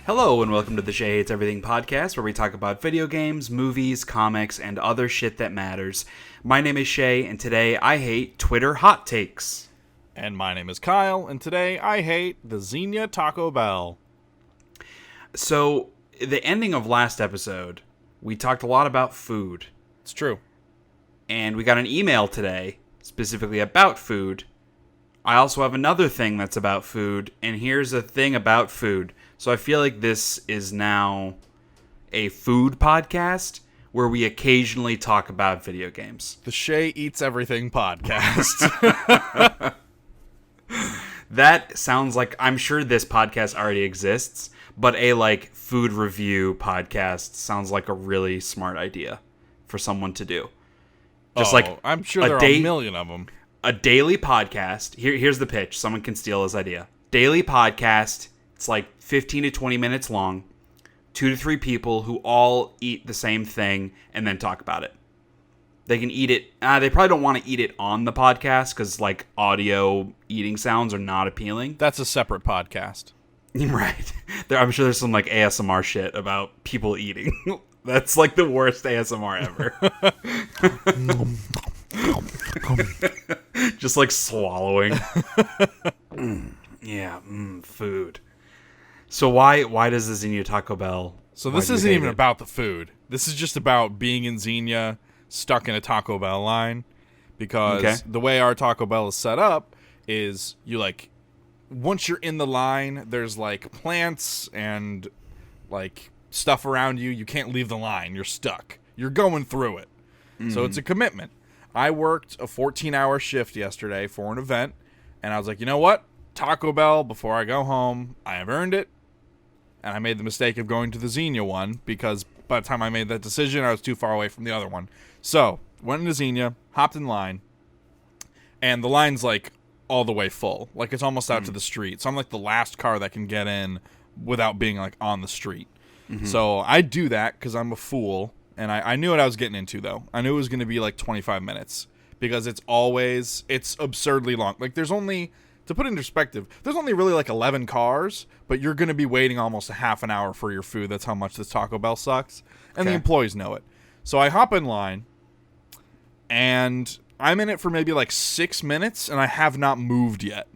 Hello and welcome to the Shea Hates Everything Podcast, where we talk about video games, movies, comics, and other shit that matters. My name is Shea, and today I hate Twitter hot takes. And my name is Kyle, and today I hate the Xenia Taco Bell. So, the ending of last episode, we talked a lot about food. It's true. And we got an email today, specifically about food. I also have another thing that's about food, and here's a thing about food. So I feel like this is now a food podcast where we occasionally talk about video games. The Shea Eats Everything Podcast. That sounds like, I'm sure this podcast already exists, but a food review podcast sounds like a really smart idea for someone to do. I'm sure there are a million of them. A daily podcast. Here's the pitch. Someone can steal this idea. Daily podcast. It's like 15 to 20 minutes long. 2 to 3 people who all eat the same thing and then talk about it. They can eat it. They probably don't want to eat it on the podcast because audio eating sounds are not appealing. That's a separate podcast. Right. I'm sure there's some ASMR shit about people eating. That's the worst ASMR ever. Just swallowing. Food. So why does the Xenia Taco Bell? So this isn't even about the food. This is just about being in Xenia, stuck in a Taco Bell line, because the way our Taco Bell is set up is you once you're in the line, there's plants and stuff around you. You can't leave the line. You're stuck. You're going through it. So it's a commitment. I worked a 14-hour shift yesterday for an event, and I was like, you know what? Taco Bell, before I go home, I have earned it. And I made the mistake of going to the Xenia one, because by the time I made that decision, I was too far away from the other one. So, went into Xenia, hopped in line, and the line's all the way full. It's almost out to the street. So I'm the last car that can get in without being on the street. Mm-hmm. So I do that because I'm a fool, and I knew what I was getting into, though. I knew it was going to be 25 minutes, because it's absurdly long. There's only... To put it in perspective, there's only really 11 cars, but you're going to be waiting almost a half an hour for your food. That's how much this Taco Bell sucks. And the employees know it. So I hop in line, and I'm in it for maybe 6 minutes, and I have not moved yet.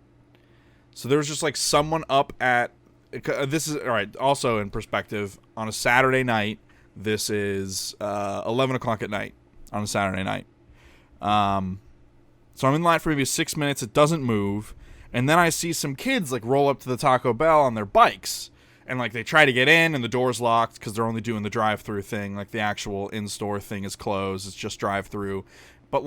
So there was just someone up at... This is... All right, also in perspective, on a Saturday night, this is 11 o'clock at night on a Saturday night. So I'm in line for maybe 6 minutes. It doesn't move. And then I see some kids roll up to the Taco Bell on their bikes, and they try to get in, and the door's locked because they're only doing the drive-through thing. The actual in-store thing is closed. It's just drive-through. But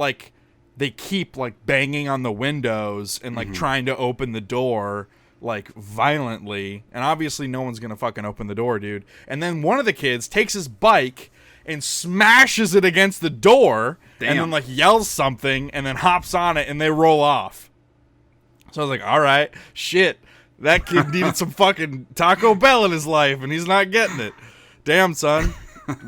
they keep banging on the windows and trying to open the door violently. And obviously no one's gonna fucking open the door, dude. And then one of the kids takes his bike and smashes it against the door. Damn. And then yells something and then hops on it, and they roll off. So I was all right, shit, that kid needed some fucking Taco Bell in his life, and he's not getting it. Damn, son.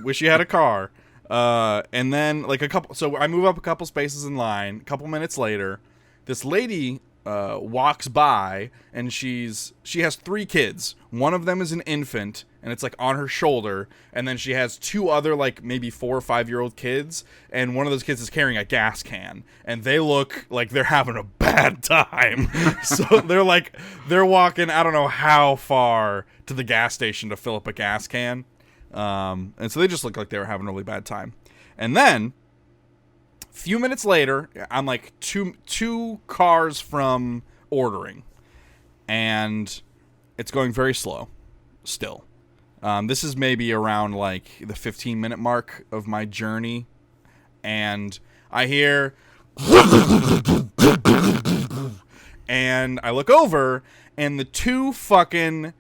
Wish you had a car. And then, so I move up a couple spaces in line. A couple minutes later, this lady walks by, and she has 3 kids. One of them is an infant, and it's on her shoulder, and then she has 2 other maybe 4 or 5-year-old kids, and one of those kids is carrying a gas can, and they look like they're having a bad time. So they're walking I don't know how far to the gas station to fill up a gas can, and so they just look like they were having a really bad time. And then a few minutes later, I'm two cars from ordering, and it's going very slow still. This is maybe around the 15-minute mark of my journey, and I hear and I look over, and the 2 fucking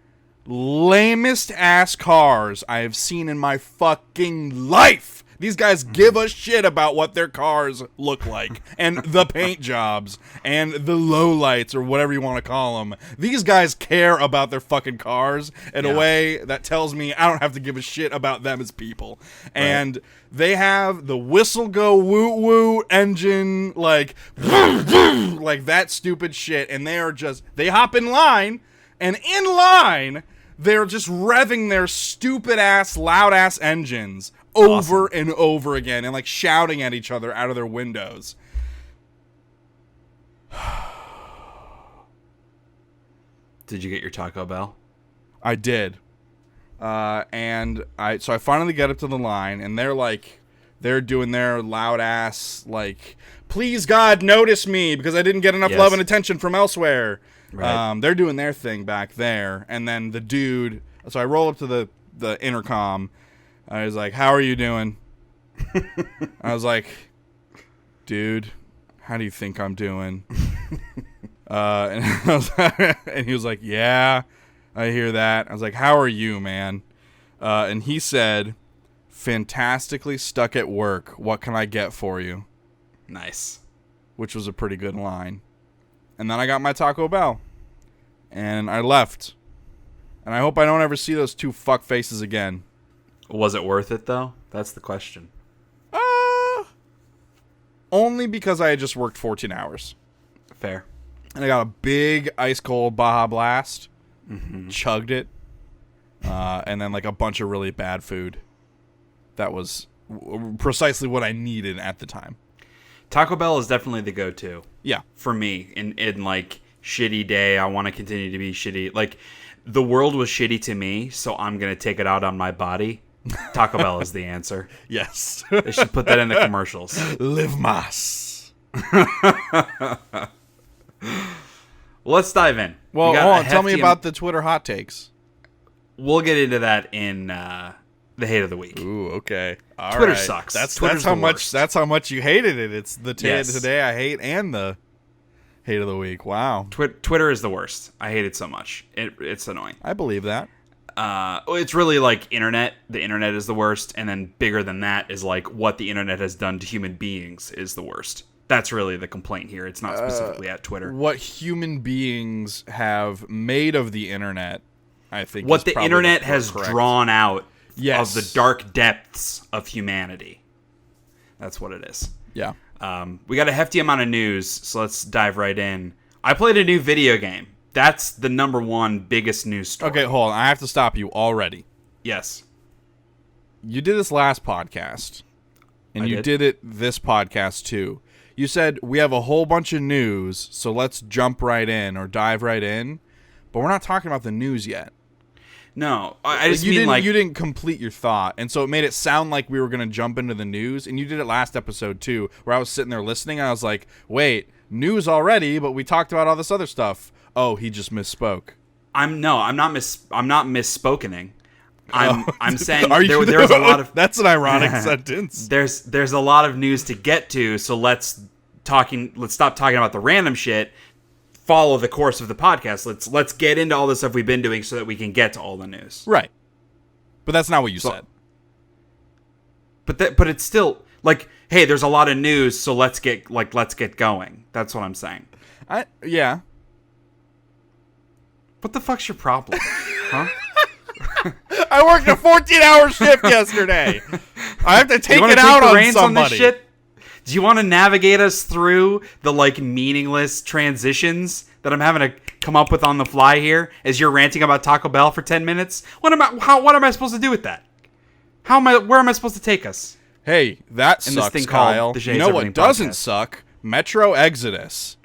lamest ass cars I have seen in my fucking life. These guys give a shit about what their cars look like, and the paint jobs, and the lowlights, or whatever you want to call them. These guys care about their fucking cars in a way that tells me I don't have to give a shit about them as people. Right. And they have the whistle go woot woot engine, that stupid shit, and they hop in line, and in line, they're just revving their stupid ass, loud ass engines over and over again and like shouting at each other out of their windows. Did you get your Taco Bell? I did. And I finally get up to the line, and they're doing their loud ass, like, please God, notice me because I didn't get enough love and attention from elsewhere. Right. They're doing their thing back there, and then the dude, so I roll up to the intercom. I was like, how are you doing? I was like, dude, how do you think I'm doing? And he was like, yeah, I hear that. I was like, how are you, man? And he said, fantastically stuck at work. What can I get for you? Nice. Which was a pretty good line. And then I got my Taco Bell. And I left. And I hope I don't ever see those two fuck faces again. Was it worth it, though? That's the question. Only because I had just worked 14 hours. Fair. And I got a big ice cold Baja Blast. Mm-hmm. Chugged it. And then like a bunch of really bad food. That was precisely what I needed at the time. Taco Bell is definitely the go-to. Yeah. For me, in like shitty day, I want to continue to be shitty. Like, the world was shitty to me, so I'm going to take it out on my body. Taco Bell is the answer. Yes. They should put that in the commercials. Live mas. Well, let's dive in. Well, hold on. Tell me about the Twitter hot takes. We'll get into that in the hate of the week. Ooh, okay. All Twitter right. sucks. That's Twitter's how the much. worst. That's how much you hated it. It's the Yes. today I hate and the hate of the week. Wow. Twitter is the worst. I hate it so much. It's annoying. I believe that. It's really like internet. The internet is the worst, and then bigger than that is like what the internet has done to human beings is the worst. That's really the complaint here. It's not specifically at Twitter. What human beings have made of the internet, I think. What the internet has drawn out Yes. of the dark depths of humanity. That's what it is. Yeah. We got a hefty amount of news, so let's dive right in. I played a new video game. That's the number one biggest news story. Okay, hold on. I have to stop you already. Yes. You did this last podcast, and you did it this podcast too. You said we have a whole bunch of news, so let's jump right in or dive right in. But we're not talking about the news yet. No, I just mean like you didn't complete your thought, and so it made it sound like we were going to jump into the news. And you did it last episode too, where I was sitting there listening, and I was like, "Wait, news already?" But we talked about all this other stuff. Oh, he just misspoke. I'm not misspokening. I'm saying there's a lot of that's an ironic sentence. There's a lot of news to get to, so let's stop talking about the random shit. Follow the course of the podcast. Let's get into all the stuff we've been doing so that we can get to all the news. Right. But that's not what you said. But it's still like, hey, there's a lot of news, so let's get going. That's what I'm saying. Yeah. What the fuck's your problem? Huh? I worked a 14-hour shift yesterday. I have to take it out on somebody. This shit? Do you want to navigate us through the like meaningless transitions that I'm having to come up with on the fly here as you're ranting about Taco Bell for 10 minutes? What am I supposed to do with that? Where am I supposed to take us? Hey, that in sucks, this thing Kyle. Called the Shea You know Hates what Everything doesn't Podcast. suck? Metro Exodus.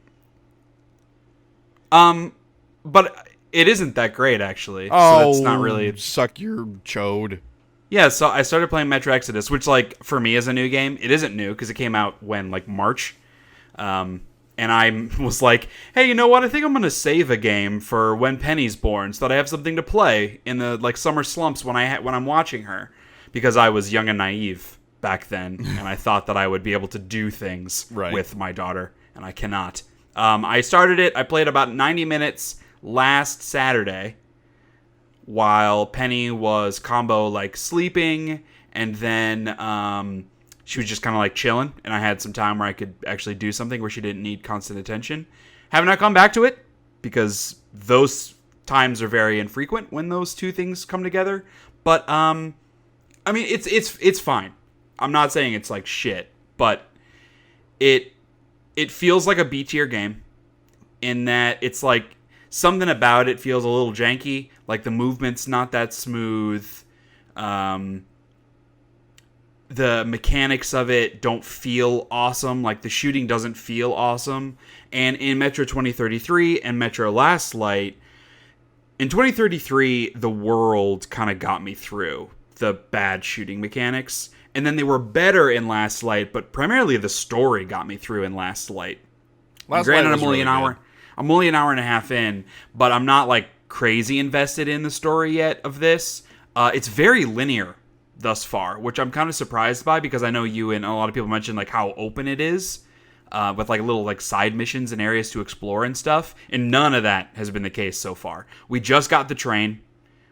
But it isn't that great actually. Oh, so that's not really suck your chode. Yeah, so I started playing Metro Exodus, which, like, for me is a new game. It isn't new, because it came out when, like, March. And I was like, hey, you know what? I think I'm going to save a game for when Penny's born so that I have something to play in the, like, summer slumps when I'm watching her. Because I was young and naive back then, and I thought that I would be able to do things with my daughter, and I cannot. I started it. I played about 90 minutes last Saturday, while Penny was combo like sleeping, and then she was just kind of like chilling, and I had some time where I could actually do something where she didn't need constant attention. Have not gone back to it because those times are very infrequent when those two things come together. But I mean, it's fine. I'm not saying it's like shit, but it feels like a B tier game in that it's like something about it feels a little janky. Like the movement's not that smooth. The mechanics of it don't feel awesome. Like the shooting doesn't feel awesome. And in Metro 2033 and Metro Last Light, in 2033, the world kind of got me through the bad shooting mechanics. And then they were better in Last Light, but primarily the story got me through in Last Light. Granted, I'm only an hour and a half in, but I'm not like crazy invested in the story yet of this. It's very linear thus far, which I'm kind of surprised by, because I know you and a lot of people mentioned like how open it is, with like little like side missions and areas to explore and stuff. And none of that has been the case so far. We just got the train.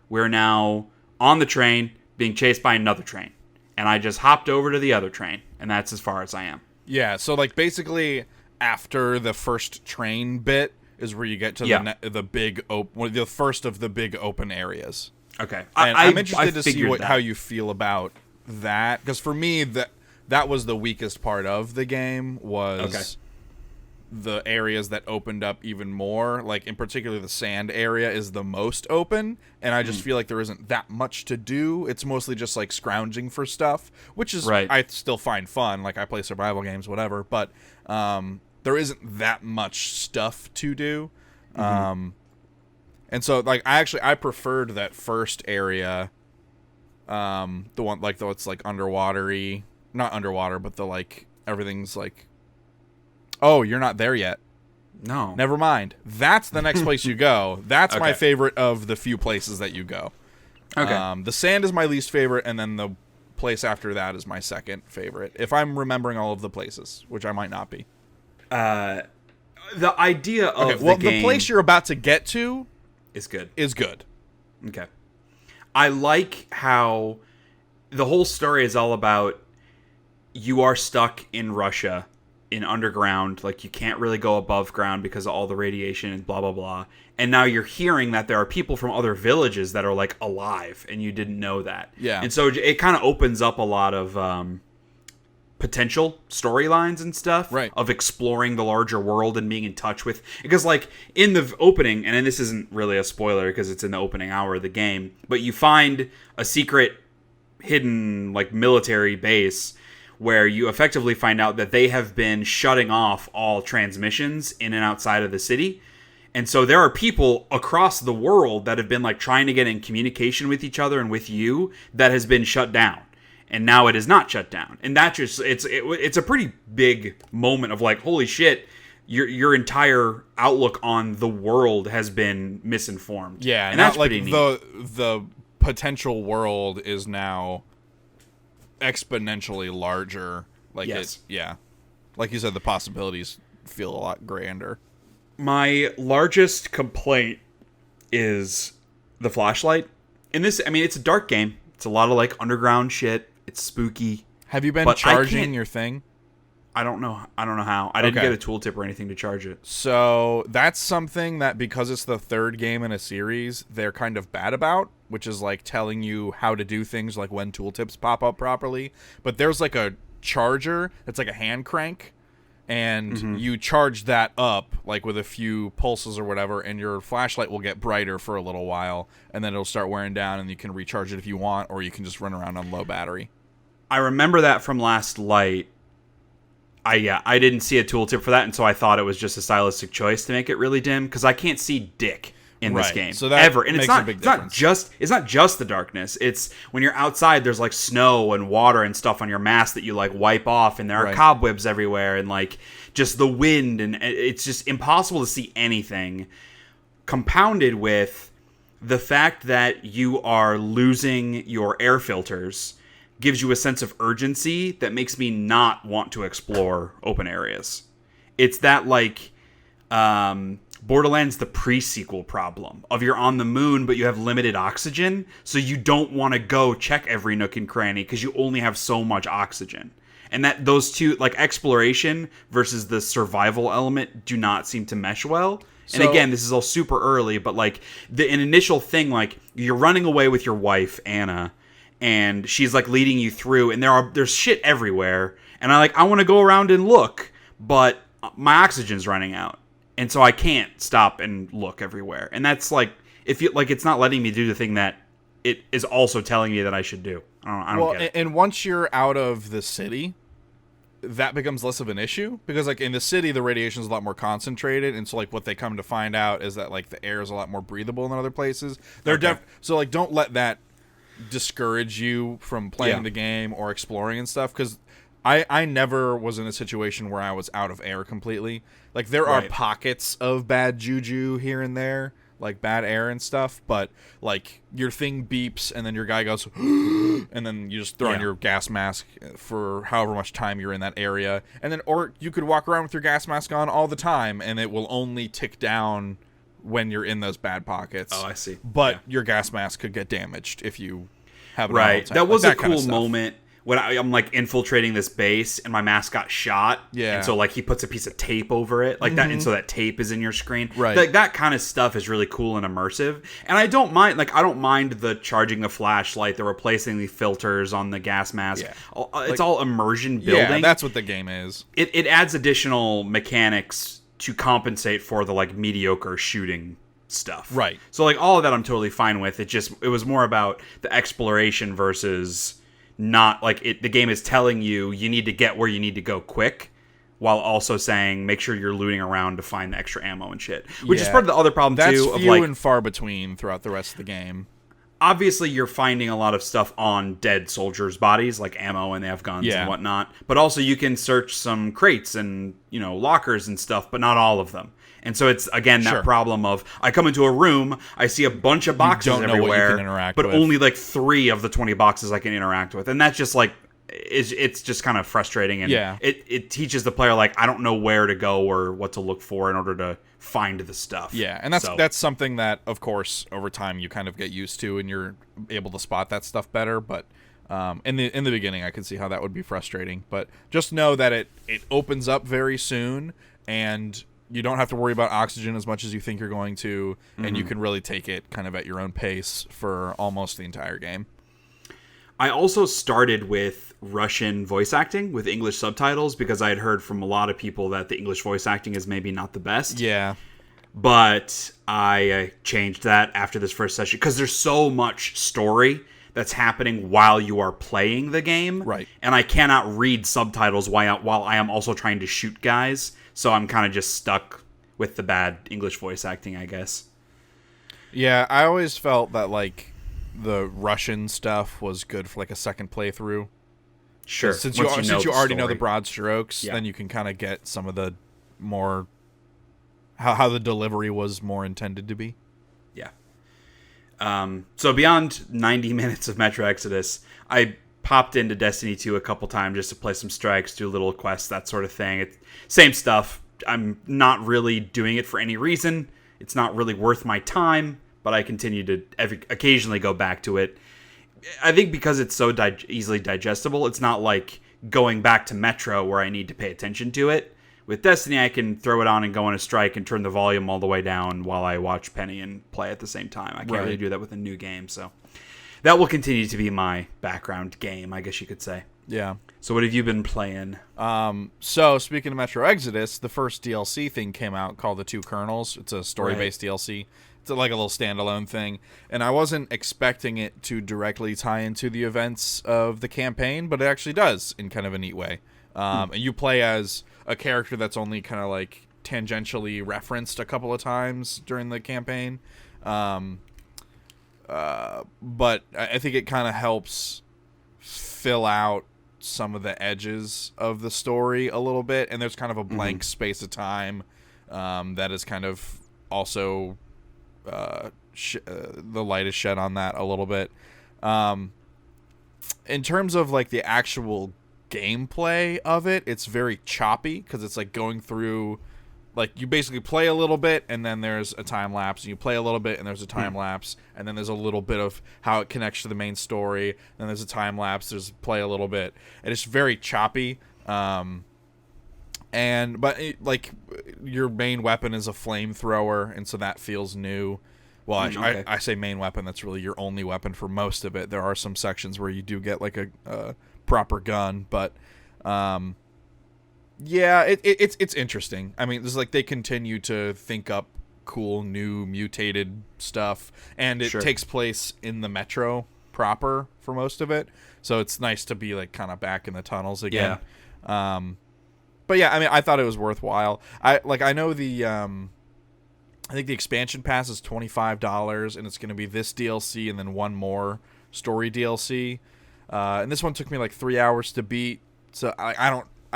We're now on the train being chased by another train. And I just hopped over to the other train, and that's as far as I am. Yeah, so like basically after the first train bit is where you get to the first of the big open areas. Okay. I'm interested to see how you feel about that, because for me that was the weakest part of the game, was the areas that opened up even more. Like in particular, the sand area is the most open, and I just feel like there isn't that much to do. It's mostly just like scrounging for stuff, which is I still find fun. Like I play survival games, whatever, but there isn't that much stuff to do. And so like I preferred that first area, the one like though it's like underwatery, not underwater, but the like everything's like, oh, you're not there yet. No. Never mind. That's the next place you go. That's my favorite of the few places that you go. Okay. The sand is my least favorite, and then the place after that is my second favorite, if I'm remembering all of the places, which I might not be. The idea of the game... the place you're about to get to... is good. Okay. I like how the whole story is all about you are stuck in Russia, in underground, like you can't really go above ground because of all the radiation and blah blah blah. And now you're hearing that there are people from other villages that are like alive, and you didn't know that. Yeah. And so it kind of opens up a lot of potential storylines and stuff, right, of exploring the larger world and being in touch with, because like in the opening, and this isn't really a spoiler because it's in the opening hour of the game, but you find a secret hidden like military base where you effectively find out that they have been shutting off all transmissions in and outside of the city. And so there are people across the world that have been like trying to get in communication with each other and with you that has been shut down. And now it is not shut down. And that just, it's a pretty big moment of like, holy shit, your entire outlook on the world has been misinformed. Yeah, and that's like pretty neat. The potential world is now exponentially larger. Like yes. Like you said, the possibilities feel a lot grander. My largest complaint is the flashlight. In this, I mean, it's a dark game. It's a lot of like underground shit. It's spooky. Have you been charging your thing? I don't know how. I didn't get a tooltip or anything to charge it. So that's something that, because it's the third game in a series, they're kind of bad about, which is like telling you how to do things, like when tooltips pop up properly. But there's like a charger that's like a hand crank, and you charge that up like with a few pulses or whatever, and your flashlight will get brighter for a little while, and then it'll start wearing down, and you can recharge it if you want, or you can just run around on low battery. I remember that from Last Light. I didn't see a tooltip for that, and so I thought it was just a stylistic choice to make it really dim, because I can't see dick in this game, so that ever. And makes it's not just the darkness. It's when you're outside, there's like snow and water and stuff on your mask that you like wipe off, and there are cobwebs everywhere, and like just the wind, and it's just impossible to see anything. Compounded with the fact that you are losing your air filters gives you a sense of urgency that makes me not want to explore open areas. It's that like Borderlands the pre-sequel problem of you're on the moon but you have limited oxygen, so you don't want to go check every nook and cranny because you only have so much oxygen. And that those two, like exploration versus the survival element, do not seem to mesh well. And again, this is all super early, but like an initial thing, like you're running away with your wife Anna, and she's like leading you through, and there's shit everywhere, and I want to go around and look, but my oxygen's running out. and so I can't stop and look everywhere. And that's like, if you like, it's not letting me do the thing that it is also telling me that I should do. I don't get it. And once you're out of the city, that becomes less of an issue, because like in the city the radiation is a lot more concentrated, and so like what they come to find out is that like the air is a lot more breathable than other places. So like don't let that discourage you from playing the game or exploring and stuff, because I never was in a situation where I was out of air completely. Like there are pockets of bad juju here and there, like bad air and stuff, but like your thing beeps and then your guy goes and then you just throw on your gas mask for however much time you're in that area, and then or you could walk around with your gas mask on all the time and it will only tick down when you're in those bad pockets. Oh, I see. But your gas mask could get damaged if you have it right. That was like a cool moment when I'm like infiltrating this base and my mask got shot. Yeah. And so like he puts a piece of tape over it like that, and so that tape is in your screen. Right. Like that kind of stuff is really cool and immersive. And I don't mind the charging the flashlight, the replacing the filters on the gas mask. Yeah. It's all immersion building. Yeah, that's what the game is. It adds additional mechanics to compensate for the like mediocre shooting stuff. Right. So like all of that I'm totally fine with. It was more about the exploration versus not like the game is telling you need to get where you need to go quick, while also saying make sure you're looting around to find the extra ammo and shit, which is part of the other problem that's too. That's few and far between throughout the rest of the game. Obviously, you're finding a lot of stuff on dead soldiers' bodies, like ammo, and they have guns and whatnot. But also, you can search some crates and lockers and stuff, but not all of them. And so it's, again, that problem of, I come into a room, I see a bunch of boxes everywhere, but only like 3 of the 20 boxes I can interact with. And that's just like, it's just kind of frustrating. And it teaches the player, like, I don't know where to go or what to look for in order to find the stuff. Yeah, and that's something that, of course, over time you kind of get used to and you're able to spot that stuff better. But in the beginning, I could see how that would be frustrating. But just know that it opens up very soon, and you don't have to worry about oxygen as much as you think you're going to, and you can really take it kind of at your own pace for almost the entire game. I also started with Russian voice acting with English subtitles because I had heard from a lot of people that the English voice acting is maybe not the best. Yeah. But I changed that after this first session because there's so much story that's happening while you are playing the game. Right. And I cannot read subtitles while I am also trying to shoot guys. So I'm kind of just stuck with the bad English voice acting, I guess. Yeah, I always felt that, like, the Russian stuff was good for, like, a second playthrough. Sure. Since you already know the broad strokes, then you can kind of get some of the more... How the delivery was more intended to be. Yeah. So beyond 90 minutes of Metro Exodus, I popped into Destiny 2 a couple times just to play some strikes, do little quests, that sort of thing. It's same stuff. I'm not really doing it for any reason. It's not really worth my time, but I continue to occasionally go back to it. I think because it's so easily digestible, it's not like going back to Metro where I need to pay attention to it. With Destiny, I can throw it on and go on a strike and turn the volume all the way down while I watch Penny and play at the same time. I can't really do that with a new game, so that will continue to be my background game, I guess you could say. Yeah. So what have you been playing? So speaking of Metro Exodus, the first DLC thing came out called The Two Colonels. It's a story-based DLC. It's like a little standalone thing. And I wasn't expecting it to directly tie into the events of the campaign, but it actually does in kind of a neat way. And you play as a character that's only kind of like tangentially referenced a couple of times during the campaign. But I think it kind of helps fill out some of the edges of the story a little bit, and there's kind of a blank space of time that is kind of also the light is shed on that a little bit. In terms of like the actual gameplay of it, it's very choppy because it's like going through, like, you basically play a little bit and then there's a time lapse, and you play a little bit and there's a time lapse, and then there's a little bit of how it connects to the main story, and then there's a time lapse, there's play a little bit, and it's very choppy. But like your main weapon is a flamethrower, and so that feels new. Well, I say main weapon, that's really your only weapon for most of it. There are some sections where you do get like a proper gun, but Yeah, it's interesting. I mean, it's like they continue to think up cool new mutated stuff, and it takes place in the metro proper for most of it. So it's nice to be like kind of back in the tunnels again. Yeah. But yeah, I mean, I thought it was worthwhile. I know the I think the expansion pass is $25, and it's going to be this DLC and then one more story DLC. And this one took me like 3 hours to beat. So I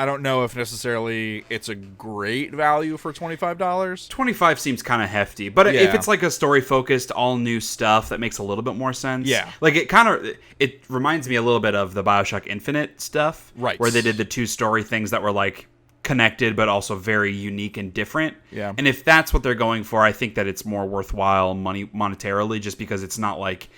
don't know if necessarily it's a great value for $25. 25 seems kind of hefty, but if it's like a story focused, all new stuff, that makes a little bit more sense. Yeah, like it reminds me a little bit of the BioShock Infinite stuff, right? Where they did the two story things that were like connected but also very unique and different. Yeah, and if that's what they're going for, I think that it's more worthwhile monetarily, just because it's not like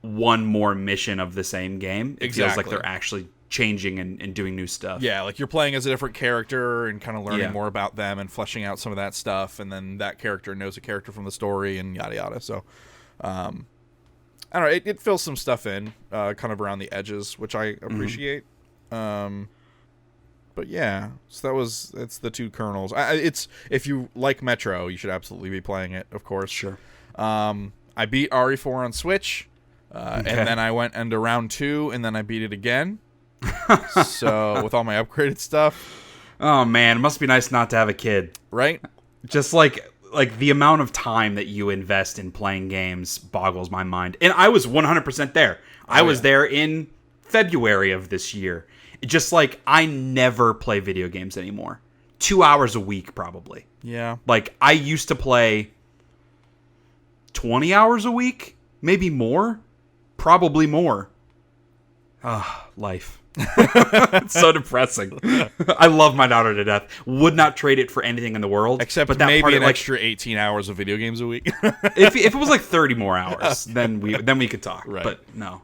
one more mission of the same game. It feels like they're actually changing and doing new stuff. Yeah, like you're playing as a different character and kind of learning more about them and fleshing out some of that stuff, and then that character knows a character from the story and yada yada. So I don't know, it fills some stuff in kind of around the edges, which I appreciate. But yeah, so it's the two kernels. It's, if you like Metro, you should absolutely be playing it, of course. Sure. I beat RE4 on Switch, and then I went into round 2, and then I beat it again. So with all my upgraded stuff. Oh man, it must be nice not to have a kid, right? Just like the amount of time that you invest in playing games boggles my mind. And I was 100% there. I was there in February of this year. Just like, I never play video games anymore. 2 hours a week, probably. Yeah. Like, I used to play 20 hours a week, maybe more, probably more. Life. It's so depressing. I love my daughter to death. Would not trade it for anything in the world. Except but that maybe an extra 18 hours of video games a week. if it was like 30 more hours, then we could talk. Right. But no.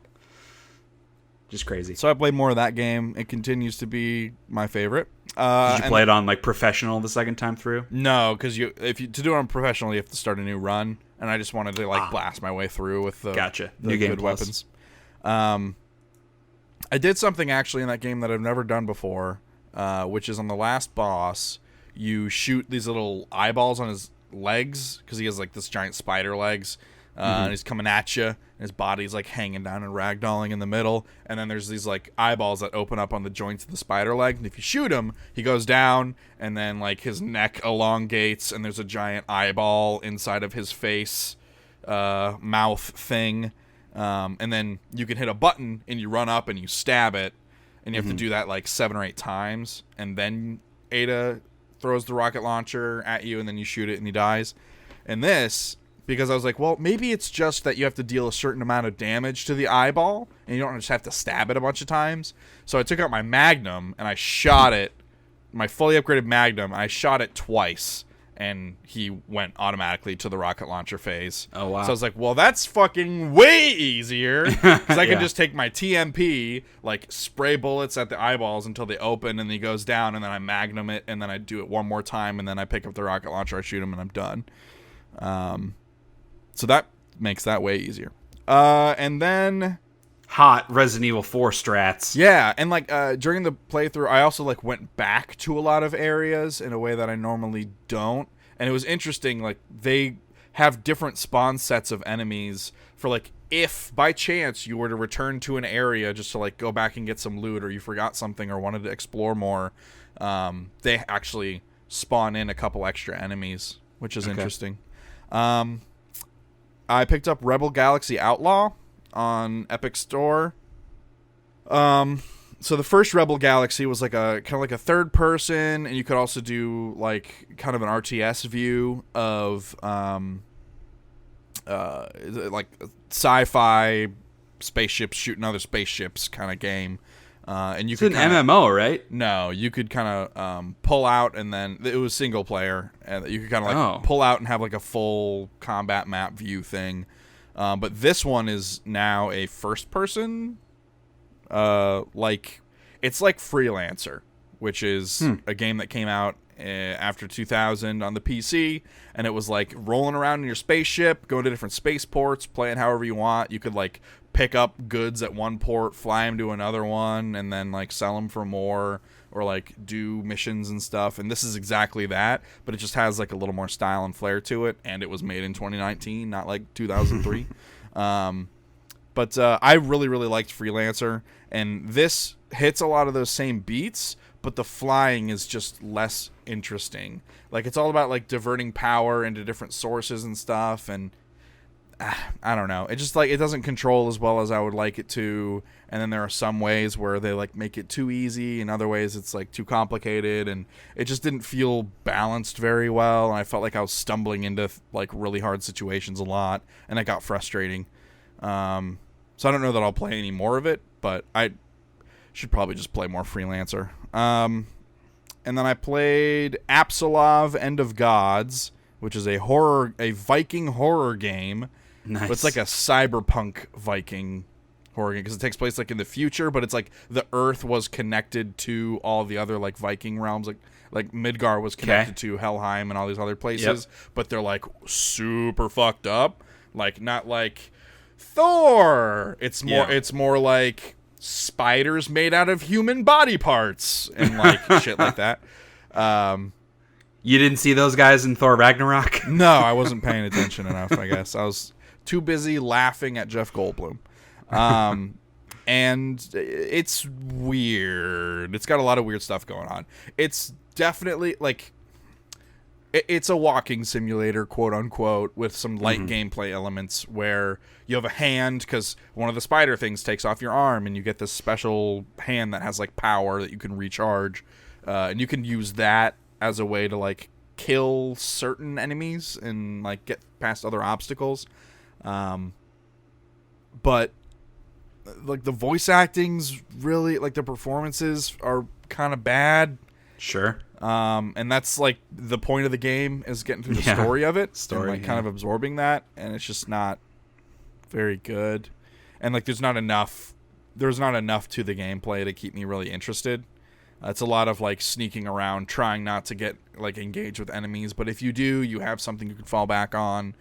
Just crazy. So I played more of that game. It continues to be my favorite. Did you play it on like professional the second time through? No, because to do it on professional, you have to start a new run, and I just wanted to blast my way through with the new game good weapons. I did something actually in that game that I've never done before, which is on the last boss, you shoot these little eyeballs on his legs, because he has like this giant spider legs, and he's coming at you, and his body's like hanging down and ragdolling in the middle, and then there's these like eyeballs that open up on the joints of the spider leg, and if you shoot him, he goes down, and then like his neck elongates, and there's a giant eyeball inside of his face, mouth thing. And then you can hit a button and you run up and you stab it, and you have to do that like 7 or 8 times, and then Ada throws the rocket launcher at you, and then you shoot it and he dies. And this, because I was like, well, maybe it's just that you have to deal a certain amount of damage to the eyeball and you don't just have to stab it a bunch of times. So I took out my Magnum and I shot it, my fully upgraded Magnum, I shot it twice, and he went automatically to the rocket launcher phase. Oh, wow. So I was like, well, that's fucking way easier, because I can just take my TMP, like, spray bullets at the eyeballs until they open, and he goes down, and then I Magnum it, and then I do it one more time, and then I pick up the rocket launcher, I shoot him, and I'm done. So that makes that way easier. And then... Hot Resident Evil 4 strats. Yeah, and like during the playthrough, I also like went back to a lot of areas in a way that I normally don't, and it was interesting. Like, they have different spawn sets of enemies for like, if by chance you were to return to an area just to like go back and get some loot, or you forgot something or wanted to explore more, they actually spawn in a couple extra enemies, which is interesting. I picked up Rebel Galaxy Outlaw on Epic Store. So the first Rebel Galaxy was like a kind of like a third person, and you could also do like kind of an RTS view of like sci-fi spaceships shooting other spaceships kind of game. And you it's could an MMO, right? No, you could kind of pull out, and then it was single player, and you could kind of like pull out and have like a full combat map view thing. But this one is now a first-person, like, it's like Freelancer, which is a game that came out after 2000 on the PC, and it was like rolling around in your spaceship, going to different spaceports, playing however you want. You could like pick up goods at one port, fly them to another one, and then like sell them for more. or like do missions and stuff, and this is exactly that, but it just has like a little more style and flair to it, and it was made in 2019, not like 2003. But I really liked Freelancer, and this hits a lot of those same beats, but the flying is just less interesting. Like, it's all about like diverting power into different sources and stuff, and I don't know. It just like, it doesn't control as well as I would like it to. And then there are some ways where they like make it too easy, and other ways it's like too complicated, and it just didn't feel balanced very well. And I felt like I was stumbling into like really hard situations a lot, and it got frustrating. So I don't know that I'll play any more of it, but I should probably just play more Freelancer. And then I played Absolov End of Gods, which is a Viking horror game. Nice. But it's like a cyberpunk Viking horror game, because it takes place like in the future, but it's like the Earth was connected to all the other like Viking realms, like Midgar was connected to Helheim and all these other places, but they're like super fucked up. Like, not like Thor. It's more like spiders made out of human body parts and like shit like that. You didn't see those guys in Thor Ragnarok? No, I wasn't paying attention enough, I guess. I was too busy laughing at Jeff Goldblum. And it's weird. It's got a lot of weird stuff going on. It's definitely like, it's a walking simulator, quote unquote, with some light gameplay elements where you have a hand, because one of the spider things takes off your arm, and you get this special hand that has like power that you can recharge, and you can use that as a way to like kill certain enemies and like get past other obstacles. But like the voice acting's really, like, the performances are kind of bad. Sure. And that's like the point of the game, is getting through the story of it, and like kind of absorbing that, and it's just not very good. And like there's not enough to the gameplay to keep me really interested. It's a lot of like sneaking around, trying not to get like engaged with enemies, but if you do, you have something you can fall back on.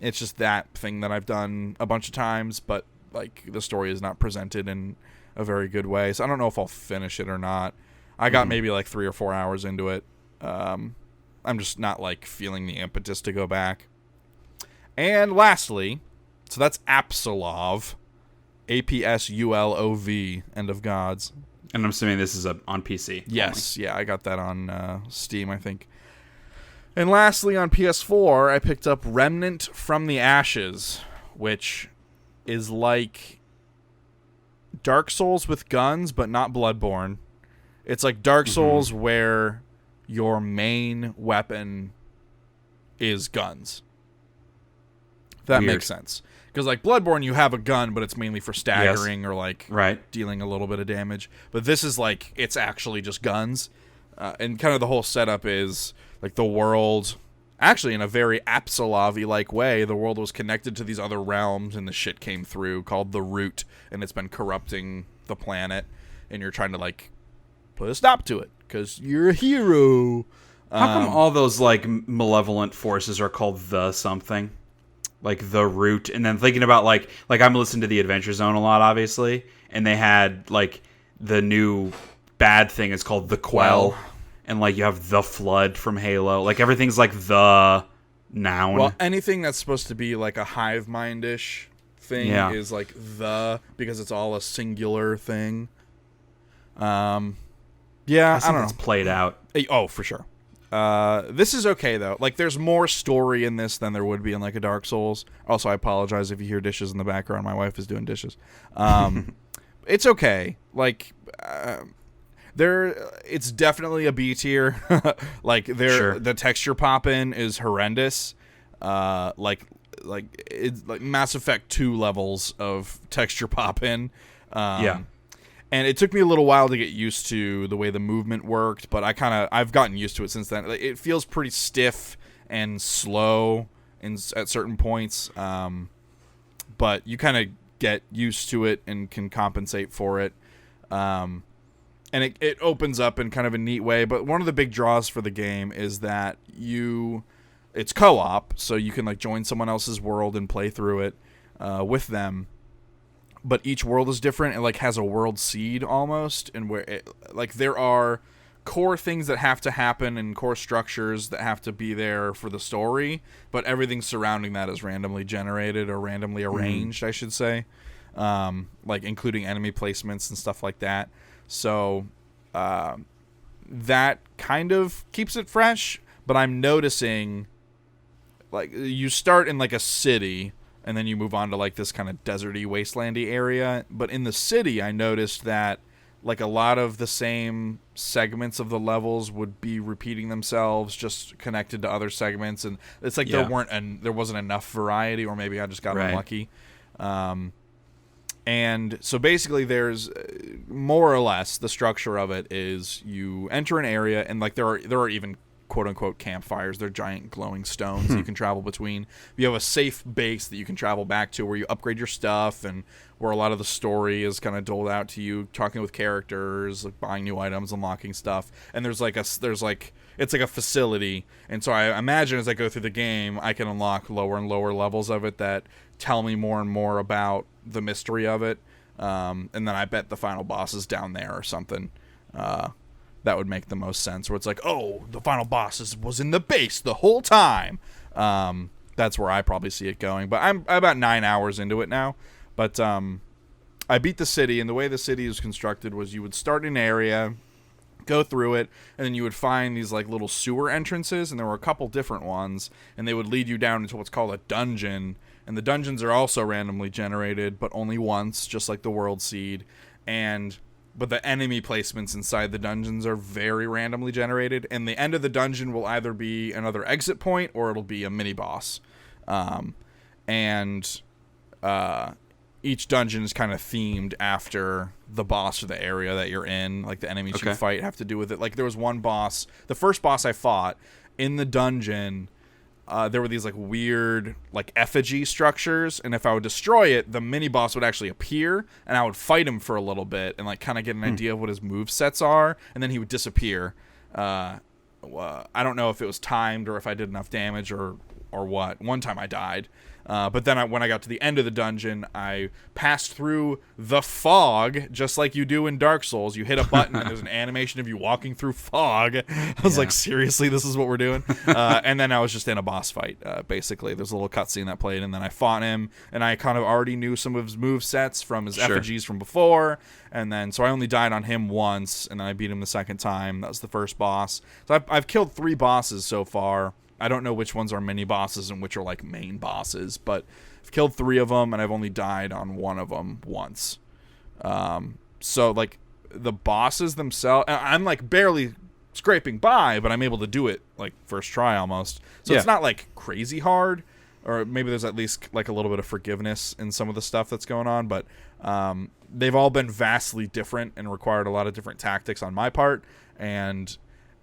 It's just that thing that I've done a bunch of times, but like the story is not presented in a very good way, so I don't know if I'll finish it or not. I got maybe like 3 or 4 hours into it. I'm just not like feeling the impetus to go back. And lastly, so that's Absolov, APSULOV, End of Gods. And I'm assuming this is on PC. Yes, only. Yeah, I got that on Steam, I think. And lastly, on PS4, I picked up Remnant from the Ashes, which is like Dark Souls with guns, but not Bloodborne. It's like Dark Souls where your main weapon is guns. If that makes sense. Because like Bloodborne, you have a gun, but it's mainly for staggering or like dealing a little bit of damage. But this is like, it's actually just guns. And kind of the whole setup is like the world, actually in a very Absolov-y like way, the world was connected to these other realms, and the shit came through called the Root, and it's been corrupting the planet, and you're trying to like put a stop to it because you're a hero. How come all those like malevolent forces are called the something? Like the Root? And then thinking about like I'm listening to the Adventure Zone a lot, obviously, and they had like the new bad thing is called the Quell. And, like, you have the Flood from Halo. Like, everything's, like, the noun. Well, anything that's supposed to be, like, a hive mind-ish thing is, like, because it's all a singular thing. I don't know. It's played out. Oh, for sure. This is okay, though. Like, there's more story in this than there would be in, like, a Dark Souls. Also, I apologize if you hear dishes in the background. My wife is doing dishes. It's okay. Like, it's definitely a B tier. Like the texture pop-in is horrendous. Like it's like Mass Effect 2 levels of texture pop-in. And it took me a little while to get used to the way the movement worked, but I've gotten used to it since then. It feels pretty stiff and slow at certain points. But you kind of get used to it and can compensate for it. And it opens up in kind of a neat way. But one of the big draws for the game is that it's co-op, so you can like join someone else's world and play through it with them. but each world is different. It like has a world seed almost, and where like there are core things that have to happen and core structures that have to be there for the story, but everything surrounding that is randomly generated or randomly arranged, I should say, like including enemy placements and stuff like that. So that kind of keeps it fresh, but I'm noticing like you start in like a city and then you move on to like this kind of deserty, wastelandy area, but in the city I noticed that like a lot of the same segments of the levels would be repeating themselves, just connected to other segments, and it's like there wasn't enough variety, or maybe I just got unlucky. And so basically, there's more or less the structure of it is you enter an area, and like there are even quote unquote campfires. They're giant glowing stones that you can travel between. You have a safe base that you can travel back to where you upgrade your stuff, and where a lot of the story is kind of doled out to you, talking with characters, like buying new items, unlocking stuff. And it's like a facility. And so I imagine as I go through the game, I can unlock lower and lower levels of it that tell me more and more about the mystery of it. And then I bet the final boss is down there or something. That would make the most sense, where it's like, oh, the final boss was in the base the whole time. That's where I probably see it going. But I'm about 9 hours into it now. But I beat the city, and the way the city is constructed was you would start in an area, go through it, and then you would find these like little sewer entrances, and there were a couple different ones, and they would lead you down into what's called a dungeon. And the dungeons are also randomly generated, but only once, just like the world seed. But the enemy placements inside the dungeons are very randomly generated, and the end of the dungeon will either be another exit point or it'll be a mini boss. Each dungeon is kind of themed after the boss or the area that you're in. Like the enemies you fight have to do with it. Like there was one boss, the first boss I fought in the dungeon, there were these like weird like effigy structures, and if I would destroy it, the mini boss would actually appear, and I would fight him for a little bit and like kind of get an idea of what his move sets are, and then he would disappear. I don't know if it was timed or if I did enough damage or what. One time I died. But then when I got to the end of the dungeon, I passed through the fog, just like you do in Dark Souls. You hit a button, and there's an animation of you walking through fog. I was like, seriously, this is what we're doing? And then I was just in a boss fight, basically. There's a little cutscene that played, and then I fought him, and I kind of already knew some of his move sets from his effigies from before, and then so I only died on him once, and then I beat him the second time. That was the first boss. So I've killed 3 bosses so far. I don't know which ones are mini bosses and which are like main bosses, but I've killed 3 of them, and I've only died on one of them once. So like the bosses themselves, I'm like barely scraping by, but I'm able to do it like first try almost. So it's not like crazy hard, or maybe there's at least like a little bit of forgiveness in some of the stuff that's going on, but they've all been vastly different and required a lot of different tactics on my part, and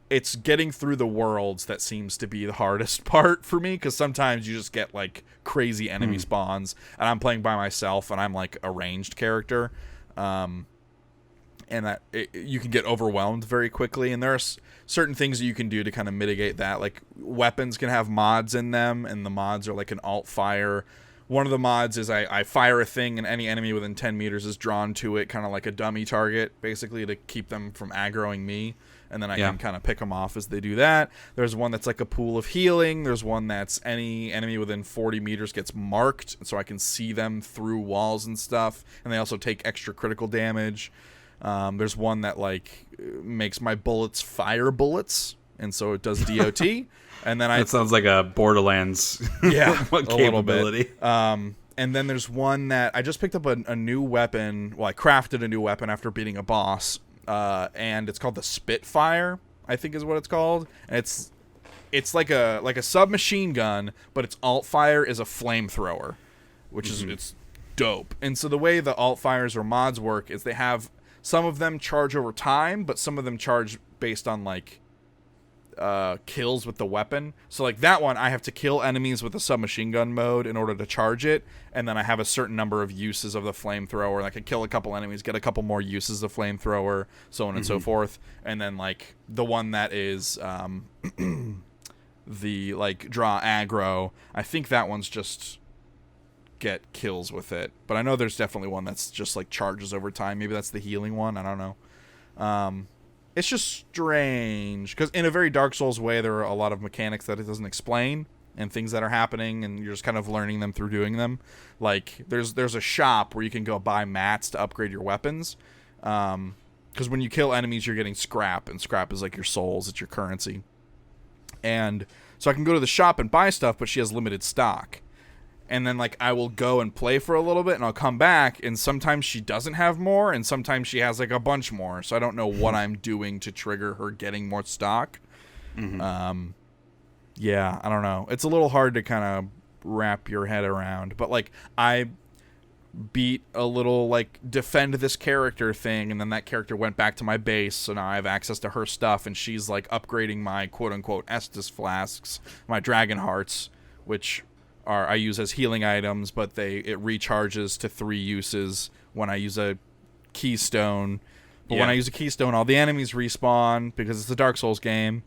it's getting through the worlds that seems to be the hardest part for me, because sometimes you just get like crazy enemy spawns, and I'm playing by myself, and I'm like a ranged character, and that you can get overwhelmed very quickly, and there are certain things that you can do to kind of mitigate that. Like weapons can have mods in them, and the mods are like an alt fire. One of the mods is I fire a thing, and any enemy within 10 meters is drawn to it, kind of like a dummy target, basically, to keep them from aggroing me. And then I can kind of pick them off as they do that. There's one that's like a pool of healing. There's one that's any enemy within 40 meters gets marked, so I can see them through walls and stuff. And they also take extra critical damage. There's one that like makes my bullets fire bullets, and so it does DOT. And then that sounds like a Borderlands capability. And then there's one that I just picked up a new weapon. Well, I crafted a new weapon after beating a boss. And it's called the Spitfire, I think is what it's called. And it's like a submachine gun, but its alt fire is a flamethrower, which is it's dope. And so the way the alt fires or mods work is they have some of them charge over time, but some of them charge based on like kills with the weapon. So like that one, I have to kill enemies with a submachine gun mode in order to charge it, and then I have a certain number of uses of the flamethrower. I can kill a couple enemies, get a couple more uses of flamethrower, so on and so forth. And then like the one that is the like draw aggro, I think that one's just get kills with it. But I know there's definitely one that's just like charges over time. Maybe that's the healing one. I don't know. It's just strange because in a very Dark Souls way, there are a lot of mechanics that it doesn't explain and things that are happening, and you're just kind of learning them through doing them. Like there's a shop where you can go buy mats to upgrade your weapons. Because when you kill enemies, you're getting scrap, and scrap is like your souls. It's your currency. And so I can go to the shop and buy stuff, but she has limited stock. And then, like, I will go and play for a little bit, and I'll come back, and sometimes she doesn't have more, and sometimes she has, like, a bunch more. So I don't know what I'm doing to trigger her getting more stock. Mm-hmm. Yeah, I don't know. It's a little hard to kind of wrap your head around. But, like, I beat a little, like, defend this character thing, and then that character went back to my base, so now I have access to her stuff, and she's, like, upgrading my quote-unquote Estus flasks, my Dragon Hearts, which I use as healing items, but it recharges to 3 uses when I use a keystone. But when I use a keystone, all the enemies respawn because it's a Dark Souls game.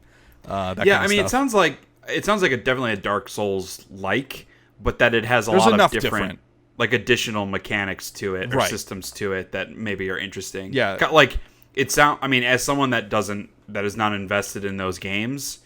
It sounds like definitely a Dark Souls like, but that it has There's lot enough of different like additional mechanics to it or systems to it that maybe are interesting. Yeah, like as someone that is not invested in those games,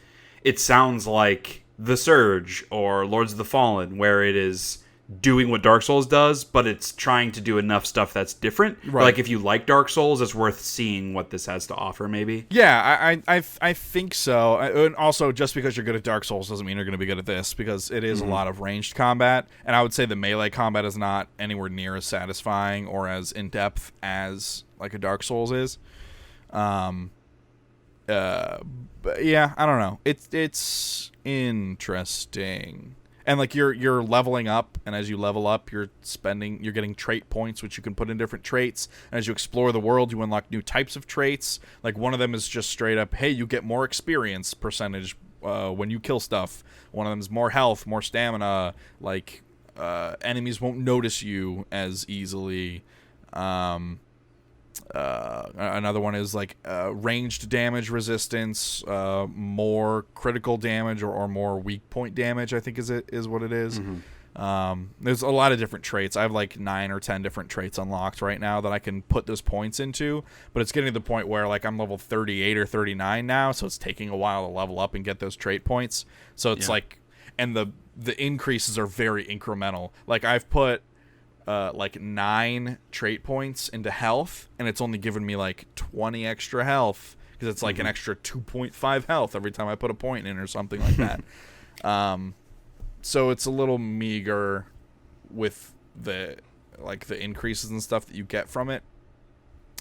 it sounds like The Surge or Lords of the Fallen, where it is doing what Dark Souls does, but it's trying to do enough stuff that's different. Right. Like if you like Dark Souls, it's worth seeing what this has to offer, maybe. Yeah, I think so. And also, just because you're good at Dark Souls doesn't mean you're going to be good at this, because it is a lot of ranged combat, and I would say the melee combat is not anywhere near as satisfying or as in-depth as like a Dark Souls is. But yeah, I don't know. It's interesting. And like you're leveling up, and as you level up, you're getting trait points, which you can put in different traits. And as you explore the world, you unlock new types of traits. Like one of them is just straight up, hey, you get more experience percentage when you kill stuff. One of them is more health, more stamina. Like enemies won't notice you as easily. Another one is like ranged damage resistance, more critical damage or more weak point damage, I think is what it is. There's a lot of different traits. I have like 9 or 10 different traits unlocked right now that I can put those points into, but it's getting to the point where like I'm level 38 or 39 now, so it's taking a while to level up and get those trait points. So it's like, and the increases are very incremental. Like I've put like 9 trait points into health, and it's only given me like 20 extra health because it's like an extra 2.5 health every time I put a point in or something like that. So it's a little meager with the increases and stuff that you get from it.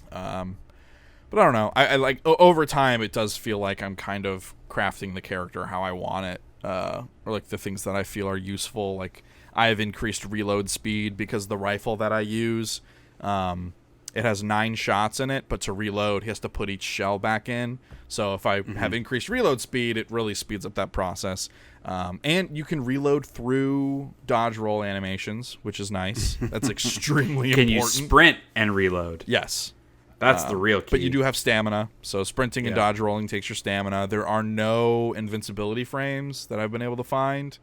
But I don't know. I like over time it does feel like I'm kind of crafting the character how I want it, or like the things that I feel are useful. Like I have increased reload speed because the rifle that I use, it has 9 shots in it, but to reload, he has to put each shell back in. So if I have increased reload speed, it really speeds up that process. And you can reload through dodge roll animations, which is nice. That's extremely important. Can you sprint and reload? Yes. That's the real key. But you do have stamina, so sprinting and dodge rolling takes your stamina. There are no invincibility frames that I've been able to find.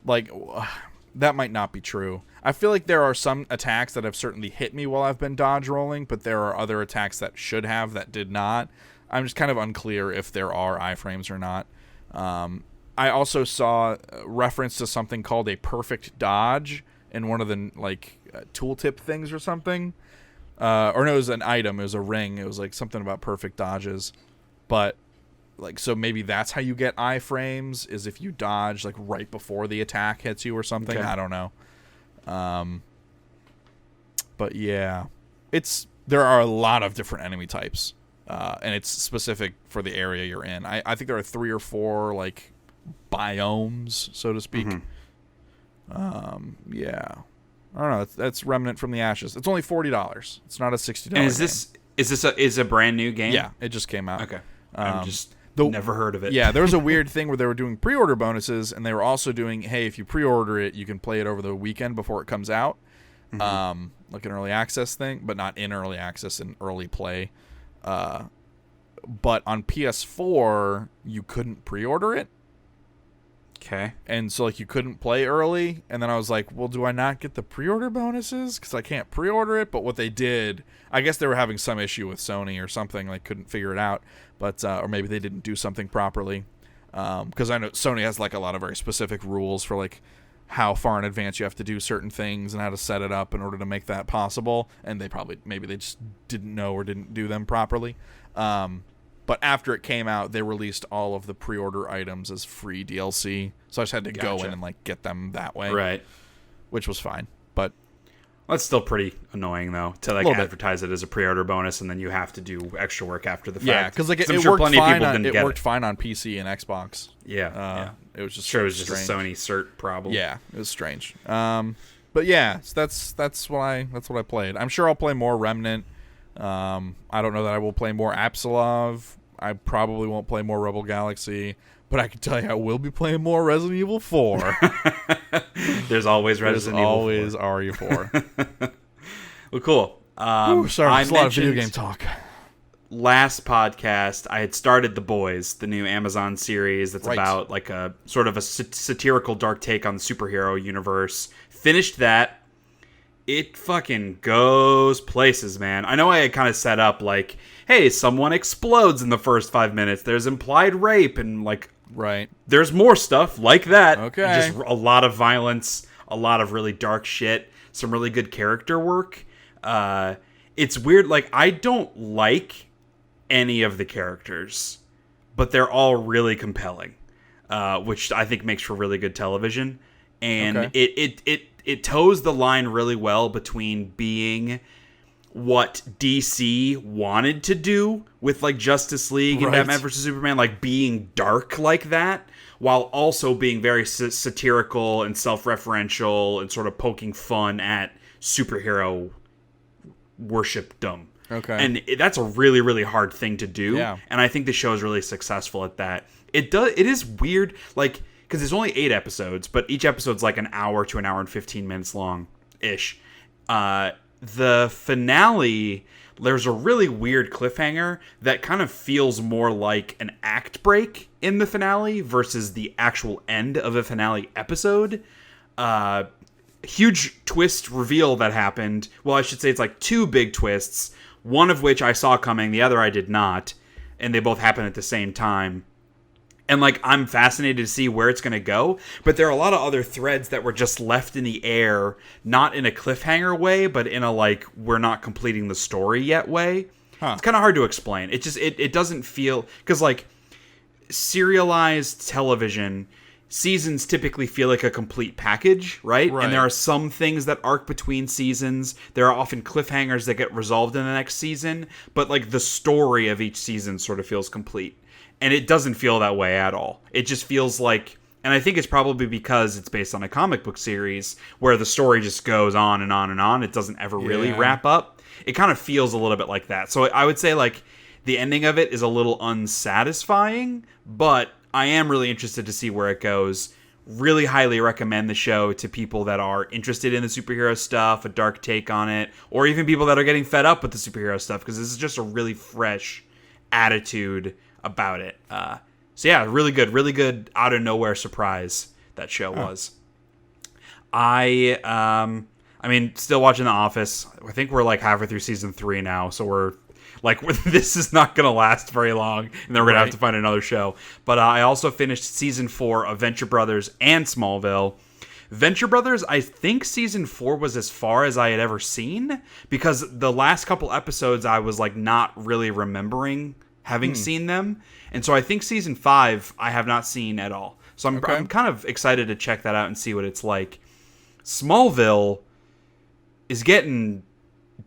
Like, that might not be true. I feel like there are some attacks that have certainly hit me while I've been dodge rolling, but there are other attacks that should have that did not. I'm just kind of unclear if there are iframes or not. I also saw reference to something called a perfect dodge in one of the like tooltip things or something. Or no, it was an item. It was a ring. It was like something about perfect dodges. But like, so maybe that's how you get iframes, is if you dodge like right before the attack hits you or something. Okay. I don't know. But yeah, there are a lot of different enemy types, and it's specific for the area you're in. I think there are 3 or 4 like biomes, so to speak. Yeah, I don't know. That's Remnant from the Ashes. It's only $40. It's not a $60. And is a brand new game? Yeah, it just came out. Okay, I'm just never heard of it. Yeah, there was a weird thing where they were doing pre-order bonuses, and they were also doing, hey, if you pre-order it, you can play it over the weekend before it comes out, like an early access thing, but not in early access, in early play. But on PS4, you couldn't pre-order it. Okay. And so, like, you couldn't play early. And then I was like, well, do I not get the pre-order bonuses? Because I can't pre-order it. But what they did, I guess they were having some issue with Sony or something. Like, couldn't figure it out. But, or maybe they didn't do something properly. Because I know Sony has, like, a lot of very specific rules for, like, how far in advance you have to do certain things and how to set it up in order to make that possible. And maybe they just didn't know or didn't do them properly. But after it came out, they released all of the pre-order items as free DLC. So I just had to go in and, like, get them that way. Right. Which was fine. But that's still pretty annoying, though, to, like, advertise it as a pre-order bonus and then you have to do extra work after the fact. Yeah, because, like, it sure worked fine. It worked fine on PC and Xbox. Yeah. It was just sure it was just strange. a Sony cert problem. Yeah, it was strange. But yeah, so that's what I played. I'm sure I'll play more Remnant. I don't know that I will play more Absolov. I probably won't play more Rebel Galaxy, but I can tell you I will be playing more Resident Evil 4. There's always Resident Evil 4. There's always RE4. Well, cool. Sorry, there's a lot of video game talk. Last podcast, I had started The Boys, the new Amazon series that's about, like, a sort of a satirical dark take on the superhero universe. Finished that. It fucking goes places, man. I know I had kind of set up, like, hey, someone explodes in the first 5 minutes. There's implied rape and, like, there's more stuff like that. Okay. Just a lot of violence, a lot of really dark shit, some really good character work. It's weird. Like, I don't like any of the characters, but they're all really compelling, which I think makes for really good television. And it toes the line really well between being what DC wanted to do with, like, Justice League and Batman vs. Superman, like, being dark like that, while also being very satirical and self-referential and sort of poking fun at superhero worshipdom. Okay. And that's a really, really hard thing to do. Yeah. And I think the show is really successful at that. It is weird, like, because there's only 8 episodes, but each episode's like an hour to an hour and 15 minutes long-ish. The finale, there's a really weird cliffhanger that kind of feels more like an act break in the finale versus the actual end of a finale episode. Huge twist reveal that happened. Well, I should say it's like 2 big twists, one of which I saw coming, the other I did not, and they both happen at the same time. And, like, I'm fascinated to see where it's going to go. But there are a lot of other threads that were just left in the air, not in a cliffhanger way, but in a, like, we're not completing the story yet way. It's kind of hard to explain. It just, it doesn't feel... Because, like, serialized television, seasons typically feel like a complete package, right? And there are some things that arc between seasons. There are often cliffhangers that get resolved in the next season. But, like, the story of each season sort of feels complete. And it doesn't feel that way at all. It just feels like, and I think it's probably because it's based on a comic book series where the story just goes on and on and on. It doesn't ever really wrap up. It kind of feels a little bit like that. So I would say, like, the ending of it is a little unsatisfying, but I am really interested to see where it goes. Really highly recommend the show to people that are interested in the superhero stuff, a dark take on it, or even people that are getting fed up with the superhero stuff, because this is just a really fresh attitude about it. So yeah, really good out of nowhere surprise that show was. I mean, still watching The Office. I think we're like halfway through season 3 now, so we're like, this is not gonna last very long, and then we're gonna have to find another show. But I also finished season 4 of Venture Brothers and Smallville. Venture Brothers, I think season 4 was as far as I had ever seen, because the last couple episodes I was like not really remembering having seen them. And so I think season 5 I have not seen at all. So I'm kind of excited to check that out and see what it's like. Smallville is getting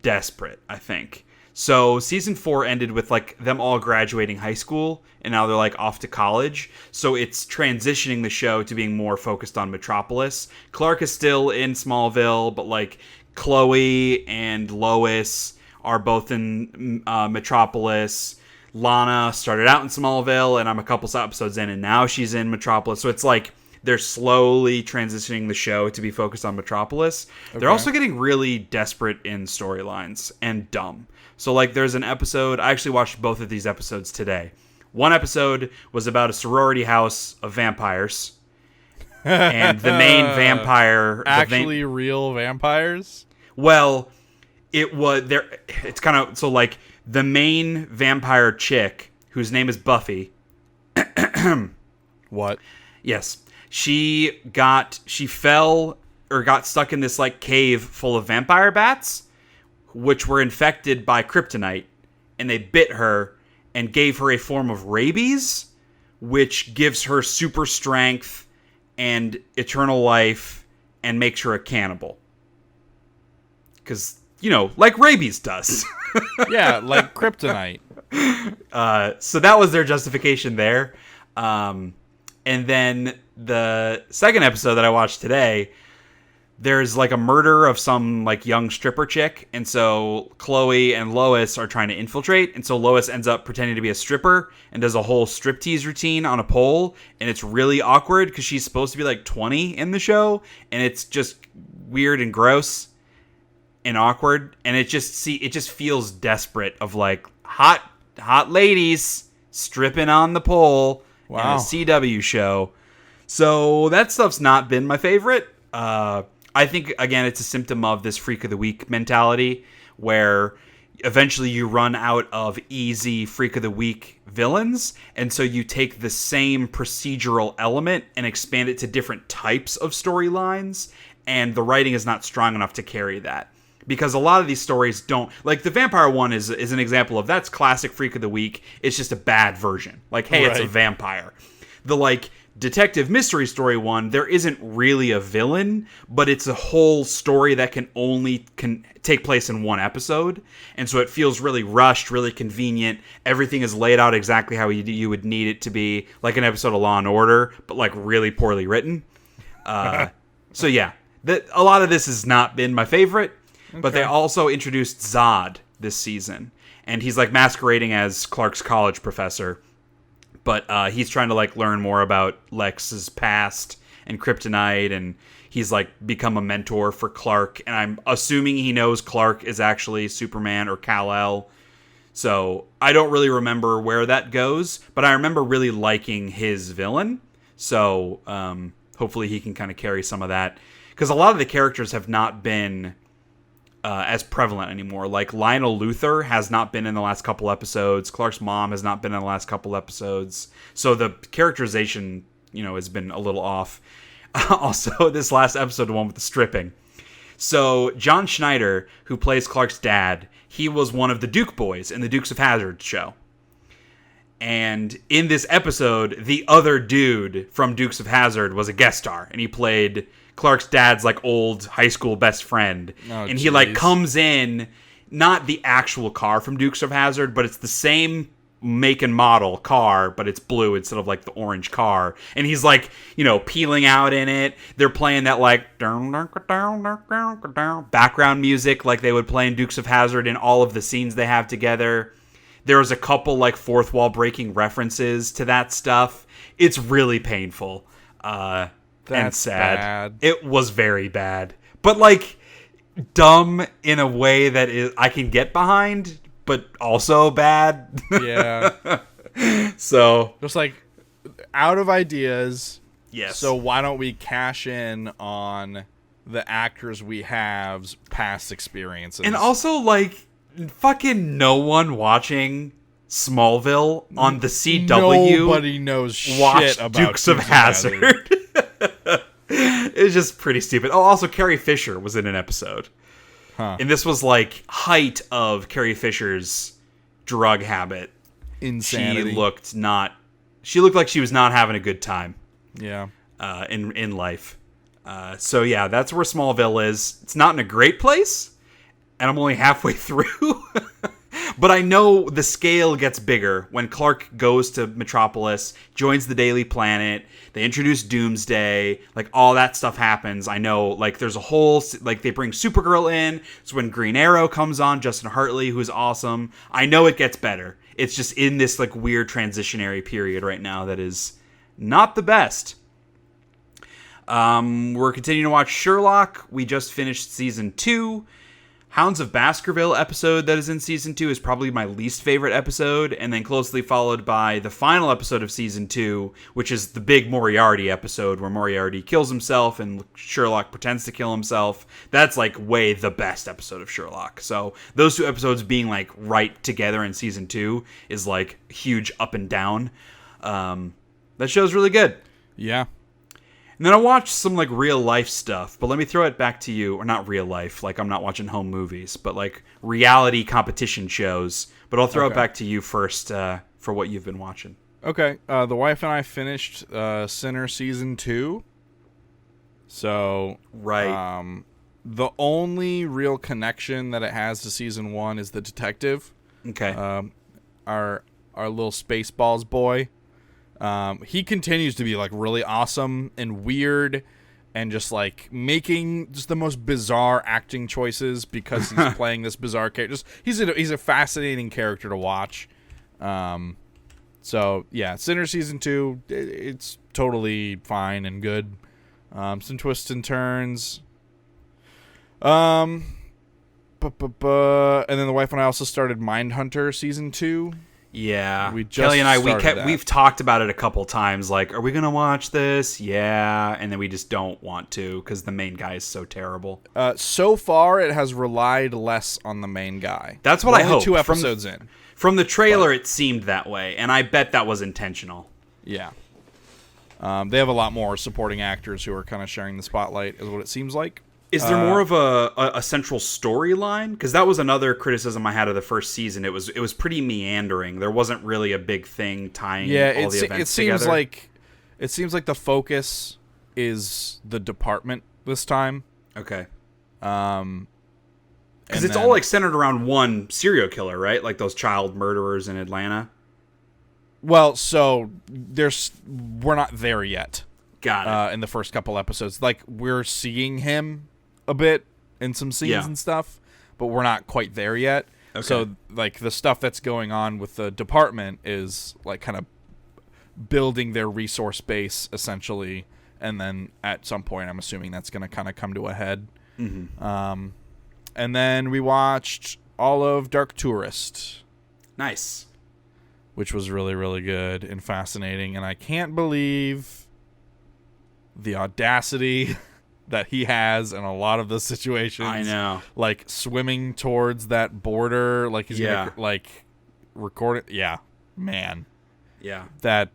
desperate, I think. So season 4 ended with, like, them all graduating high school, and now they're, like, off to college. So it's transitioning the show to being more focused on Metropolis. Clark is still in Smallville, but, like, Chloe and Lois are both in Metropolis. Lana started out in Smallville, and I'm a couple episodes in, and now she's in Metropolis. So it's like they're slowly transitioning the show to be focused on Metropolis. They're also getting really desperate in storylines and dumb. So, like, there's an episode, I actually watched both of these episodes today. One episode was about a sorority house of vampires, And the main vampire... Actually real vampires? Well, it was... It's kind of... So, like, the main vampire chick, whose name is Buffy... What? Yes. She fell or got stuck in this, like, cave full of vampire bats, which were infected by kryptonite, and they bit her and gave her a form of rabies, which gives her super strength and eternal life and makes her a cannibal. Because, like rabies does. Yeah, like kryptonite. So that was their justification there. And then the second episode that I watched today, there's like a murder of some like young stripper chick, and so Chloe and Lois are trying to infiltrate, and so Lois ends up pretending to be a stripper and does a whole striptease routine on a pole, and it's really awkward because she's supposed to be like 20 in the show, and it's just weird and gross and awkward, and it just feels desperate of like hot ladies stripping on the pole. Wow. In a CW show. So that stuff's not been my favorite. I think, again, it's a symptom of this Freak of the Week mentality where eventually you run out of easy Freak of the Week villains, and so you take the same procedural element and expand it to different types of storylines, and the writing is not strong enough to carry that. Because a lot of these stories don't... Like, the vampire one is an example of that's classic Freak of the Week. It's just a bad version. Like, hey, It's a vampire. The, like, detective mystery story one, there isn't really a villain, but it's a whole story that can take place in one episode. And so it feels really rushed, really convenient. Everything is laid out exactly how you would need it to be. Like an episode of Law & Order, but, like, really poorly written. So, yeah. A lot of this has not been my favorite. Okay. But they also introduced Zod this season, and he's like masquerading as Clark's college professor, but he's trying to like learn more about Lex's past and kryptonite, and he's like become a mentor for Clark, and I'm assuming he knows Clark is actually Superman or Kal-El. So I don't really remember where that goes, but I remember really liking his villain. So hopefully he can kind of carry some of that, because a lot of the characters have not been as prevalent anymore. Like Lionel Luthor has not been in the last couple episodes. Clark's mom has not been in the last couple episodes. So the characterization, has been a little off. Also, this last episode, the one with the stripping. So John Schneider, who plays Clark's dad, he was one of the Duke boys in the Dukes of Hazzard show. And in this episode, the other dude from Dukes of Hazzard was a guest star, and he played Clark's dad's like old high school best friend. And he like comes in, not the actual car from Dukes of Hazzard, but it's the same make and model car, but it's blue instead of like the orange car. And he's like, peeling out in it. They're playing that like background music like they would play in Dukes of Hazzard in all of the scenes they have together. There was a couple like fourth wall breaking references to that stuff. It's really painful. And sad. Bad. It was very bad. But, like, dumb in a way that I can get behind, but also bad. Yeah. So. Just, like, out of ideas. Yes. So why don't we cash in on the actors we have's past experiences? And also, like, fucking no one watching Smallville on the CW. Nobody knows shit about Dukes of Hazzard. It's just pretty stupid. Oh, also Carrie Fisher was in an episode. Huh. And this was like height of Carrie Fisher's drug habit. Insanity. She looked like she was not having a good time. Yeah. In life. So yeah, that's where Smallville is. It's not in a great place, and I'm only halfway through. But I know the scale gets bigger when Clark goes to Metropolis, joins the Daily Planet, they introduce Doomsday, like all that stuff happens. I know, like there's a whole, like they bring Supergirl in. It's when Green Arrow comes on, Justin Hartley, who's awesome. I know it gets better. It's just in this like weird transitionary period right now that is not the best. We're continuing to watch Sherlock. We just finished season 2. Hounds of Baskerville episode that is in season 2 is probably my least favorite episode, and then closely followed by the final episode of season 2, which is the big Moriarty episode where Moriarty kills himself and Sherlock pretends to kill himself. That's like way the best episode of Sherlock. So those 2 episodes being like right together in season 2 is like huge up and down. That show's really good. Yeah. And then I watched some like real life stuff, but let me throw it back to you, or not real life, like I'm not watching home movies, but like reality competition shows. But I'll throw it back to you first for what you've been watching. Okay. The wife and I finished Sinner season 2. So right. The only real connection that it has to season 1 is the detective. Okay. Our little Spaceballs boy. He continues to be like really awesome and weird and just like making just the most bizarre acting choices because he's playing this bizarre character. He's a fascinating character to watch. So yeah, Sinner season 2, it's totally fine and good. Some twists and turns. And then the wife and I also started Mindhunter season 2. Yeah, Kelly and I we've talked about it a couple times. Like, are we gonna watch this? Yeah, and then we just don't want to because the main guy is so terrible. So far, it has relied less on the main guy. That's what I hope. 2 episodes in. From the trailer, it seemed that way, and I bet that was intentional. Yeah. They have a lot more supporting actors who are kind of sharing the spotlight, is what it seems like. Is there more of a central storyline? Because that was another criticism I had of the first season. It was pretty meandering. There wasn't really a big thing tying all the events together. It seems like the focus is the department this time. Okay. Because it's all like centered around one serial killer, right? Like those child murderers in Atlanta. Well, so we're not there yet. Got it. In the first couple episodes, like we're seeing him a bit in some scenes and stuff, but we're not quite there yet. Okay. So like the stuff that's going on with the department is like kind of building their resource base essentially, and then at some point I'm assuming that's going to kind of come to a head. Mm-hmm. And then we watched all of Dark Tourist. Nice. Which was really, really good and fascinating, and I can't believe the audacity that he has in a lot of the situations. I know. Like swimming towards that border, like he's gonna like record it. Yeah, man. Yeah. That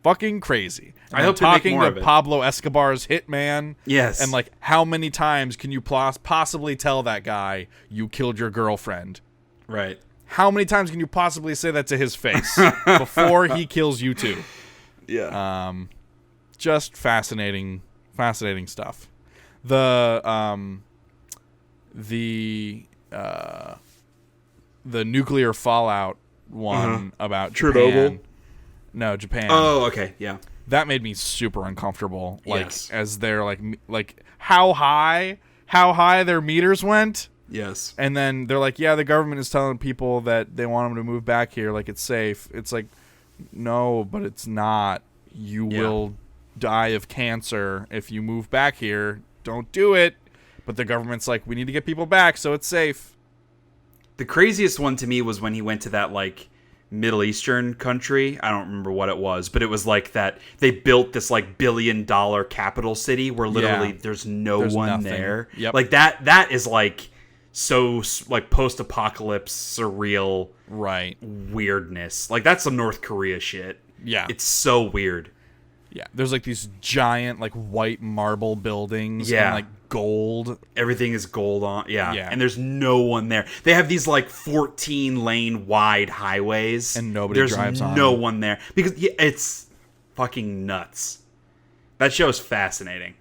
fucking crazy. And I hope talking more to of it. Pablo Escobar's hitman. Yes. And like how many times can you possibly tell that guy you killed your girlfriend? Right. How many times can you possibly say that to his face before he kills you too? Yeah. Just fascinating stuff. The nuclear fallout one about Japan. Chernobyl? No, Japan. Oh, okay, yeah. That made me super uncomfortable. Like yes. As they're like how high their meters went. Yes. And then they're like, yeah, the government is telling people that they want them to move back here, like it's safe. It's like, no, but it's not. You will die of cancer if you move back here. Don't do it. But the government's like, we need to get people back so it's safe. The craziest one to me was when he went to that like Middle Eastern country. I don't remember what it was, but it was like that they built this like $1 billion capital city where literally there's one nothing there. Yep. Like that is like so like post-apocalypse surreal weirdness. Like that's some North Korea shit. Yeah. It's so weird. Yeah, there's like these giant like white marble buildings and like gold. Everything is gold on. Yeah. And there's no one there. They have these like 14 lane wide highways and nobody drives on. There's no one there because it's fucking nuts. That show is fascinating.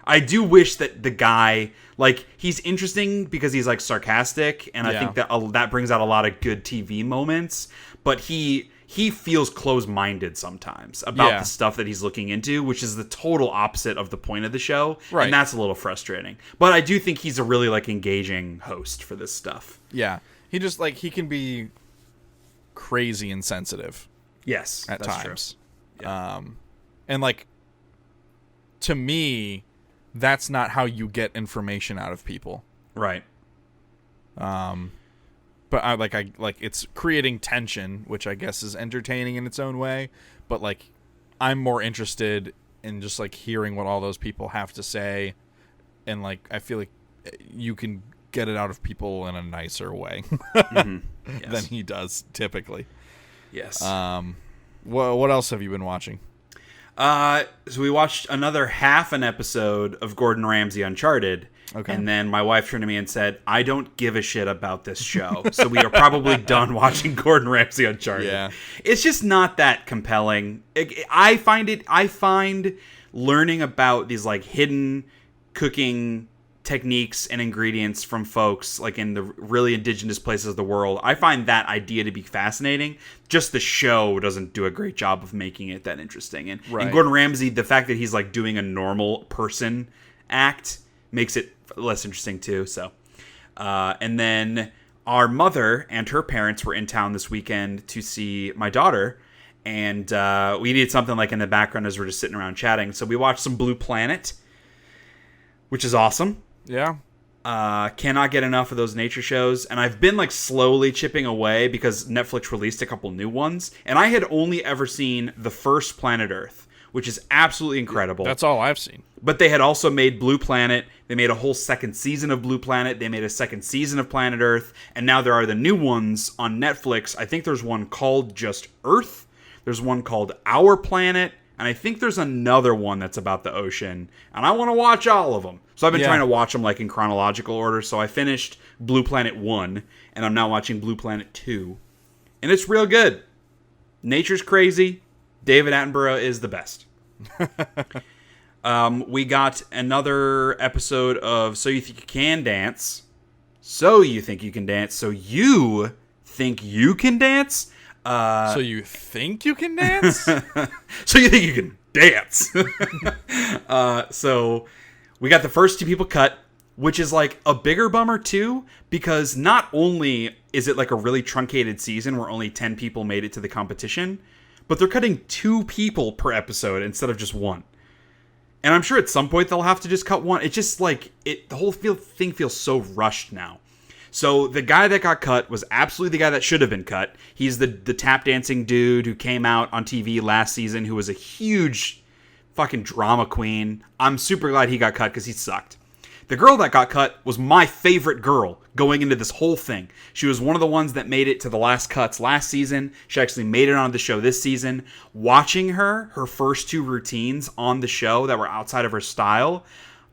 I do wish that the guy, like, he's interesting because he's like sarcastic, and I think that that brings out a lot of good TV moments, but he feels closed-minded sometimes about the stuff that he's looking into, which is the total opposite of the point of the show. Right. And that's a little frustrating. But I do think he's a really like engaging host for this stuff. Yeah. He just like he can be crazy insensitive. Yes. At times. True. Yeah. And like to me, that's not how you get information out of people. Right. But I like it's creating tension, which I guess is entertaining in its own way. But like, I'm more interested in just like hearing what all those people have to say, and like I feel like you can get it out of people in a nicer way Yes. than he does typically. Yes. What else have you been watching? So we watched another half an episode of Gordon Ramsay Uncharted. Okay. And then my wife turned to me and said, I don't give a shit about this show. So we are probably done watching Gordon Ramsay Uncharted. Yeah. It's just not that compelling. I find learning about these like hidden cooking techniques and ingredients from folks like in the really indigenous places of the world, I find that idea to be fascinating. Just the show doesn't do a great job of making it that interesting. And Gordon Ramsay, the fact that he's like doing a normal person act makes it less interesting too. So and then our mother and her parents were in town this weekend to see my daughter, and we needed something like in the background as we're just sitting around chatting, so we watched some Blue Planet, which is awesome. Yeah. Cannot get enough of those nature shows, and I've been like slowly chipping away because Netflix released a couple new ones, and I had only ever seen the first Planet Earth, which is absolutely incredible. That's all I've seen. But they had also made Blue Planet. They made a whole second season of Blue Planet. They made a second season of Planet Earth. And now there are the new ones on Netflix. I think there's one called just Earth. There's one called Our Planet. And I think there's another one that's about the ocean. And I want to watch all of them. So I've been trying to watch them like in chronological order. So I finished Blue Planet 1. And I'm now watching Blue Planet 2. And it's real good. Nature's crazy. David Attenborough is the best. We got another episode of So You Think You Can Dance. So You Think You Can Dance. So you think you can dance? So you think you can dance? So you think you can dance? So we got the first two people cut, which is like a bigger bummer too, because not only is it like a really truncated season where only 10 people made it to the competition, but they're cutting 2 people per episode instead of just 1. And I'm sure at some point they'll have to just cut 1. It's just like, the whole thing feels so rushed now. So the guy that got cut was absolutely the guy that should have been cut. He's the tap dancing dude who came out on TV last season, who was a huge fucking drama queen. I'm super glad he got cut because he sucked. The girl that got cut was my favorite girl going into this whole thing. She was one of the ones that made it to the last cuts last season. She actually made it on the show this season. Watching her first 2 routines on the show that were outside of her style,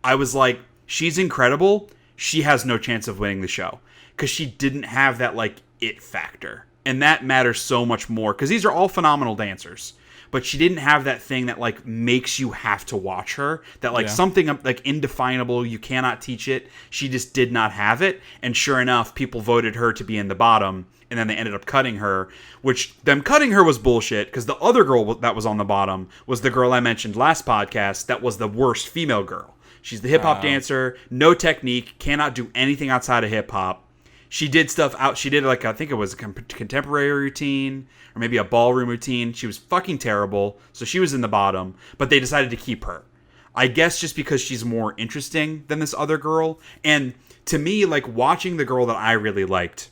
I was like, she's incredible. She has no chance of winning the show because she didn't have that like it factor. And that matters so much more because these are all phenomenal dancers. But she didn't have that thing that like makes you have to watch her, that like something like indefinable, you cannot teach it. She just did not have it. And sure enough, people voted her to be in the bottom, and then they ended up cutting her, which them cutting her was bullshit because the other girl that was on the bottom was the girl I mentioned last podcast that was the worst female girl. She's the hip hop dancer, no technique, cannot do anything outside of hip hop. She did stuff out. She did like, I think it was a contemporary routine or maybe a ballroom routine. She was fucking terrible. So she was in the bottom, but they decided to keep her. I guess just because she's more interesting than this other girl. And to me, like watching the girl that I really liked,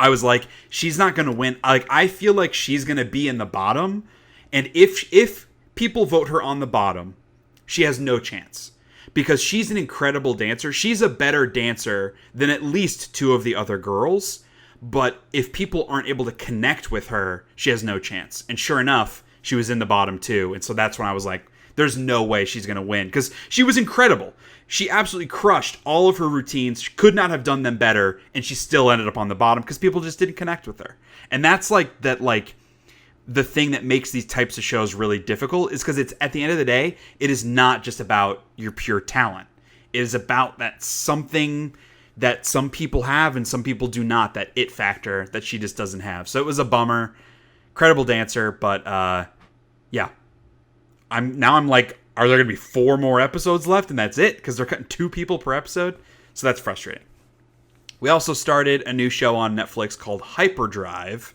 I was like, she's not going to win. Like, I feel like she's going to be in the bottom. And if people vote her on the bottom, she has no chance. Because she's an incredible dancer. She's a better dancer than at least 2 of the other girls. But if people aren't able to connect with her, she has no chance. And sure enough, she was in the bottom too. And so that's when I was like, there's no way she's going to win. Because she was incredible. She absolutely crushed all of her routines. She could not have done them better. And she still ended up on the bottom because people just didn't connect with her. And that's like that, like, the thing that makes these types of shows really difficult is because it's at the end of the day, it is not just about your pure talent. It is about that something that some people have and some people do not, that it factor that she just doesn't have. So it was a bummer. Incredible dancer, but yeah. I'm like, are there going to be 4 more episodes left and that's it? Because they're cutting 2 people per episode. So that's frustrating. We also started a new show on Netflix called Hyperdrive,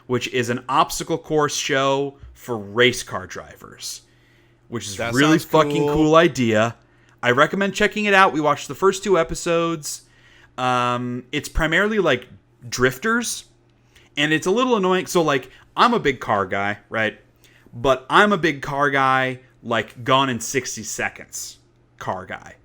which is an obstacle course show for race car drivers, which is that really fucking cool idea. I recommend checking it out. We watched the first 2 episodes. It's primarily like drifters, and it's a little annoying. So like, I'm a big car guy, right? But I'm a big car guy, like Gone in 60 Seconds car guy.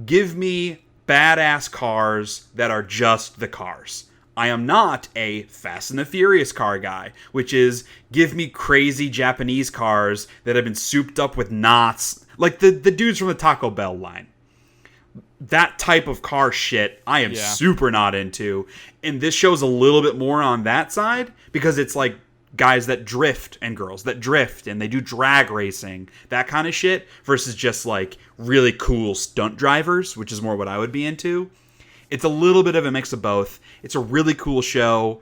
Give me badass cars that are just the cars. I am not a Fast and the Furious car guy, which is give me crazy Japanese cars that have been souped up with knots, like the dudes from the Taco Bell line. That type of car shit I am super not into. And this shows a little bit more on that side because it's like guys that drift and girls that drift and they do drag racing, that kind of shit, versus just like really cool stunt drivers, which is more what I would be into. It's a little bit of a mix of both. It's a really cool show.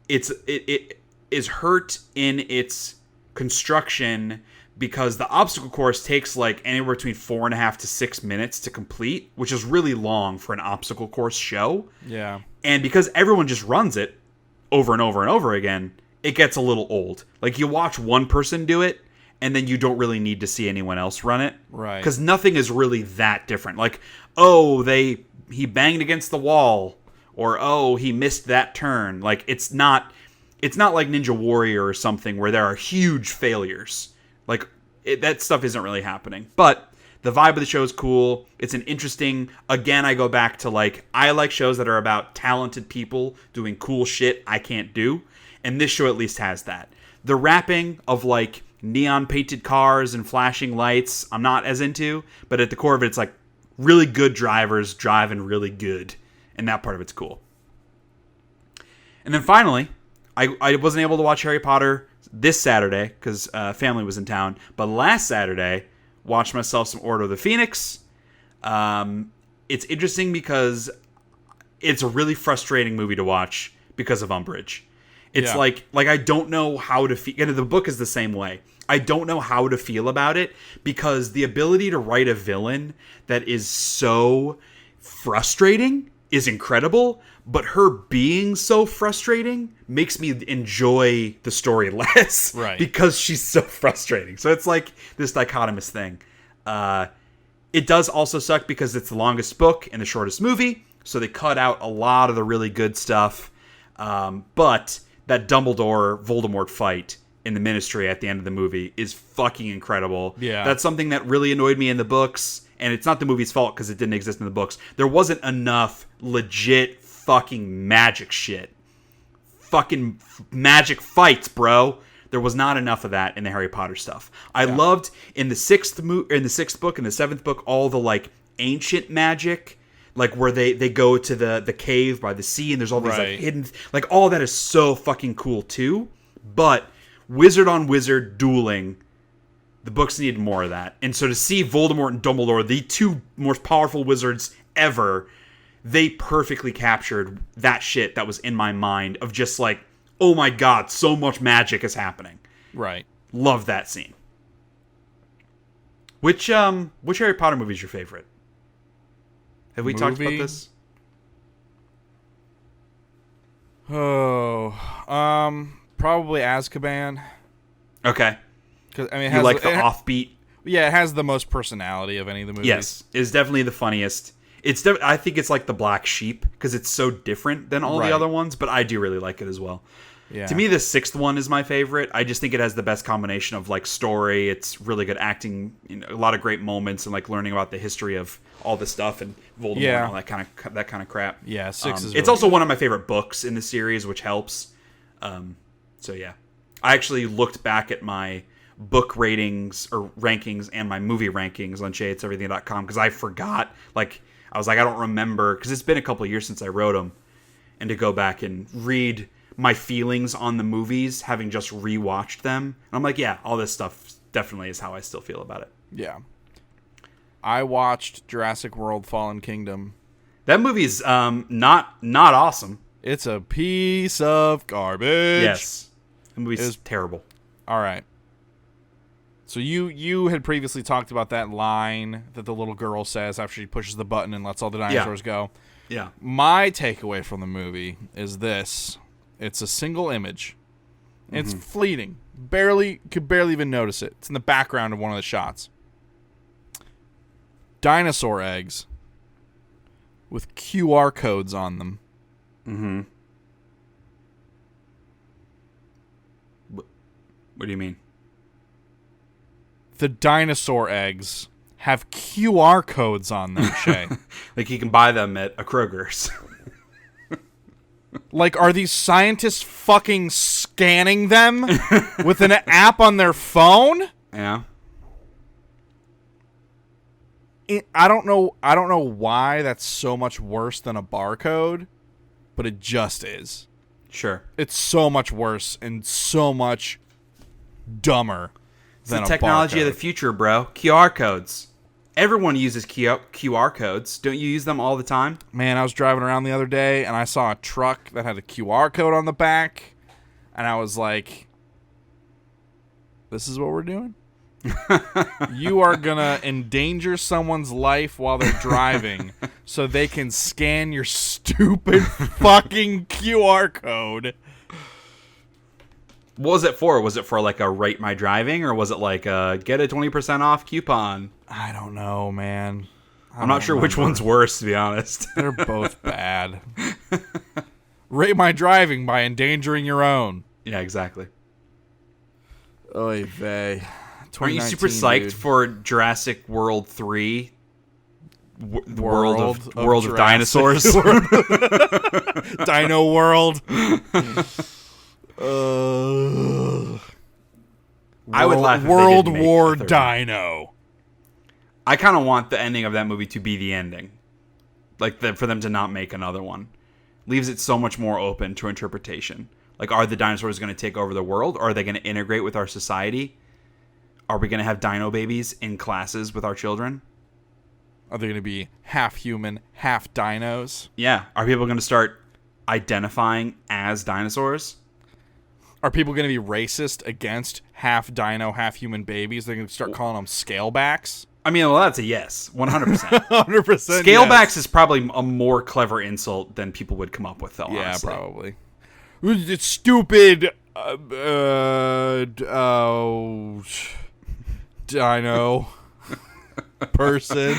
It is hurt in its construction because the obstacle course takes like anywhere between 4.5 to 6 minutes to complete, which is really long for an obstacle course show. Yeah. And because everyone just runs it over and over and over again, it gets a little old. Like, you watch one person do it, and then you don't really need to see anyone else run it. Right. Because nothing is really that different. Like, oh, he banged against the wall, or oh, he missed that turn. Like, it's not like Ninja Warrior or something where there are huge failures. Like, that stuff isn't really happening. But the vibe of the show is cool. It's an interesting... Again, I go back to, like, I like shows that are about talented people doing cool shit I can't do. And this show at least has that. The wrapping of, like, neon-painted cars and flashing lights, I'm not as into. But at the core of it, it's, like, really good drivers driving really good. And that part of it's cool. And then finally, I wasn't able to watch Harry Potter this Saturday because family was in town. But last Saturday, watched myself some Order of the Phoenix. It's interesting because it's a really frustrating movie to watch because of Umbridge. It's like I don't know how to feel. And the book is the same way. I don't know how to feel about it because the ability to write a villain that is so frustrating is incredible, but her being so frustrating makes me enjoy the story less, right? Because she's so frustrating. So it's like this dichotomous thing. It does also suck because it's the longest book and the shortest movie, so they cut out a lot of the really good stuff. But that Dumbledore-Voldemort fight in the Ministry at the end of the movie is fucking incredible. Yeah. That's something that really annoyed me in the books, and it's not the movie's fault because it didn't exist in the books. There wasn't enough legit fucking magic shit. Fucking magic fights, bro. There was not enough of that in the Harry Potter stuff. I loved in the sixth book and the seventh book all the like ancient magic, like where they go to the cave by the sea and there's all these like hidden, like all that is so fucking cool too. But wizard on wizard dueling, the books needed more of that. And so to see Voldemort and Dumbledore, the two most powerful wizards ever, they perfectly captured that shit that was in my mind of just like, oh my god, so much magic is happening. Right. Love that scene. Which Harry Potter movie is your favorite? Have we talked about this? Oh, probably Azkaban. Okay. Because I mean, you like the offbeat? Yeah, it has the most personality of any of the movies. Yes, it's definitely the funniest. I think it's like the black sheep because it's so different than all the other ones, but I do really like it as well. Yeah. To me, the sixth one is my favorite. I just think it has the best combination of like story. It's really good acting, a lot of great moments, and like learning about the history of all this stuff and Voldemort and all that kind of crap. Yeah, six is. It's really also one of my favorite books in the series, which helps. So yeah, I actually looked back at my book ratings or rankings and my movie rankings on SheaHatesEverything.com because I forgot. Like, I was like, I don't remember because it's been a couple of years since I wrote them, and to go back and read my feelings on the movies, having just rewatched them, and I'm like, yeah, all this stuff definitely is how I still feel about it. Yeah. I watched Jurassic World: Fallen Kingdom. That movie's not awesome. It's a piece of garbage. Yes. The movie's terrible. All right. So you had previously talked about that line that the little girl says after she pushes the button and lets all the dinosaurs go. Yeah. My takeaway from the movie is this. It's a single image. It's fleeting. Could barely even notice it. It's in the background of one of the shots. Dinosaur eggs with QR codes on them. Mm-hmm. What do you mean? The dinosaur eggs have QR codes on them, Shay. Like you can buy them at a Kroger's. Like, are these scientists fucking scanning them with an app on their phone? Yeah. I don't know why that's so much worse than a barcode, but it just is. Sure. It's so much worse and so much dumber than the technology of the future, bro. QR codes. Everyone uses QR codes. Don't you use them all the time? Man, I was driving around the other day and I saw a truck that had a QR code on the back, and I was like, this is what we're doing? You are gonna endanger someone's life while they're driving so they can scan your stupid fucking QR code. What was it for? Was it for like a rate my driving, or was it like a get a 20% off coupon? I don't know, man. I'm not sure which one's worse, to be honest. They're both bad. Rate my driving by endangering your own. Yeah, exactly. Oy vey. Aren't you super psyched for Jurassic World 3? The world of dinosaurs. Dino World. I would laugh if they World didn't make War a third. Dino. I kind of want the ending of that movie to be the ending. Like, for them to not make another one. Leaves it so much more open to interpretation. Like, are the dinosaurs going to take over the world? Or are they going to integrate with our society? Are we going to have dino babies in classes with our children? Are they going to be half human, half dinos? Yeah. Are people going to start identifying as dinosaurs? Are people going to be racist against half dino, half human babies? They're going to start calling them scalebacks? I mean, well, that's a yes. 100%. 100%. Scalebacks yes. is probably a more clever insult than people would come up with, though, Yeah, honestly. probably. It's stupid. Dino person.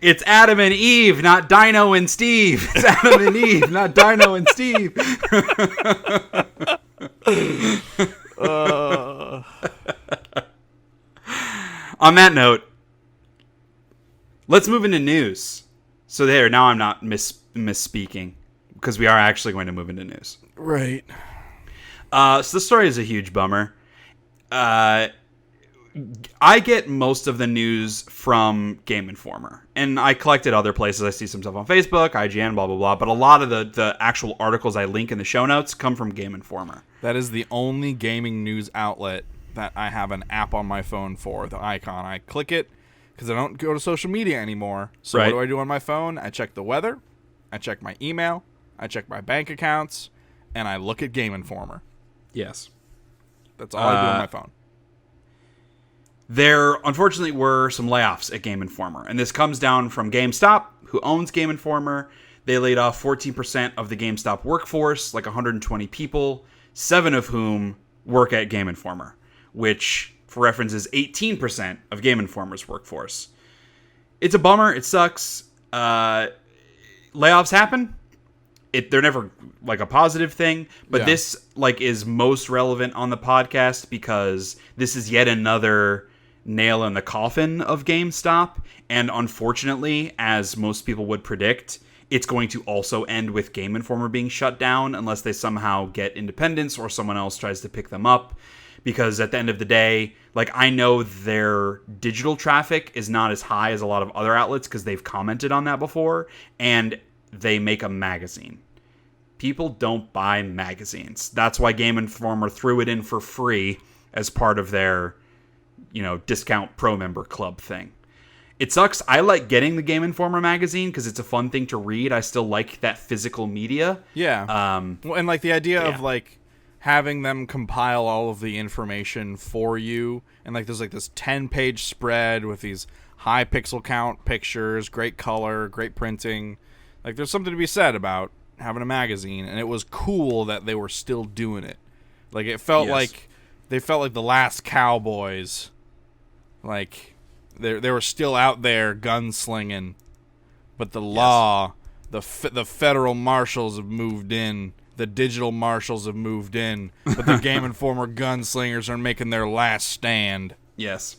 It's Adam and Eve, not Dino and Steve. It's Adam and Eve, not Dino and Steve. On that note, let's move into news. So there, now I'm not misspeaking, because we are actually going to move into news. Right. So this story is a huge bummer. I get most of the news from Game Informer, and I collected other places. I see some stuff on Facebook, IGN, blah, blah, blah, but a lot of the actual articles I link in the show notes come from Game Informer. That is the only gaming news outlet that I have an app on my phone for, the icon. I click it because I don't go to social media anymore. So Right. What do I do on my phone? I check the weather, I check my email, I check my bank accounts, and I look at Game Informer. Yes. That's all I do on my phone. There, unfortunately, were some layoffs at Game Informer, and this comes down from GameStop, who owns Game Informer. They laid off 14% of the GameStop workforce, like 120 people, 7 of whom work at Game Informer, which, for reference, is 18% of Game Informer's workforce. It's a bummer. It sucks. Layoffs happen. They're never like a positive thing, but Yeah. this like is most relevant on the podcast because this is yet another nail in the coffin of GameStop, and unfortunately, as most people would predict, it's going to also end with Game Informer being shut down unless they somehow get independence or someone else tries to pick them up. Because at the end of the day, like, I know their digital traffic is not as high as a lot of other outlets because they've commented on that before, and they make a magazine. People don't buy magazines. That's why Game Informer threw it in for free as part of their, discount pro member club thing. It sucks. I like getting the Game Informer magazine because it's a fun thing to read. I still like that physical media. Yeah. Well, and like the idea of yeah. like having them compile all of the information for you, and like there's like this 10-page spread with these high pixel count pictures, great color, great printing. Like there's something to be said about having a magazine, and it was cool that they were still doing it. Like it felt Yes. like they felt like the last cowboys. Like they were still out there gunslinging, but the law The federal marshals have moved in. The digital marshals have moved in. But the Game Informer gunslingers are making their last stand. Yes.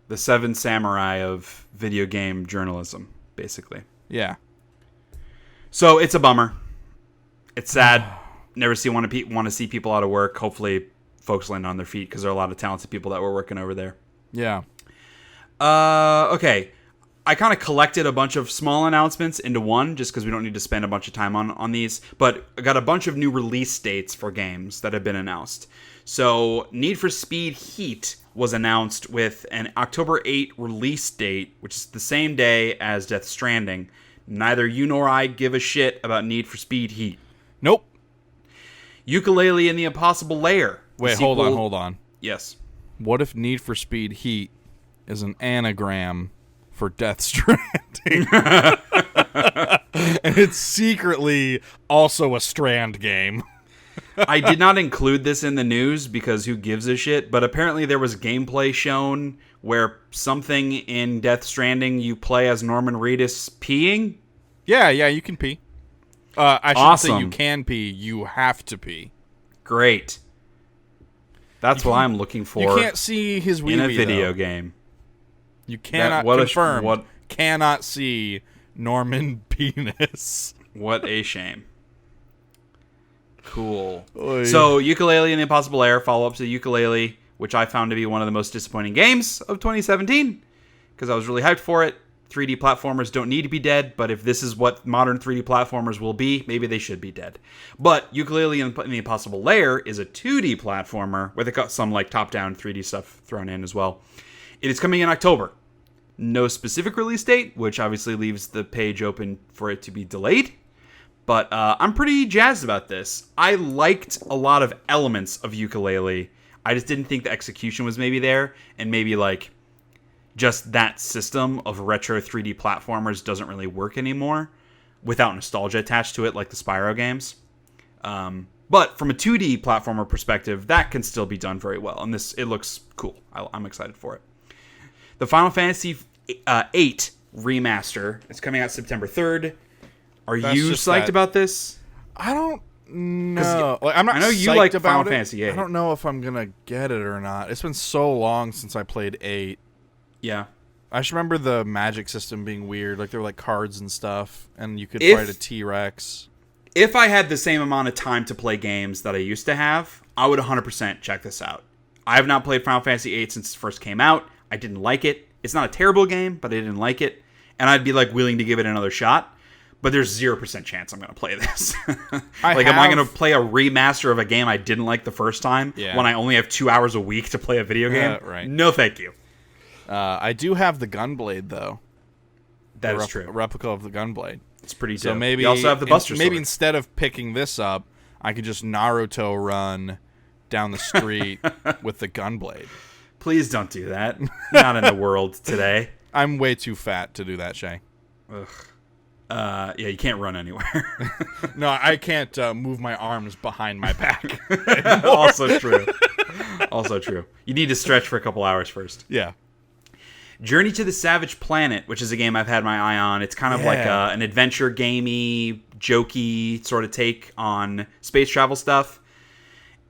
The 7 samurai of video game journalism, basically. Yeah. So it's a bummer. It's sad. Never want to see people out of work. Hopefully folks land on their feet because there are a lot of talented people that were working over there. Yeah. Okay. I kind of collected a bunch of small announcements into one just because we don't need to spend a bunch of time on these. But I got a bunch of new release dates for games that have been announced. So Need for Speed Heat was announced with an October 8 release date, which is the same day as Death Stranding. Neither you nor I give a shit about Need for Speed Heat. Nope. Yooka-Laylee and the Impossible Lair. Wait, hold on. Yes. What if Need for Speed Heat is an anagram for Death Stranding? And it's secretly also a Strand game. I did not include this in the news because who gives a shit, but apparently there was gameplay shown where something in Death Stranding you play as Norman Reedus peeing. Yeah, you can pee. I shouldn't Awesome. say you can pee, you have to pee. Great. That's what I'm looking for. You can't see his wee-wee, in a video though. game. You cannot cannot see Norman penis. What a shame. Cool. Oy. So, Yooka-Laylee and the Impossible Lair follow up to Yooka-Laylee, which I found to be one of the most disappointing games of 2017 because I was really hyped for it. 3D platformers don't need to be dead, but if this is what modern 3D platformers will be, maybe they should be dead. But Yooka-Laylee and the Impossible Lair is a 2D platformer with some like top-down 3D stuff thrown in as well. It is coming in October. No specific release date, which obviously leaves the page open for it to be delayed. But I'm pretty jazzed about this. I liked a lot of elements of Yooka-Laylee. I just didn't think the execution was maybe there, and maybe like just that system of retro 3D platformers doesn't really work anymore without nostalgia attached to it like the Spyro games. But from a 2D platformer perspective, that can still be done very well, and it looks cool. I'm excited for it. The Final Fantasy VIII remaster is coming out September 3rd. Are you psyched about this? I don't know. Like, I'm not. I know you psyched like about Final it. Fantasy VIII. I don't know if I'm gonna get it or not. It's been so long since I played 8. Yeah. I just remember the magic system being weird. Like there were like cards and stuff, and you could fight a T-Rex. If I had the same amount of time to play games that I used to have, I would 100% check this out. I have not played Final Fantasy VIII since it first came out. I didn't like it. It's not a terrible game, but I didn't like it, and I'd be like willing to give it another shot. But there's 0% chance I'm going to play this. Am I going to play a remaster of a game I didn't like the first time when I only have 2 hours a week to play a video game? Right. No, thank you. I do have the Gunblade, though. That is true. A replica of the Gunblade. It's pretty dope. So maybe you also have the Buster Sword. Maybe instead of picking this up, I could just Naruto run down the street with the Gunblade. Please don't do that. Not in the world today. I'm way too fat to do that, Shay. Ugh. Yeah, you can't run anywhere. No, I can't move my arms behind my back. Also true. Also true. You need to stretch for a couple hours first. Yeah. Journey to the Savage Planet, which is a game I've had my eye on. It's kind of like an adventure gamey, jokey sort of take on space travel stuff.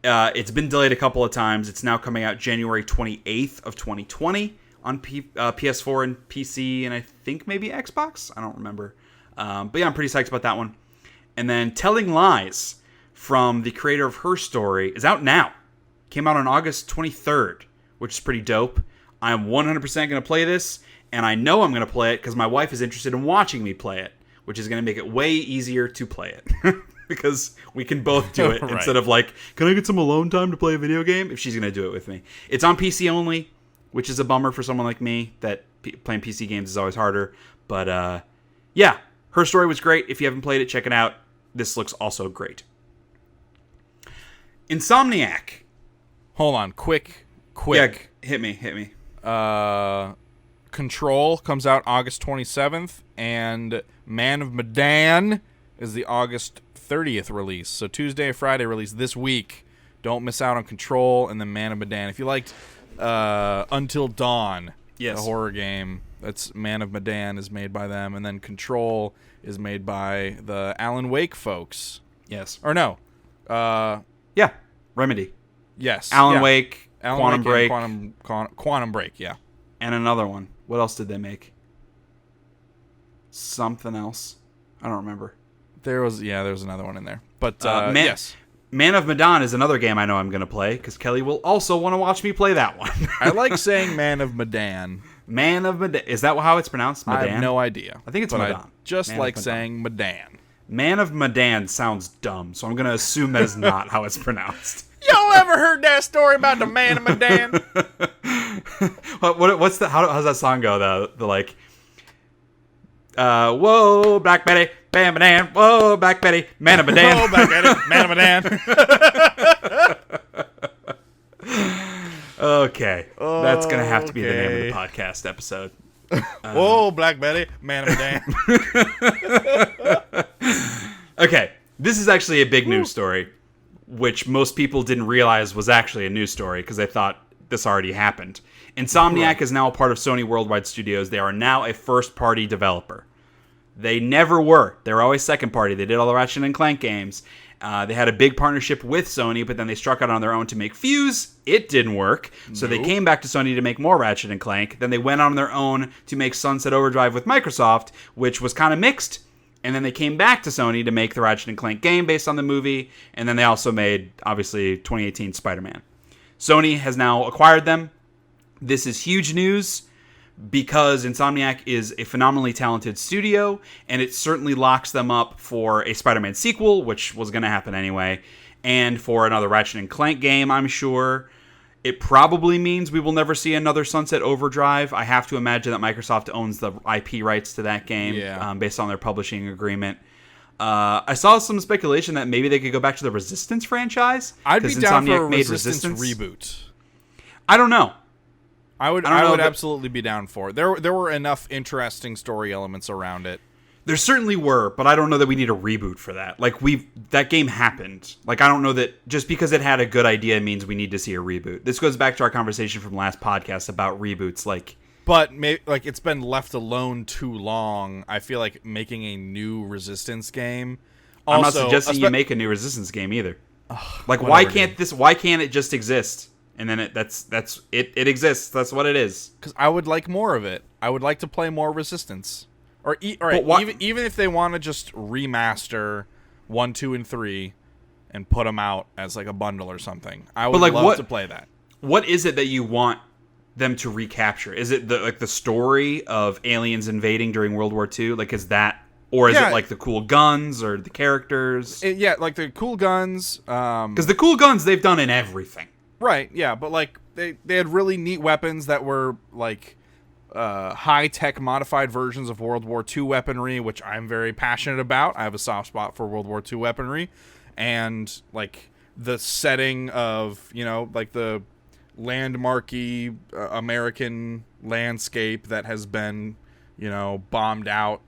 It's been delayed a couple of times. It's now coming out January 28th of 2020 on PS4 and PC, and I think maybe Xbox. I don't remember. But yeah, I'm pretty psyched about that one. And then Telling Lies from the creator of Her Story is out now. Came out on August 23rd, which is pretty dope. I'm 100% going to play this, and I know I'm going to play it because my wife is interested in watching me play it, which is going to make it way easier to play it. Because we can both do it Right. Instead of like, can I get some alone time to play a video game? If she's going to do it with me. It's on PC only, which is a bummer for someone like me that playing PC games is always harder. But yeah, Her Story was great. If you haven't played it, check it out. This looks also great. Insomniac. Hold on, quick. Yeah, hit me. Control comes out August 27th, and Man of Medan is the August 30th release. So Tuesday or Friday release this week. Don't miss out on Control and then Man of Medan. If you liked Until Dawn, yes, the horror game, It's Man of Medan is made by them, and then Control is made by the Alan Wake folks. Yes. Or no. Yeah. Remedy. Yes. Alan Wake, Alan Quantum Wake Break. and Quantum Break, yeah. And another one. What else did they make? Something else. I don't remember. There was another one in there. But, yes. Man of Medan is another game I know I'm going to play, because Kelly will also want to watch me play that one. I like saying Man of Medan. Man of Medan. Is that how it's pronounced? Medan? I have no idea. I think it's but Medan. I just Man like of saying Medan. Man of Medan sounds dumb, so I'm going to assume that is not how it's pronounced. Y'all ever heard that story about the Man of Medan? What's the how's that song go? The like, whoa, Black Betty, Bam Medan, whoa, Black Betty, Man of Medan, Whoa, Black Betty, Man of Medan. Okay, that's gonna have to be the name of the podcast episode. Whoa, Black Betty, Man of Medan. Okay, this is actually a big news story, which most people didn't realize was actually a news story because they thought this already happened. Insomniac is now a part of Sony Worldwide Studios. They are now a first-party developer. They never were. They were always second-party. They did all the Ratchet and Clank games. They had a big partnership with Sony, but then they struck out on their own to make Fuse. It didn't work, so they came back to Sony to make more Ratchet and Clank. Then they went on their own to make Sunset Overdrive with Microsoft, which was kind of mixed. And then they came back to Sony to make the Ratchet and Clank game based on the movie. And then they also made, obviously, 2018 Spider-Man. Sony has now acquired them. This is huge news because Insomniac is a phenomenally talented studio, and it certainly locks them up for a Spider-Man sequel, which was going to happen anyway, and for another Ratchet and Clank game, I'm sure. It probably means we will never see another Sunset Overdrive. I have to imagine that Microsoft owns the IP rights to that game based on their publishing agreement. I saw some speculation that maybe they could go back to the Resistance franchise. I'd be down for a Resistance reboot. I don't know. I would absolutely be down for it. There were enough interesting story elements around it. There certainly were, but I don't know that we need a reboot for that. Like, that game happened. Like, I don't know that just because it had a good idea means we need to see a reboot. This goes back to our conversation from last podcast about reboots. But it's been left alone too long. I feel like making a new Resistance game. I'm not suggesting you make a new Resistance game either. Why can't it just exist? And then it exists. That's what it is. Because I would like more of it. I would like to play more Resistance. Even if they want to just remaster 1, 2, and 3 and put them out as like a bundle or something, I would love to play that. What is it that you want them to recapture? Is it the story of aliens invading during World War II? Like, is that, or is it like the cool guns or the characters? Like the cool guns. Because the cool guns they've done in everything. Right. Yeah, but like they had really neat weapons that were like high-tech modified versions of World War II weaponry, which I'm very passionate about. I have a soft spot for World War II weaponry. And, like, the setting of, like the landmarky American landscape that has been, bombed out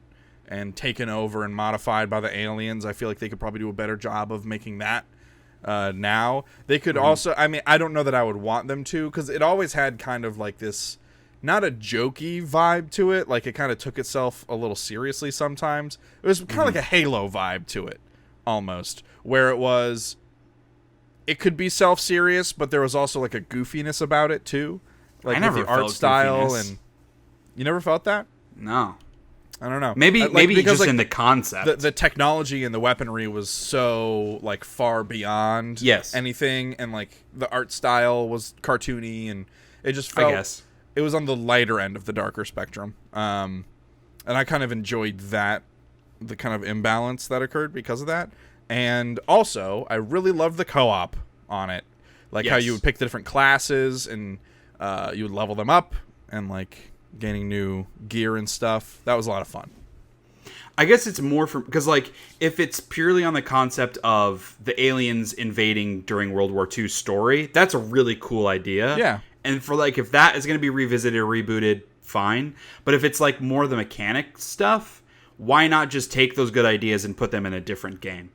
and taken over and modified by the aliens. I feel like they could probably do a better job of making that now. They could also, I don't know that I would want them to, because it always had kind of like this, not a jokey vibe to it. Like, it kind of took itself a little seriously sometimes. It was kind of like a Halo vibe to it, almost. Where it could be self-serious, but there was also, like, a goofiness about it, too. Like, I never with the art style. Goofiness. And you never felt that? No. I don't know. Maybe because, just in the concept. The technology and the weaponry was so, like, far beyond anything. And, like, the art style was cartoony, and it just felt... I guess. It was on the lighter end of the darker spectrum. And I kind of enjoyed that, the kind of imbalance that occurred because of that. And also, I really loved the co-op on it. Like how you would pick the different classes and you would level them up and like gaining new gear and stuff. That was a lot of fun. I guess it's more because like if it's purely on the concept of the aliens invading during World War II story, that's a really cool idea. Yeah. And for like, if that is going to be revisited or rebooted, fine. But if it's like more the mechanic stuff, why not just take those good ideas and put them in a different game?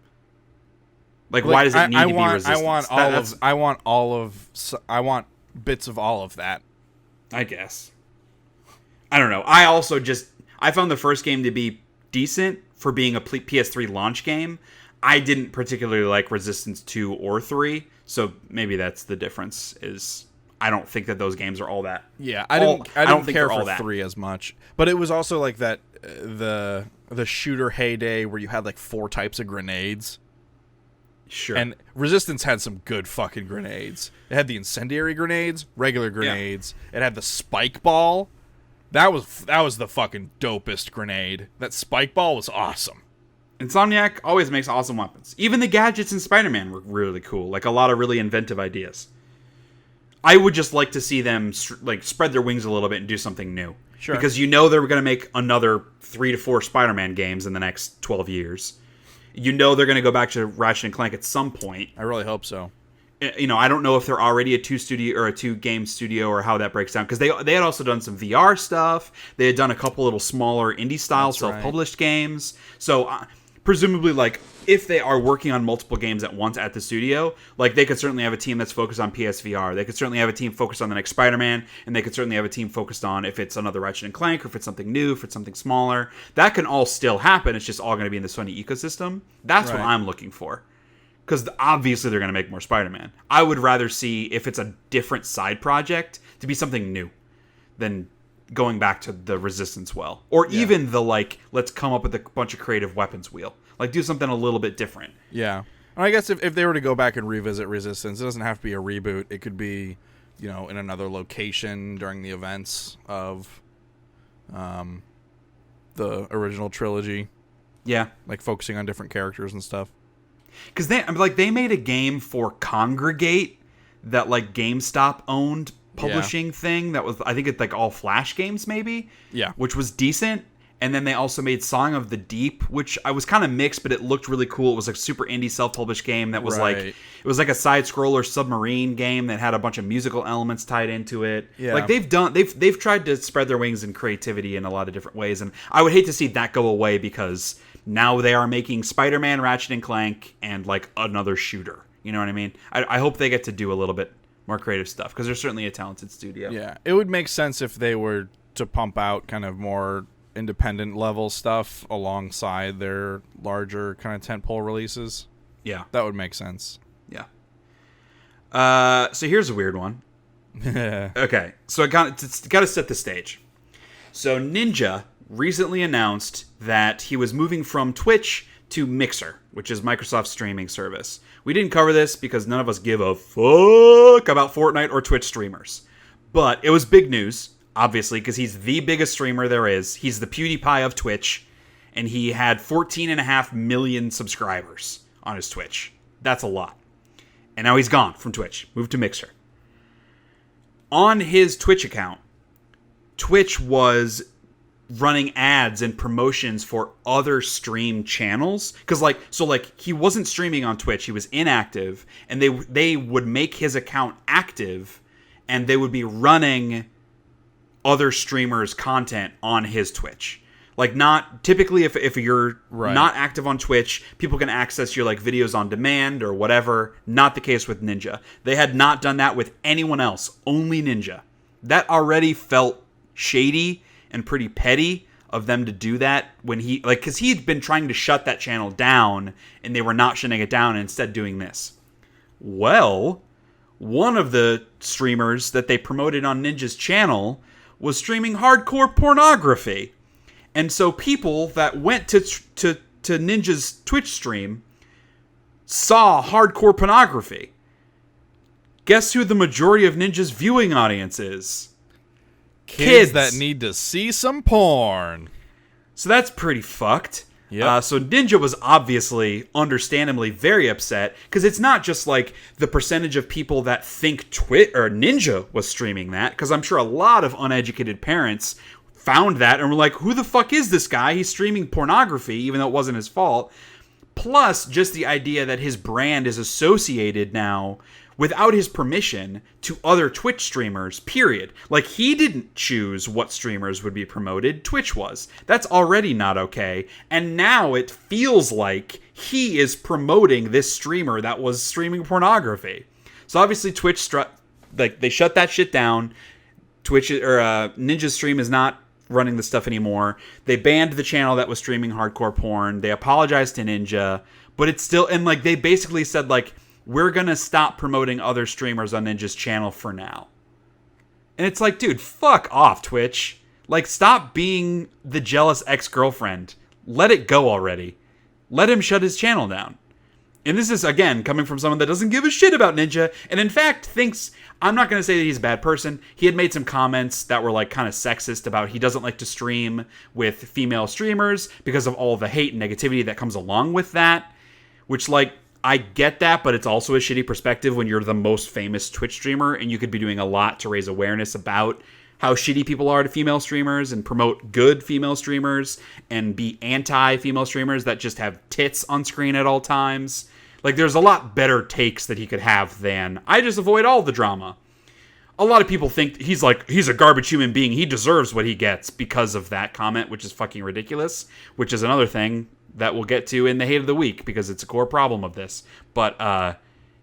Like why does it need to be Resistance? I want bits of all of that. I guess. I don't know. I found the first game to be decent for being a PS3 launch game. I didn't particularly like Resistance 2 or 3, so maybe that's the difference. Is I don't think that those games are all that. Yeah, I didn't care for 3 as much, but it was also like that the shooter heyday where you had like 4 types of grenades. Sure. And Resistance had some good fucking grenades. It had the incendiary grenades, regular grenades. Yeah. It had the spike ball. That was the fucking dopest grenade. That spike ball was awesome. Insomniac always makes awesome weapons. Even the gadgets in Spider-Man were really cool. Like a lot of really inventive ideas. I would just like to see them spread their wings a little bit and do something new. Sure. Because you know they're going to make another 3 to 4 Spider-Man games in the next 12 years. You know they're going to go back to Ratchet and Clank at some point. I really hope so. You know, I don't know if they're already a 2-game studio or how that breaks down, because they had also done some VR stuff. They had done a couple little smaller indie style self-published games. So presumably, like, if they are working on multiple games at once at the studio, like, they could certainly have a team that's focused on PSVR. They could certainly have a team focused on the next Spider-Man, and they could certainly have a team focused on if it's another Ratchet and Clank, or if it's something new, if it's something smaller. That can all still happen. It's just all going to be in the Sony ecosystem. That's what I'm looking for. Because obviously they're going to make more Spider-Man. I would rather see, if it's a different side project, to be something new than going back to the Resistance well. Or even the, like, let's come up with a bunch of creative weapons wheel. Like, do something a little bit different. Yeah. I guess if they were to go back and revisit Resistance, it doesn't have to be a reboot. It could be, you know, in another location during the events of the original trilogy. Yeah. Like, focusing on different characters and stuff. Because they made a game for Congregate that, like, GameStop owned publishing thing that was, I think it's like all Flash games maybe, which was decent. And then they also made Song of the Deep, which I was kind of mixed, but it looked really cool. It was like a super indie self-published game that was it was like a side-scroller submarine game that had a bunch of musical elements tied into it. Like they've tried to spread their wings in creativity in a lot of different ways, and I would hate to see that go away, because now they are making Spider-Man, Ratchet and Clank, and like another shooter. You know what I mean? I hope they get to do a little bit more creative stuff, because they're certainly a talented studio. Yeah, it would make sense if they were to pump out kind of more independent level stuff alongside their larger kind of tentpole releases. Yeah, that would make sense. Yeah. So here's a weird one. Okay, so I got to set the stage. So Ninja recently announced that he was moving from Twitch to Mixer, which is Microsoft's streaming service. We didn't cover this because none of us give a fuck about Fortnite or Twitch streamers, but it was big news. Obviously, because he's the biggest streamer there is. He's the PewDiePie of Twitch, and he had 14.5 million subscribers on his Twitch. That's a lot. And now he's gone from Twitch, moved to Mixer. On his Twitch account, Twitch was running ads and promotions for other stream channels. Because, he wasn't streaming on Twitch. He was inactive, and they would make his account active, and they would be running other streamers' content on his Twitch. Like, not typically if you're not active on Twitch, people can access your like videos on demand or whatever. Not the case with Ninja. They had not done that with anyone else, only Ninja. That already felt shady and pretty petty of them to do that when because he'd been trying to shut that channel down, and they were not shutting it down and instead doing this. Well, one of the streamers that they promoted on Ninja's channel was streaming hardcore pornography. And so people that went to Ninja's Twitch stream saw hardcore pornography. Guess who the majority of Ninja's viewing audience is? Kids that need to see some porn. So that's pretty fucked. Yeah. So Ninja was obviously, understandably, very upset, because it's not just like the percentage of people that think Ninja was streaming that, because I'm sure a lot of uneducated parents found that and were like, who the fuck is this guy? He's streaming pornography, even though it wasn't his fault. Plus, just the idea that his brand is associated now, without his permission, to other Twitch streamers, period. Like, he didn't choose what streamers would be promoted. Twitch was. That's already not okay. And now it feels like he is promoting this streamer that was streaming pornography. So obviously Twitch, they shut that shit down. Ninja's stream is not running the stuff anymore. They banned the channel that was streaming hardcore porn. They apologized to Ninja, but it's still, and like they basically said like, we're gonna stop promoting other streamers on Ninja's channel for now. And it's like, dude, fuck off, Twitch. Like, stop being the jealous ex-girlfriend. Let it go already. Let him shut his channel down. And this is, again, coming from someone that doesn't give a shit about Ninja, and in fact thinks, I'm not going to say that he's a bad person. He had made some comments that were, like, kind of sexist about he doesn't like to stream with female streamers because of all the hate and negativity that comes along with that. Which, like, I get that, but it's also a shitty perspective when you're the most famous Twitch streamer, and you could be doing a lot to raise awareness about how shitty people are to female streamers and promote good female streamers and be anti-female streamers that just have tits on screen at all times. Like, there's a lot better takes that he could have than, I just avoid all the drama. A lot of people think he's a garbage human being. He deserves what he gets because of that comment, which is fucking ridiculous, which is another thing that we'll get to in the hate of the week because it's a core problem of this. But,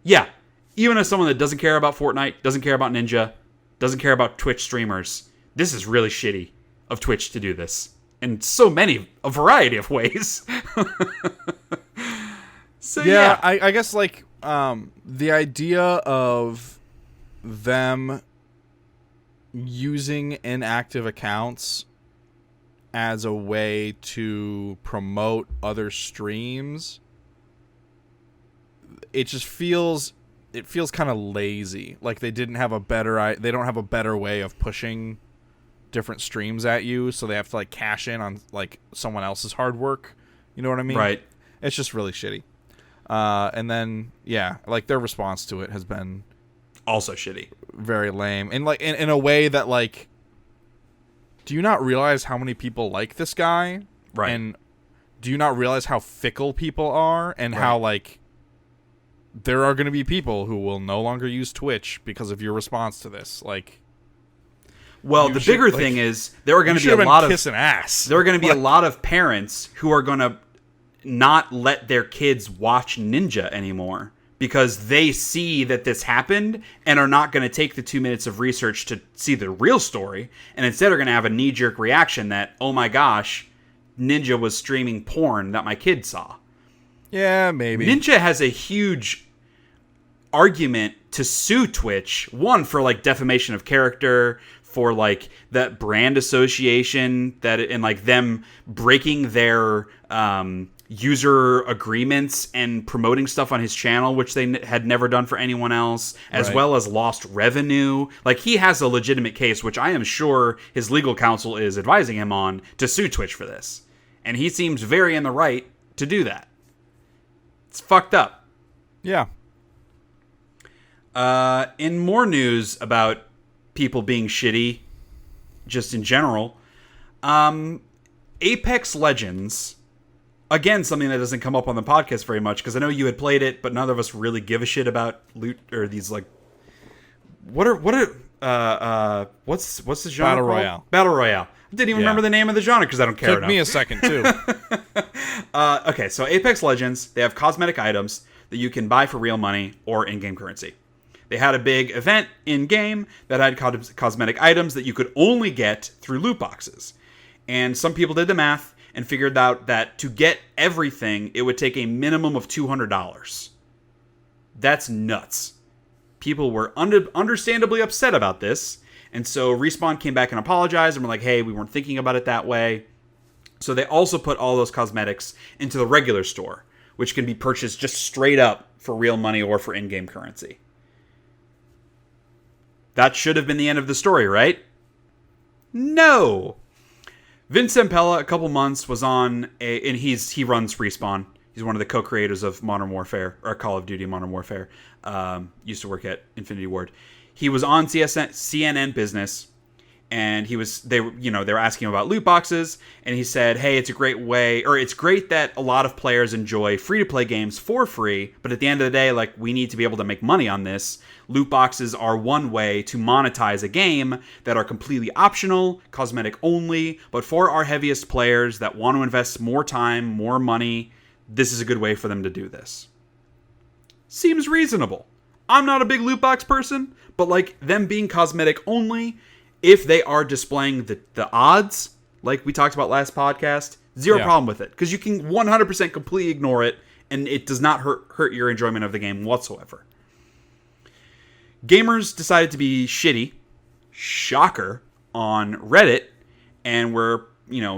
yeah, even as someone that doesn't care about Fortnite, doesn't care about Ninja, doesn't care about Twitch streamers, this is really shitty of Twitch to do this. In a variety of ways. So, yeah. I guess, like, the idea of them using inactive accounts as a way to promote other streams, it just feels kind of lazy. Like they don't have a better way of pushing different streams at you, so they have to like cash in on like someone else's hard work. You know what I mean? Right. It's just really shitty. And then yeah, like their response to it has been also shitty, very lame, and like in a way that like, do you not realize how many people like this guy? Right. And do you not realize how fickle people are and how like there are going to be people who will no longer use Twitch because of your response to this? Like, well, the bigger thing is there are going to be a lot of kissing ass. There are going to be a lot of parents who are going to not let their kids watch Ninja anymore because they see that this happened and are not going to take the 2 minutes of research to see the real story, and instead are going to have a knee-jerk reaction that, oh my gosh, Ninja was streaming porn that my kid saw. Yeah, maybe. Ninja has a huge argument to sue Twitch. One, for like defamation of character, for like that brand association, that and like them breaking their user agreements and promoting stuff on his channel, which they had never done for anyone else, as well as lost revenue. Like, he has a legitimate case, which I am sure his legal counsel is advising him on, to sue Twitch for this. And he seems very in the right to do that. It's fucked up. Yeah. In more news about people being shitty, just in general, Apex Legends, again, something that doesn't come up on the podcast very much, because I know you had played it, but none of us really give a shit about loot, or these, like, what's the genre Battle called? Royale. Battle Royale. I didn't even remember the name of the genre, because I don't care Took me a second, too. Okay, so Apex Legends, they have cosmetic items that you can buy for real money or in-game currency. They had a big event in-game that had cosmetic items that you could only get through loot boxes. And some people did the math and figured out that to get everything, it would take a minimum of $200. That's nuts. People were understandably upset about this, and so Respawn came back and apologized and were like, hey, we weren't thinking about it that way. So they also put all those cosmetics into the regular store, which can be purchased just straight up for real money or for in-game currency. That should have been the end of the story, right? No! Vince Zampella, a couple months, was on and he runs Respawn. He's one of the co-creators of Modern Warfare, or Call of Duty Modern Warfare. Used to work at Infinity Ward. He was on CNN Business, and they were asking him about loot boxes, and he said, hey, it's great that a lot of players enjoy free-to-play games for free, but at the end of the day, like, we need to be able to make money on this. Loot boxes are one way to monetize a game that are completely optional, cosmetic only, but for our heaviest players that want to invest more time, more money, this is a good way for them to do this. Seems reasonable. I'm not a big loot box person, but like them being cosmetic only, if they are displaying the odds, like we talked about last podcast, zero Yeah. problem with it. Because you can 100% completely ignore it, and it does not hurt your enjoyment of the game whatsoever. Gamers decided to be shitty, shocker, on Reddit, and were,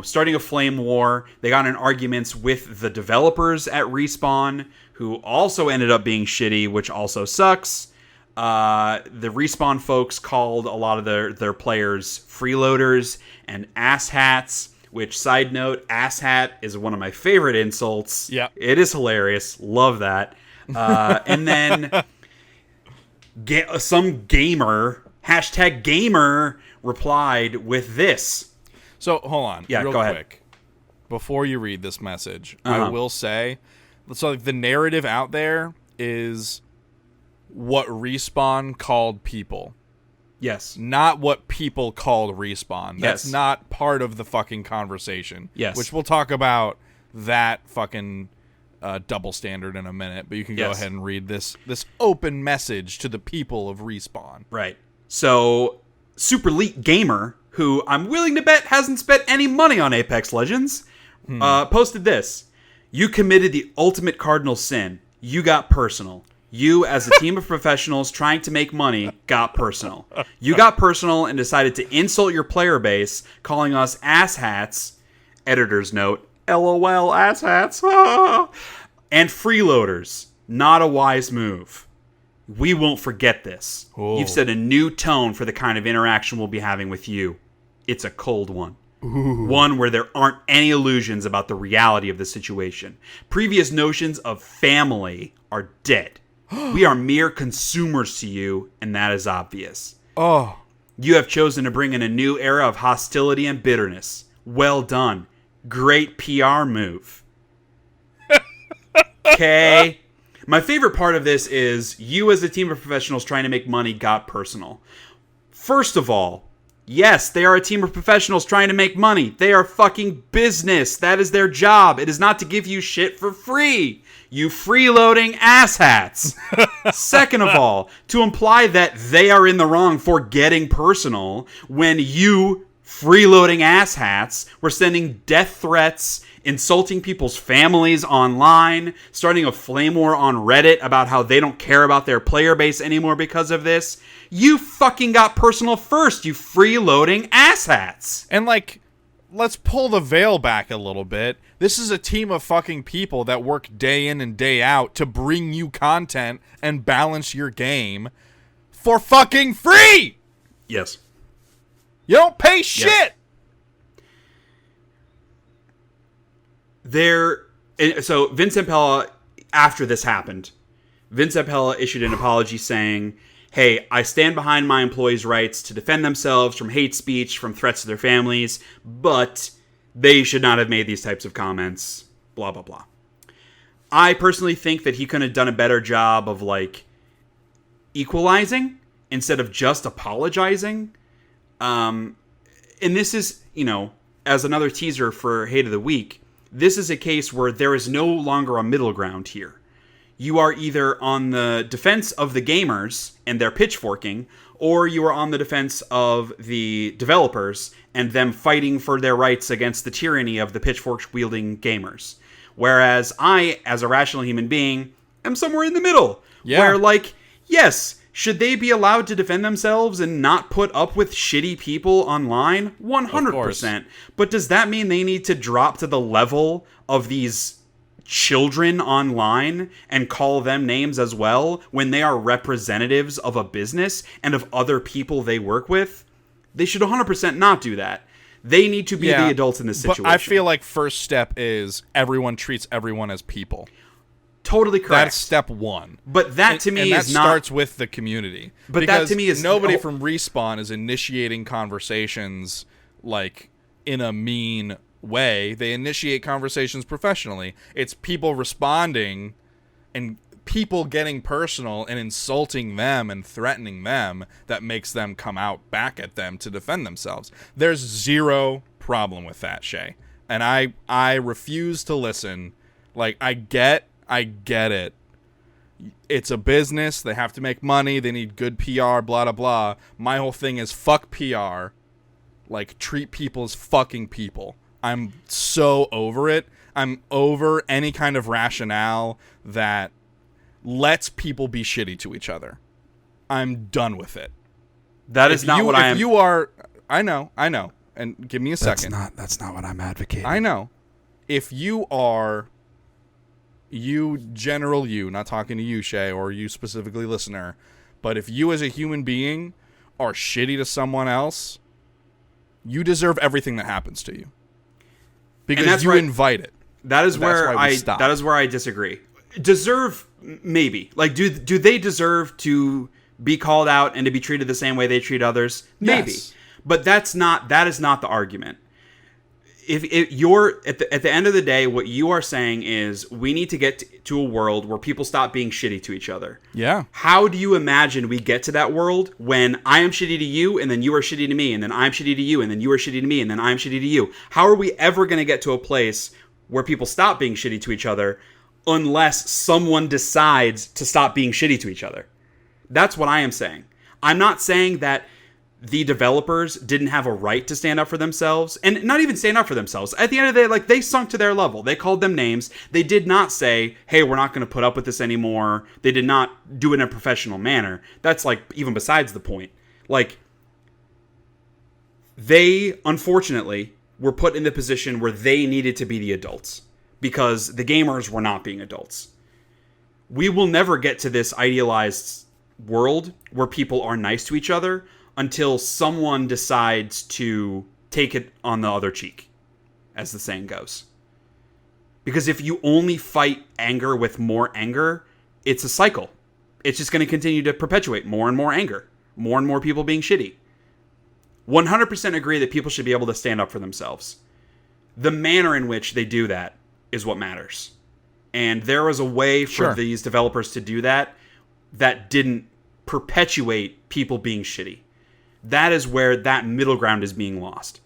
starting a flame war. They got in arguments with the developers at Respawn, who also ended up being shitty, which also sucks. The Respawn folks called a lot of their players freeloaders and asshats, which, side note, asshat is one of my favorite insults. Yeah. It is hilarious. Love that. And then some gamer, #gamer, replied with this. So, hold on. Yeah, real go ahead. quick. Before you read this message, Uh-huh. I will say, so like, the narrative out there is what Respawn called people, Yes. not what people called Respawn. That's Yes. not part of the fucking conversation. Yes. Which we'll talk about that fucking double standard in a minute, but you can go Yes. ahead and read this open message to the people of Respawn. Right. So, Super Elite Gamer, who I'm willing to bet hasn't spent any money on Apex Legends, posted this. You committed the ultimate cardinal sin. You got personal. You, as a team of professionals trying to make money, got personal. You got personal and decided to insult your player base, calling us asshats, editor's note, LOL asshats, and freeloaders. Not a wise move. We won't forget this. Oh. You've set a new tone for the kind of interaction we'll be having with you. It's a cold one. Ooh. One where there aren't any illusions about the reality of the situation. Previous notions of family are dead. We are mere consumers to you, and that is obvious. Oh. You have chosen to bring in a new era of hostility and bitterness. Well done. Great PR move. Okay. My favorite part of this is you, as a team of professionals trying to make money, got personal. First of all, yes, they are a team of professionals trying to make money. They are fucking business. That is their job. It is not to give you shit for free. You freeloading asshats. Second of all, to imply that they are in the wrong for getting personal when you, freeloading asshats, were sending death threats, insulting people's families online, starting a flame war on Reddit about how they don't care about their player base anymore because of this. You fucking got personal first, you freeloading asshats. And like, let's pull the veil back a little bit. This is a team of fucking people that work day in and day out to bring you content and balance your game for fucking free. Yes. You don't pay shit. So Vince Zampella, after this happened, Vince Zampella issued an apology saying, hey, I stand behind my employees' rights to defend themselves from hate speech, from threats to their families, but they should not have made these types of comments, blah, blah, blah. I personally think that he could have done a better job of, like, equalizing instead of just apologizing. And this is, as another teaser for Hate of the Week, this is a case where there is no longer a middle ground here. You are either on the defense of the gamers and their pitchforking, or you are on the defense of the developers and them fighting for their rights against the tyranny of the pitchfork-wielding gamers. Whereas I, as a rational human being, am somewhere in the middle. Yeah. Where, like, yes, should they be allowed to defend themselves and not put up with shitty people online? 100%. But does that mean they need to drop to the level of these children online and call them names as well when they are representatives of a business and of other people they work with? They should 100% not do that. They need to be the adults in this situation. But I feel like first step is everyone treats everyone as people. Totally correct. That's step one. But that to me and is that not... starts with the community. But because that to me is... nobody from Respawn is initiating conversations like in a mean way. They initiate conversations professionally. It's people responding and people getting personal and insulting them and threatening them that makes them come out back at them to defend themselves. There's zero problem with that, Shea. And I refuse to listen. Like, I get it. It's a business. They have to make money. They need good PR, blah, blah, blah. My whole thing is fuck PR. like treat people as fucking people. I'm so over it. I'm over any kind of rationale that lets people be shitty to each other. I'm done with it. That is not what I am. If you are, I know, and give me a second. That's not what I'm advocating. I know. If you are, you, not talking to you, Shea, or you specifically, listener, but if you as a human being are shitty to someone else, you deserve everything that happens to you. Because you invite it. That is where I disagree. Deserve, maybe. Like, do they deserve to be called out and to be treated the same way they treat others? Maybe. Yes. But that is not the argument. If you're at the end of the day, what you are saying is we need to get to a world where people stop being shitty to each other. Yeah. How do you imagine we get to that world when I am shitty to you and then you are shitty to me and then I'm shitty to you and then you are shitty to me and then I'm shitty to you? How are we ever going to get to a place where people stop being shitty to each other unless someone decides to stop being shitty to each other? That's what I am saying. I'm not saying that the developers didn't have a right to stand up for themselves, and not even stand up for themselves. At the end of the day, like, they sunk to their level. They called them names. They did not say, hey, we're not going to put up with this anymore. They did not do it in a professional manner. That's, like, even besides the point. Like, they, unfortunately, were put in the position where they needed to be the adults because the gamers were not being adults. We will never get to this idealized world where people are nice to each other until someone decides to take it on the other cheek, as the saying goes. Because if you only fight anger with more anger, it's a cycle. It's just going to continue to perpetuate more and more anger, more and more people being shitty. 100% agree that people should be able to stand up for themselves. The manner in which they do that is what matters. And there was a way for these developers to do that that didn't perpetuate people being shitty. That is where that middle ground is being lost.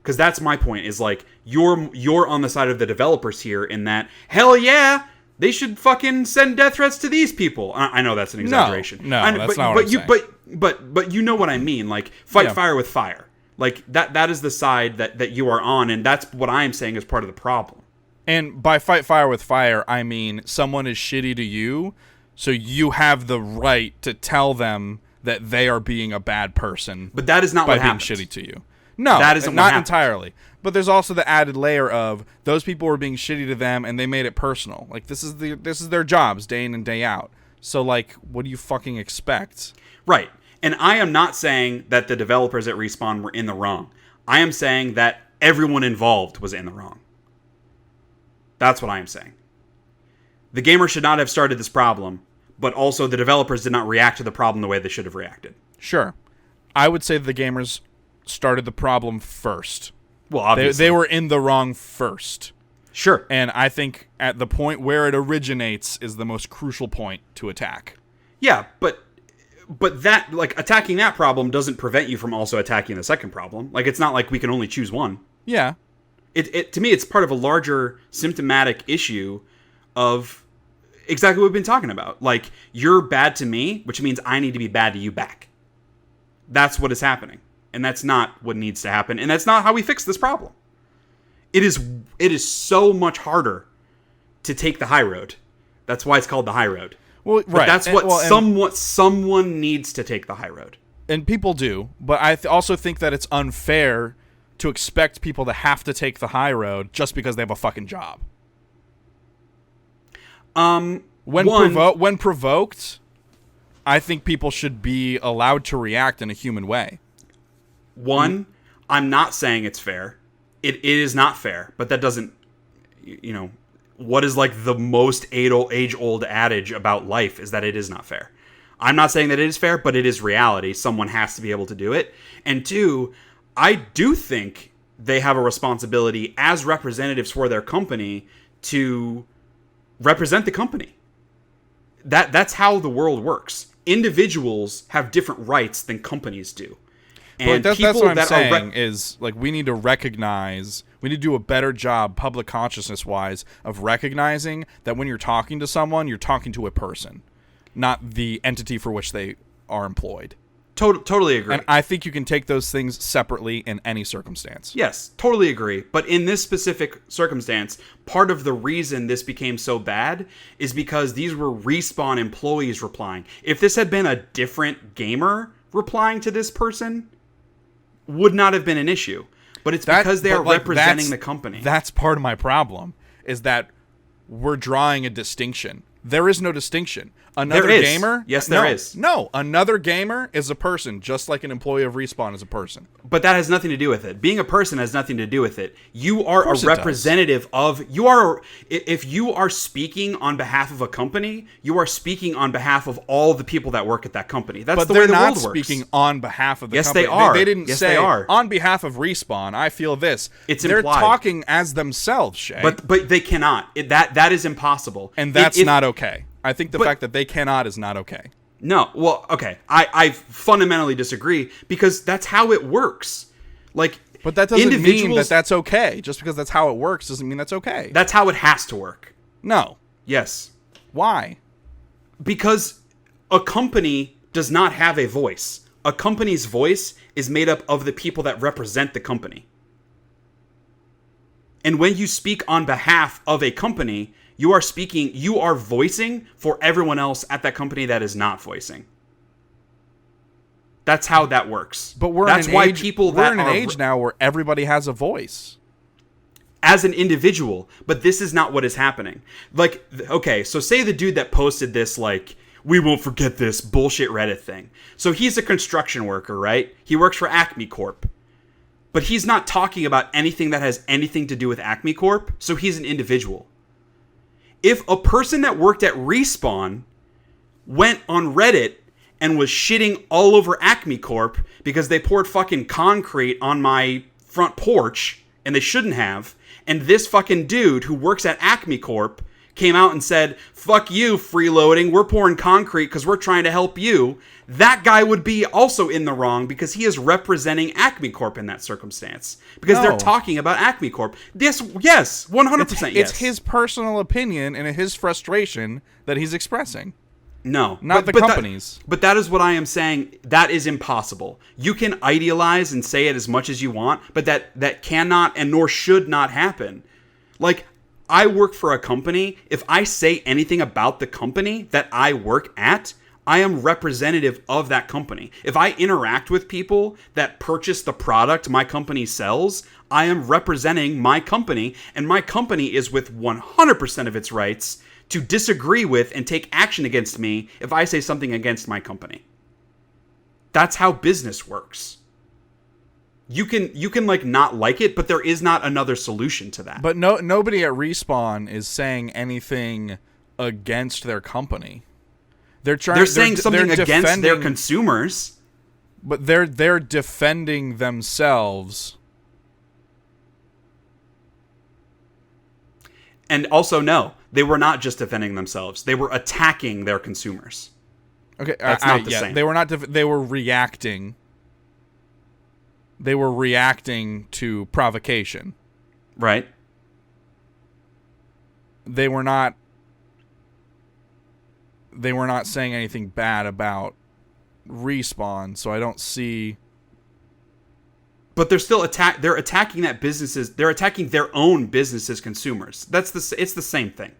Because that's my point, is like, you're on the side of the developers here in that, hell yeah, they should fucking send death threats to these people. I know that's an exaggeration. No, that's not what I'm saying. But you know what I mean. Like, fight fire with fire. Like, that is the side that you are on, and that's what I am saying is part of the problem. And by fight fire with fire, I mean someone is shitty to you, so you have the right to tell them that they are being a bad person. But that is not what happens. By being shitty to you. No, that isn't not entirely. But there's also the added layer of those people were being shitty to them and they made it personal. Like, this is their jobs day in and day out. So, like, what do you fucking expect? Right. And I am not saying that the developers at Respawn were in the wrong. I am saying that everyone involved was in the wrong. That's what I am saying. The gamer should not have started this problem, but also the developers did not react to the problem the way they should have reacted. Sure. I would say the gamers started the problem first. Well, obviously. They were in the wrong first. Sure. And I think at the point where it originates is the most crucial point to attack. Yeah, but that, like, attacking that problem doesn't prevent you from also attacking the second problem. Like, it's not like we can only choose one. Yeah. It to me, it's part of a larger symptomatic issue of exactly what we've been talking about. Like, you're bad to me, which means I need to be bad to you back. That's what is happening. And that's not what needs to happen. And that's not how we fix this problem. It is so much harder to take the high road. That's why it's called the high road. Well, but right. That's what someone needs to take the high road. And people do. But I also think that it's unfair to expect people to have to take the high road just because they have a fucking job. When provoked, I think people should be allowed to react in a human way. I'm not saying it's fair. It is not fair, but that doesn't, what is like the most age-old adage about life is that it is not fair. I'm not saying that it is fair, but it is reality. Someone has to be able to do it. And two, I do think they have a responsibility as representatives for their company to represent the company. That's how the world works. Individuals have different rights than companies do. And that's what I'm saying is, like, we need to do a better job public consciousness-wise of recognizing that when you're talking to someone, you're talking to a person, not the entity for which they are employed. Totally agree. And I think you can take those things separately in any circumstance. Yes, totally agree. But in this specific circumstance, part of the reason this became so bad is because these were Respawn employees replying. If this had been a different gamer replying to this person, would not have been an issue. But it's because they are representing the company. That's part of my problem, is that we're drawing a distinction. There is no distinction. Another gamer? Yes, there is. No, another gamer is a person, just like an employee of Respawn is a person. But that has nothing to do with it. Being a person has nothing to do with it. You are a representative of... If you are speaking on behalf of a company, you are speaking on behalf of all the people that work at that company. That's the way the world works. But they're not speaking on behalf of the company. Yes, they are. They didn't say, they are. On behalf of Respawn, I feel this. They're implied. talking as themselves, Shay. But they cannot. That is impossible. And that's not okay. I think the fact that they cannot is not okay. No, well, okay. I fundamentally disagree because that's how it works. Like, but that doesn't mean that that's okay. Just because that's how it works doesn't mean that's okay. That's how it has to work. No. Yes. Why? Because a company does not have a voice. A company's voice is made up of the people that represent the company. And when you speak on behalf of a company, you are voicing for everyone else at that company that is not voicing. That's how that works. But we're in an age now where everybody has a voice. As an individual, but this is not what is happening. Like, okay, so say the dude that posted this, like, we won't forget this bullshit Reddit thing. So he's a construction worker, right? He works for Acme Corp. But he's not talking about anything that has anything to do with Acme Corp, so he's an individual. If a person that worked at Respawn went on Reddit and was shitting all over Acme Corp because they poured fucking concrete on my front porch, and they shouldn't have, and this fucking dude who works at Acme Corp came out and said, fuck you, Freeloading, we're pouring concrete because we're trying to help you, that guy would be also in the wrong because he is representing Acme Corp in that circumstance. Because they're talking about Acme Corp. Yes, 100% yes. It's his personal opinion and his frustration that he's expressing. No. Not the company's. But that is what I am saying. That is impossible. You can idealize and say it as much as you want, but that cannot and nor should not happen. Like, I work for a company. If I say anything about the company that I work at, I am representative of that company. If I interact with people that purchase the product my company sells, I am representing my company, and my company is with 100% of its rights to disagree with and take action against me if I say something against my company. That's how business works. You can like not like it, but there is not another solution to that. But nobody at Respawn is saying anything against their company. They're saying something against their consumers, but they're defending themselves. And also, no, they were not just defending themselves; they were attacking their consumers. Okay, that's not the same. They were not. They were reacting. They were reacting to provocation. Right. They were not saying anything bad about Respawn, so I don't see. But they're still they're attacking that businesses. They're attacking their own businesses' consumers. It's the same thing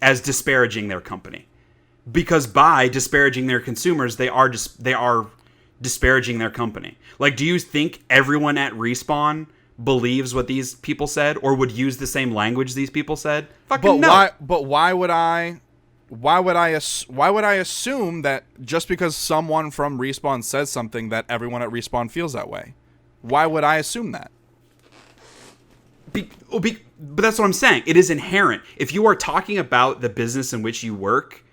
as disparaging their company, because by disparaging their consumers, they are disparaging their company. Like, do you think everyone at Respawn believes what these people said or would use the same language these people said? Fucking no. Why would I assume that just because someone from Respawn says something that everyone at Respawn feels that way? Why would I assume that? But that's what I'm saying. It is inherent. If you are talking about the business in which you work,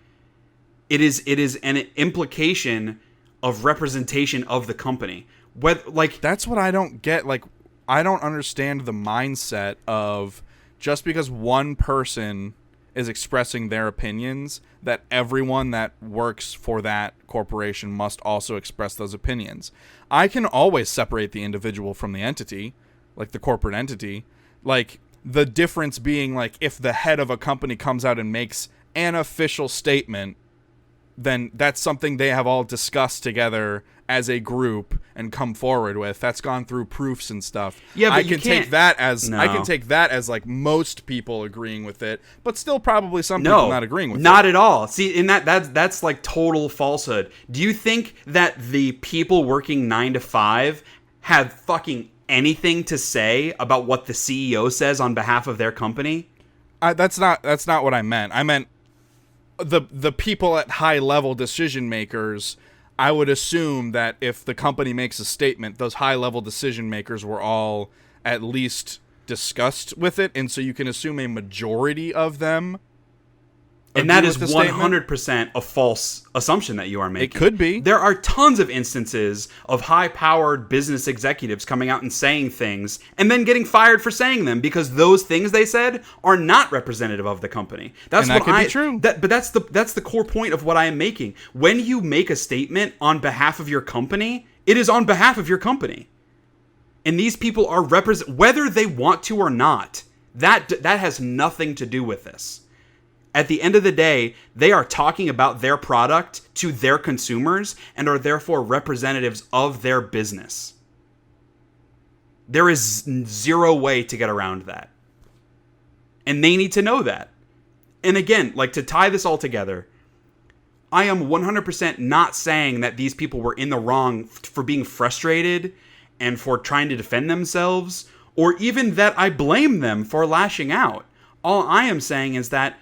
it is an implication of representation of the company. That's what I don't get. Like, I don't understand the mindset of just because one person is expressing their opinions, that everyone that works for that corporation must also express those opinions. I can always separate the individual from the entity, like the corporate entity. Like, the difference being, like, if the head of a company comes out and makes an official statement then that's something they have all discussed together as a group and come forward with. That's gone through proofs and stuff. Yeah, but I can take that as like most people agreeing with it, but still probably some people not agreeing with it. Not at all. See, in that's like total falsehood. Do you think that the people working 9 to 5 have fucking anything to say about what the CEO says on behalf of their company? That's not what I meant. I meant the people at high level decision makers. I would assume that if the company makes a statement, those high level decision makers were all at least discussed with it, and so you can assume a majority of them. And that is 100% a false assumption that you are making. It could be. There are tons of instances of high-powered business executives coming out and saying things and then getting fired for saying them because those things they said are not representative of the company. That could be true. But that's the core point of what I am making. When you make a statement on behalf of your company, it is on behalf of your company. And these people are whether they want to or not. That has nothing to do with this. At the end of the day, they are talking about their product to their consumers and are therefore representatives of their business. There is zero way to get around that. And they need to know that. And again, like, to tie this all together, I am 100% not saying that these people were in the wrong for being frustrated and for trying to defend themselves, or even that I blame them for lashing out. All I am saying is that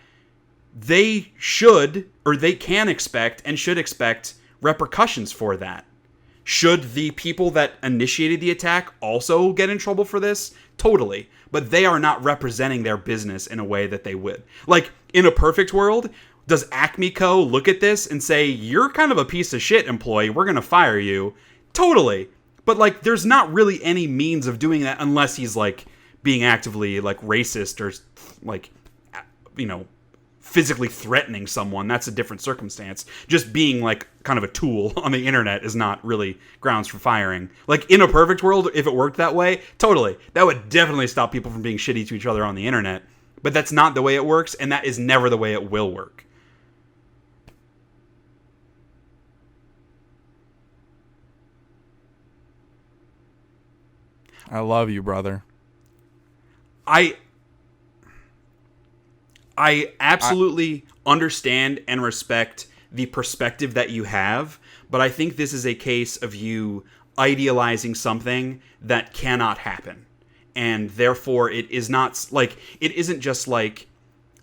they should, or they can expect and should expect repercussions for that. Should the people that initiated the attack also get in trouble for this? Totally. But they are not representing their business in a way that they would. Like, in a perfect world, does Acme Co. look at this and say, you're kind of a piece of shit employee, we're going to fire you? Totally. But, like, there's not really any means of doing that unless he's, like, being actively, like, racist or, like, you know, physically threatening someone. That's a different circumstance. Just being like kind of a tool on the internet is not really grounds for firing. Like, in a perfect world, if it worked that way, totally. That would definitely stop people from being shitty to each other on the internet. But that's not the way it works, and that is never the way it will work. I love you, brother. I absolutely understand and respect the perspective that you have, but I think this is a case of you idealizing something that cannot happen. And therefore, it is not like, it isn't just like,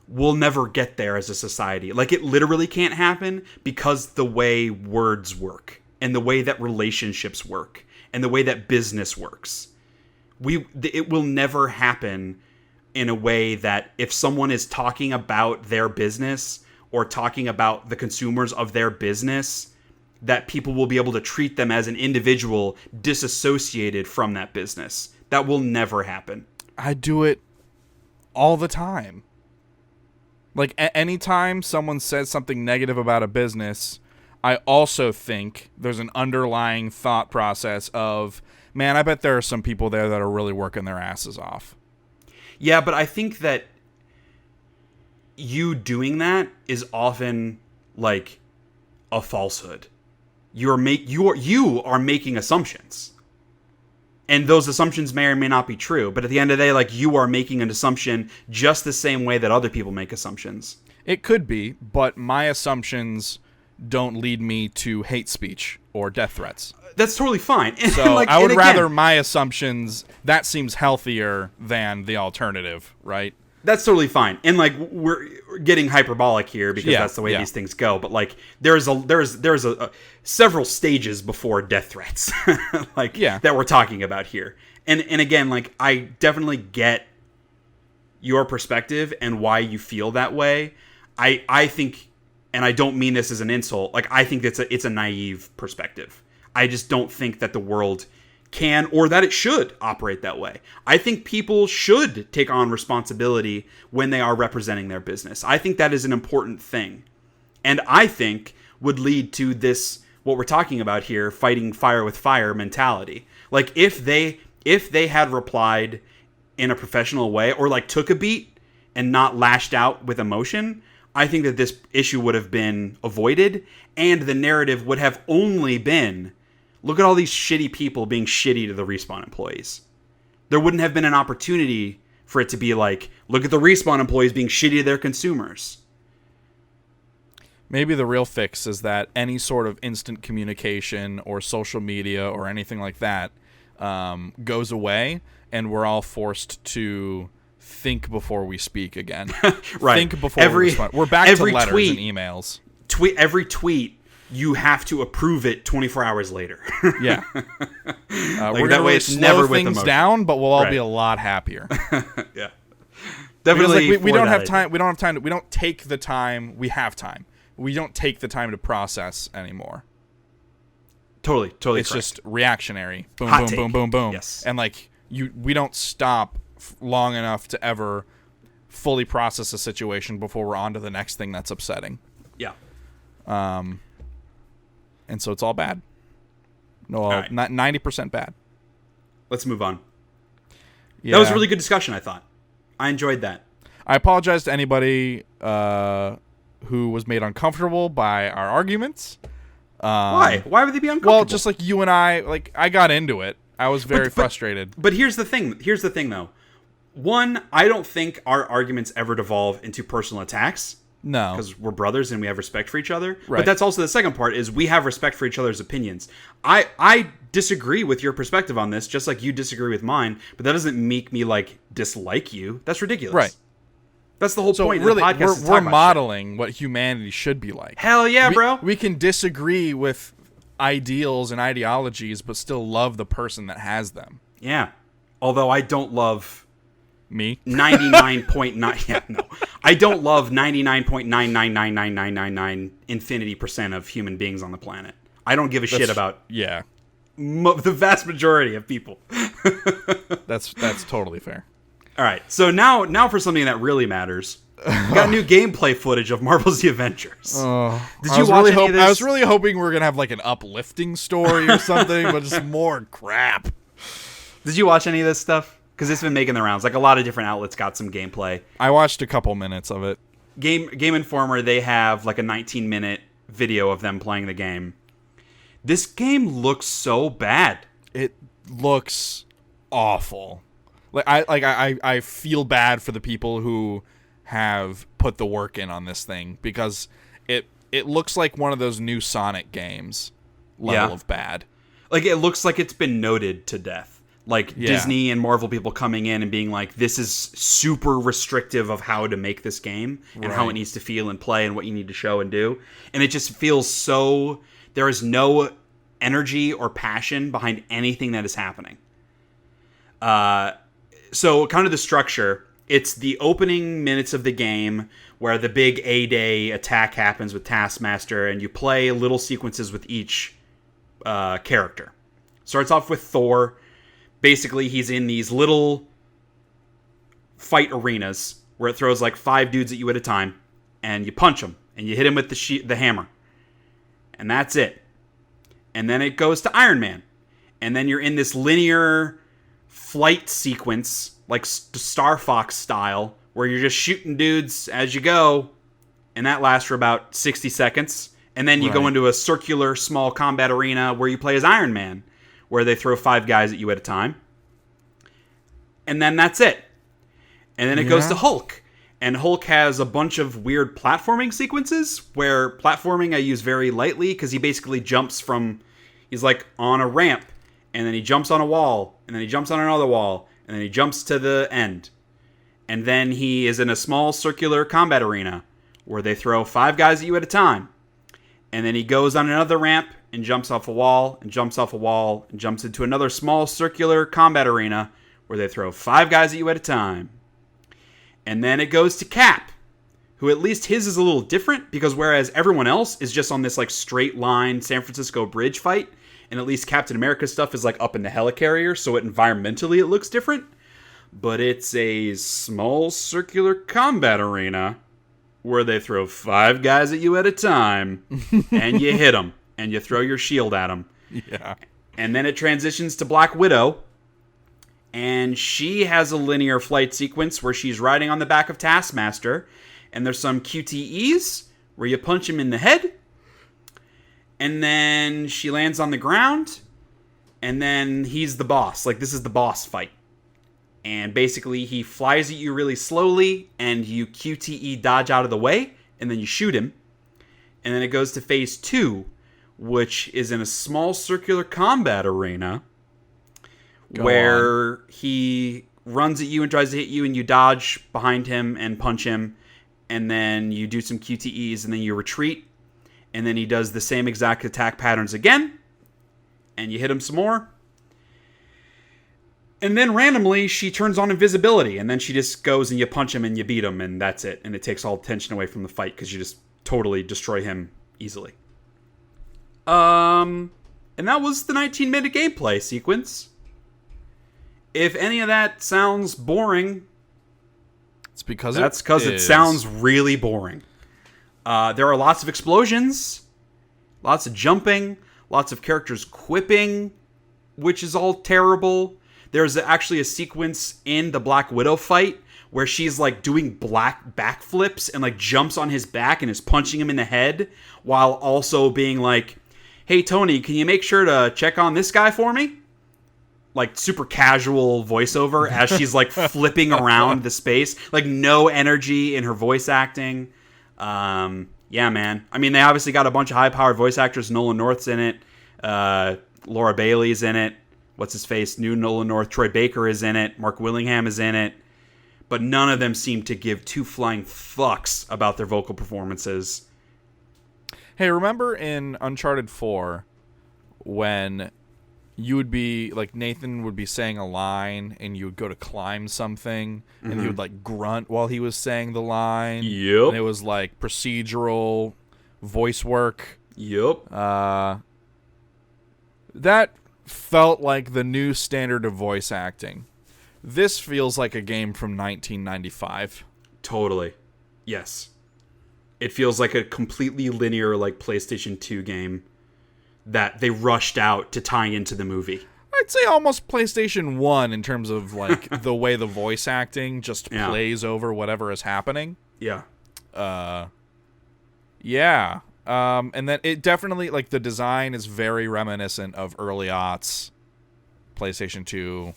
we'll never get there as a society. Like, it literally can't happen because the way words work and the way that relationships work and the way that business works. It will never happen in a way that if someone is talking about their business or talking about the consumers of their business, that people will be able to treat them as an individual disassociated from that business. That will never happen. I do it all the time. Like, anytime someone says something negative about a business, I also think there's an underlying thought process of, man, I bet there are some people there that are really working their asses off. Yeah, but I think that you doing that is often like a falsehood. You are making assumptions. And those assumptions may or may not be true, but at the end of the day, like, you are making an assumption just the same way that other people make assumptions. It could be, but my assumptions don't lead me to hate speech or death threats. That's totally fine. So like, I would rather my assumptions, that seems healthier than the alternative, right? That's totally fine. And like, we're getting hyperbolic here because that's the way these things go. But like, there's a several stages before death threats, like that we're talking about here. And again, like, I definitely get your perspective and why you feel that way. I think, and I don't mean this as an insult, like, I think it's a naive perspective. I just don't think that the world can or that it should operate that way. I think people should take on responsibility when they are representing their business. I think that is an important thing. And I think would lead to this, what we're talking about here, fighting fire with fire mentality. Like, if they had replied in a professional way or like took a beat and not lashed out with emotion, I think that this issue would have been avoided, and the narrative would have only been, look at all these shitty people being shitty to the Respawn employees. There wouldn't have been an opportunity for it to be like, look at the Respawn employees being shitty to their consumers. Maybe the real fix is that any sort of instant communication or social media or anything like that goes away, and we're all forced to think before we speak again. Right. Think before we respond. We're back to letters and emails. Every tweet, you have to approve it 24 hours later. Yeah. We're that way it's never with things emotion. down, but we'll all Right. be a lot happier. Yeah. Definitely. Like we don't have time. We don't have time. We don't take the time. We have time. We don't take the time to process anymore. Totally It's correct. just reactionary. Boom, Hot boom, take. boom, boom, boom. Yes. And like we don't stop long enough to ever fully process a situation before we're on to the next thing that's upsetting. Yeah. And so it's all bad. No, All right. not 90% bad. Let's move on. Yeah. That was a really good discussion, I thought. I enjoyed that. I apologize to anybody who was made uncomfortable by our arguments. Why? Why would they be uncomfortable? Well, just like you and I got into it. I was very frustrated. But here's the thing. Here's the thing, though. One, I don't think our arguments ever devolve into personal attacks. No. Because we're brothers and we have respect for each other. Right. But that's also the second part, is we have respect for each other's opinions. I disagree with your perspective on this, just like you disagree with mine, but that doesn't make me, like, dislike you. That's ridiculous. Right. That's the whole So point really, of the podcast. is to we're talk about modeling what humanity should be like. shit. Hell yeah, bro. We can disagree with ideals and ideologies, but still love the person that has them. Yeah. Although I don't love Me? 99.9 yeah, no. I don't love 99.9999999 infinity% of human beings on the planet. I don't give a shit about Yeah. the vast majority of people. That's totally fair. All right. So now for something that really matters. We got new gameplay footage of Marvel's The Avengers. Did you watch any of this? I was really hoping we were going to have like an uplifting story or something, but just more crap. Did you watch any of this stuff? Because it's been making the rounds. Like, a lot of different outlets got some gameplay. I watched a couple minutes of it. Game Informer, they have like a 19-minute video of them playing the game. This game looks so bad. It looks awful. I feel bad for the people who have put the work in on this thing, because it looks like one of those new Sonic games level of bad. Like, it looks like it's been noted to death. Like, Disney and Marvel people coming in and being like, this is super restrictive of how to make this game and how it needs to feel and play and what you need to show and do. And it just feels so... There is no energy or passion behind anything that is happening. So, kind of the structure... It's the opening minutes of the game where the big A-Day attack happens with Taskmaster, and you play little sequences with each character. Starts off with Thor. Basically, he's in these little fight arenas where it throws like 5 dudes at you at a time, and you punch them, and you hit him with the hammer. And that's it. And then it goes to Iron Man. And then you're in this linear flight sequence, like Star Fox style, where you're just shooting dudes as you go, and that lasts for about 60 seconds. And then you go into a circular small combat arena where you play as Iron Man, where they throw 5 guys at you at a time. And then that's it. And then it goes to Hulk. And Hulk has a bunch of weird platforming sequences, where platforming I use very lightly, because he basically jumps from... He's like on a ramp, and then he jumps on a wall, and then he jumps on another wall, and then he jumps to the end. And then he is in a small circular combat arena where they throw 5 guys at you at a time. And then he goes on another ramp and jumps off a wall and jumps off a wall and jumps into another small circular combat arena where they throw 5 guys at you at a time. And then it goes to Cap, who at least his is a little different, because whereas everyone else is just on this like straight line San Francisco bridge fight, and at least Captain America's stuff is like up in the helicarrier, so environmentally it looks different. But it's a small circular combat arena where they throw 5 guys at you at a time, and you hit them, and you throw your shield at them. Yeah. And then it transitions to Black Widow, and she has a linear flight sequence where she's riding on the back of Taskmaster, And there's some QTEs where you punch him in the head. And then she lands on the ground. And then he's the boss. Like, this is the boss fight. And basically, he flies at you really slowly. And you QTE dodge out of the way. And then you shoot him. And then it goes to phase 2, which is in a small circular combat arena. Where he runs at you and tries to hit you, and you dodge behind him and punch him, and then you do some QTEs, and then you retreat, and then he does the same exact attack patterns again, and you hit him some more, and then randomly she turns on invisibility, and then she just goes and you punch him and you beat him, and that's it, and it takes all tension away from the fight because you just totally destroy him easily. And that was the 19-minute gameplay sequence. If any of that sounds boring, it's because it sounds really boring. There are lots of explosions, lots of jumping, lots of characters quipping, which is all terrible. There's actually a sequence in the Black Widow fight where she's like doing black backflips and like jumps on his back and is punching him in the head while also being like, "Hey Tony, can you make sure to check on this guy for me?" Like super casual voiceover as she's like flipping around the space, like no energy in her voice acting. Yeah, man. I mean, they obviously got a bunch of high-powered voice actors. Nolan North's in it. Laura Bailey's in it. What's his face? New Nolan North. Troy Baker is in it. Mark Willingham is in it. But none of them seem to give two flying fucks about their vocal performances. Hey, remember in Uncharted 4 when you would be, like, Nathan would be saying a line, and you would go to climb something, and he would, like, grunt while he was saying the line. Yep. And it was, like, procedural voice work. Yep. That felt like the new standard of voice acting. This feels like a game from 1995. Totally. Yes. It feels like a completely linear, like, PlayStation 2 game that they rushed out to tie into the movie. I'd say almost PlayStation 1 in terms of, like, the way the voice acting just plays over whatever is happening. Yeah. Yeah. And then it definitely, like, the design is very reminiscent of early aughts, PlayStation 2,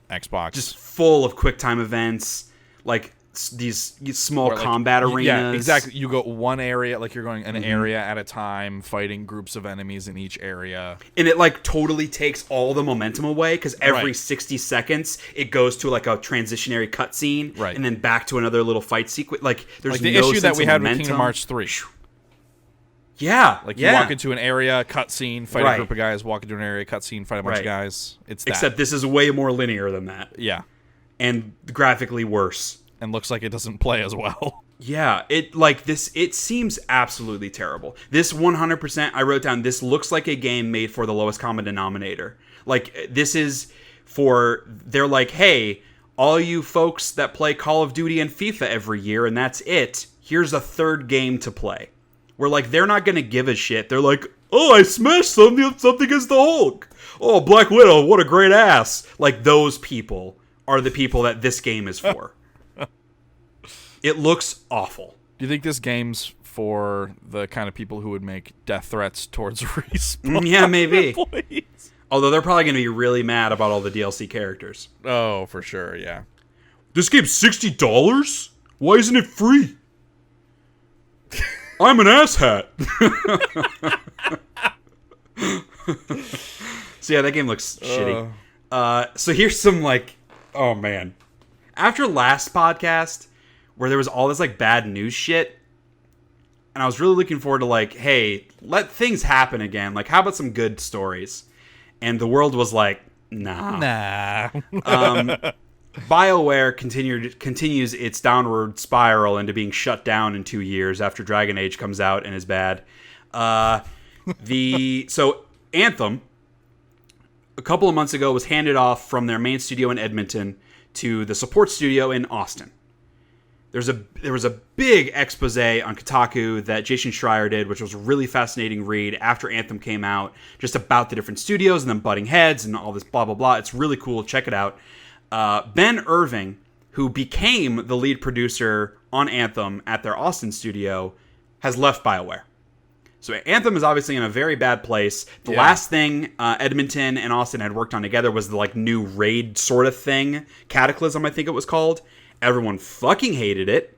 Xbox. Just full of QuickTime events, like these small combat arenas. Yeah, exactly. You go one area, like you're going an area at a time, fighting groups of enemies in each area. And it like totally takes all the momentum away because every 60 seconds it goes to like a transitionary cutscene, and then back to another little fight sequence. Like there's like the no issue sense that we of had momentum. with Kingdom Hearts 3. Yeah, like you walk into an area, cutscene, fight a group of guys. Walk into an area, cutscene, fight a bunch of guys. It's that. Except this is way more linear than that. Yeah, and graphically worse. And looks like it doesn't play as well. Yeah, it seems absolutely terrible. This 100%, I wrote down, this looks like a game made for the lowest common denominator. Like, this is for, they're like, hey, all you folks that play Call of Duty and FIFA every year, and that's it, here's a third game to play. Where, like, they're not going to give a shit. They're like, oh, I smashed something against the Hulk. Oh, Black Widow, what a great ass. Like, those people are the people that this game is for. It looks awful. Do you think this game's for the kind of people who would make death threats towards Respawn? Yeah, maybe. Employees? Although they're probably going to be really mad about all the DLC characters. Oh, for sure, yeah. This game's $60? Why isn't it free? I'm an asshat. So yeah, that game looks shitty. So here's some like, oh man. After last podcast, where there was all this like bad news shit, and I was really looking forward to like, hey, let things happen again. Like, how about some good stories? And the world was like, nah. Bioware continues its downward spiral into being shut down in 2 years after Dragon Age comes out and is bad. So Anthem, a couple of months ago, was handed off from their main studio in Edmonton to the support studio in Austin. There was a big expose on Kotaku that Jason Schreier did, which was a really fascinating read after Anthem came out, just about the different studios and them butting heads and all this blah, blah, blah. It's really cool. Check it out. Ben Irving who became the lead producer on Anthem at their Austin studio, has left Bioware. So Anthem is obviously in a very bad place. The last thing Edmonton and Austin had worked on together was the like new raid sort of thing. Cataclysm, I think it was called. Everyone fucking hated it.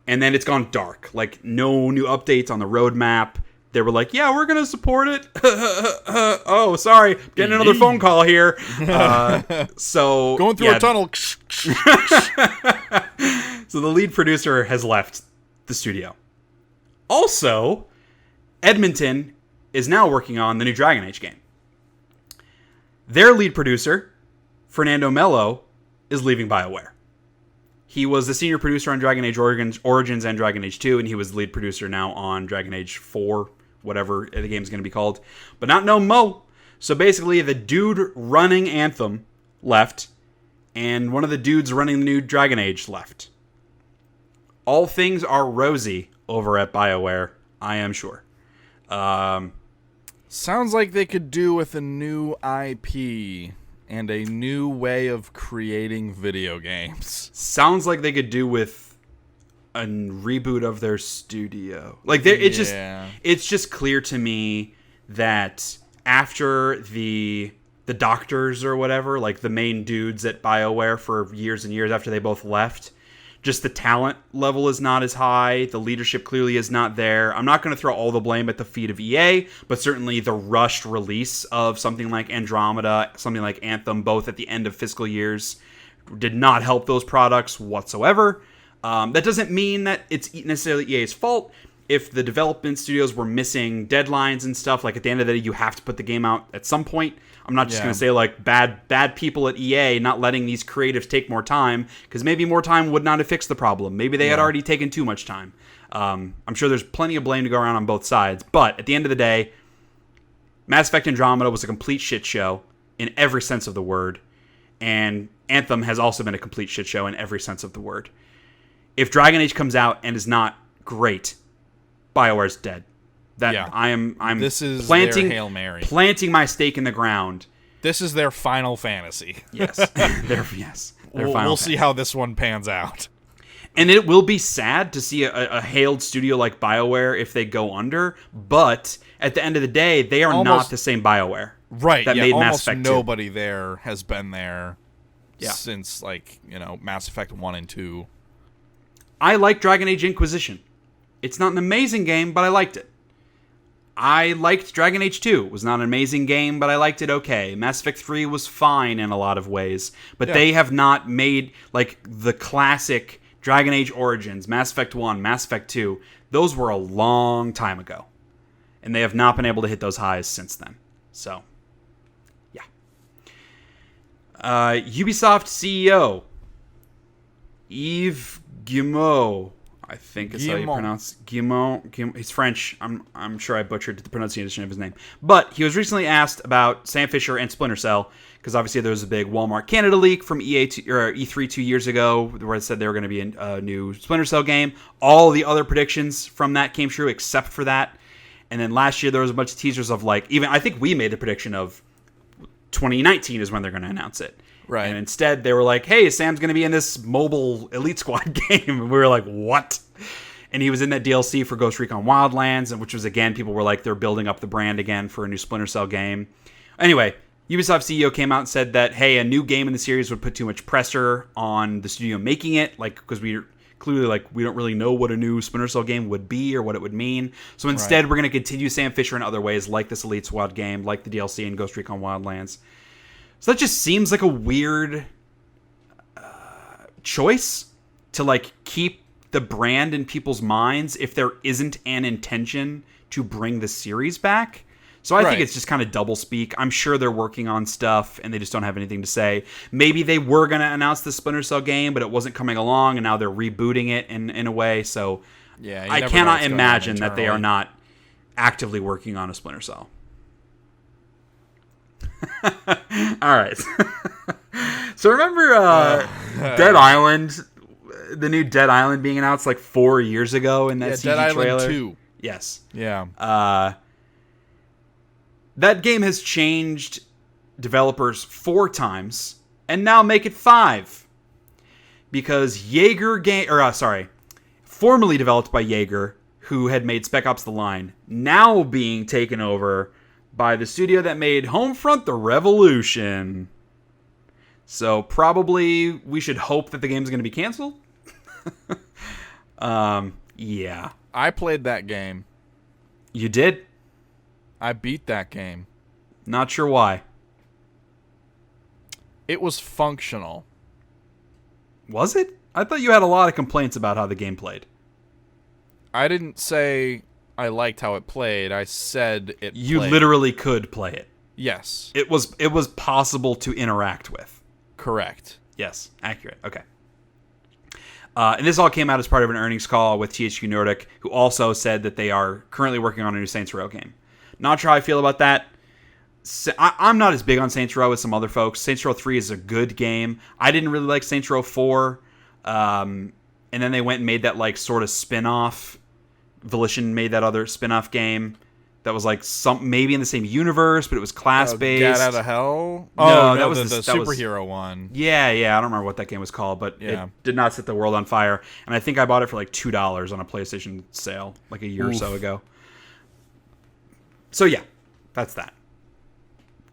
And then it's gone dark. Like, no new updates on the roadmap. They were like, yeah, we're going to support it. Oh, sorry. Getting another phone call here. So going through a tunnel. So the lead producer has left the studio. Also, Edmonton is now working on the new Dragon Age game. Their lead producer, Fernando Mello, is leaving BioWare. He was the senior producer on Dragon Age Origins and Dragon Age 2, and he was the lead producer now on Dragon Age 4, whatever the game's going to be called. But not no mo. So basically, the dude running Anthem left, and one of the dudes running the new Dragon Age left. All things are rosy over at BioWare, I am sure. Sounds like they could do with a new IP and a new way of creating video games. Sounds like they could do with a reboot of their studio. Like, it's just clear to me that after the doctors or whatever, like the main dudes at BioWare for years and years after they both left, just the talent level is not as high. The leadership clearly is not there. I'm not going to throw all the blame at the feet of EA, but certainly the rushed release of something like Andromeda, something like Anthem, both at the end of fiscal years, did not help those products whatsoever. That doesn't mean that it's necessarily EA's fault. If the development studios were missing deadlines and stuff, like at the end of the day, you have to put the game out at some point. I'm not just going to say like bad people at EA not letting these creatives take more time, because maybe more time would not have fixed the problem. Maybe they had already taken too much time. I'm sure there's plenty of blame to go around on both sides. But at the end of the day, Mass Effect Andromeda was a complete shit show in every sense of the word. And Anthem has also been a complete shit show in every sense of the word. If Dragon Age comes out and is not great, BioWare's dead. I'm this is planting their Hail Mary. Planting my stake in the ground. This is their Final Fantasy. Yes. We'll see how this one pans out. And it will be sad to see a hailed studio like BioWare if they go under, but at the end of the day, they are not the same BioWare. Right, that made Mass Effect 2. Nobody there has been there since, Mass Effect 1 and 2. I like Dragon Age Inquisition. It's not an amazing game, but I liked it. I liked Dragon Age 2. It was not an amazing game, but I liked it okay. Mass Effect 3 was fine in a lot of ways, but they have not made, like, the classic Dragon Age Origins, Mass Effect 1, Mass Effect 2. Those were a long time ago, and they have not been able to hit those highs since then. So, yeah. Ubisoft CEO, Yves Guillemot, I think is how you pronounce Guillemot. He's French. I'm sure I butchered the pronunciation of his name. But he was recently asked about Sam Fisher and Splinter Cell, because obviously there was a big Walmart Canada leak from E3 2 years ago where it said they were going to be a new Splinter Cell game. All the other predictions from that came true except for that. And then last year there was a bunch of teasers of even I think we made the prediction of 2019 is when they're going to announce it. Right. And instead, they were like, hey, Sam's going to be in this mobile Elite Squad game. And we were like, what? And he was in that DLC for Ghost Recon Wildlands, which was, again, people were like, they're building up the brand again for a new Splinter Cell game. Anyway, Ubisoft CEO came out and said that, hey, a new game in the series would put too much pressure on the studio making it, because we clearly, we don't really know what a new Splinter Cell game would be or what it would mean. So instead, we're going to continue Sam Fisher in other ways, like this Elite Squad game, like the DLC in Ghost Recon Wildlands. So that just seems like a weird choice to keep the brand in people's minds if there isn't an intention to bring the series back. So I think it's just kind of doublespeak. I'm sure they're working on stuff and they just don't have anything to say. Maybe they were going to announce the Splinter Cell game, but it wasn't coming along, and now they're rebooting it in a way. So I cannot imagine that they are not actively working on a Splinter Cell. All right. So remember Dead Island, the new Dead Island being announced 4 years ago in that CG Dead trailer? Island 2. Yes. Yeah. That game has changed developers 4 times and now make it 5. because formerly developed by Jaeger, who had made Spec Ops: The Line, now being taken over by the studio that made Homefront: The Revolution. So probably we should hope that the game's going to be canceled. Yeah. I played that game. You did? I beat that game. Not sure why. It was functional. Was it? I thought you had a lot of complaints about how the game played. I didn't say I liked how it played. I said it You played. literally could play it. Yes. It was possible to interact with. Correct. Yes, accurate. Okay. And this all came out as part of an earnings call with THQ Nordic, who also said that they are currently working on a new Saints Row game. Not sure how I feel about that. I'm not as big on Saints Row as some other folks. Saints Row 3 is a good game. I didn't really like Saints Row 4. And then they went and made that like sort of spin-off. Volition made that other spin-off game that was like maybe in the same universe, but it was class-based. Get Out of Hell? No, that was the superhero one. Yeah, I don't remember what that game was called, but it did not set the world on fire. And I think I bought it for like $2 on a PlayStation sale like a year or so ago. So yeah, that's that.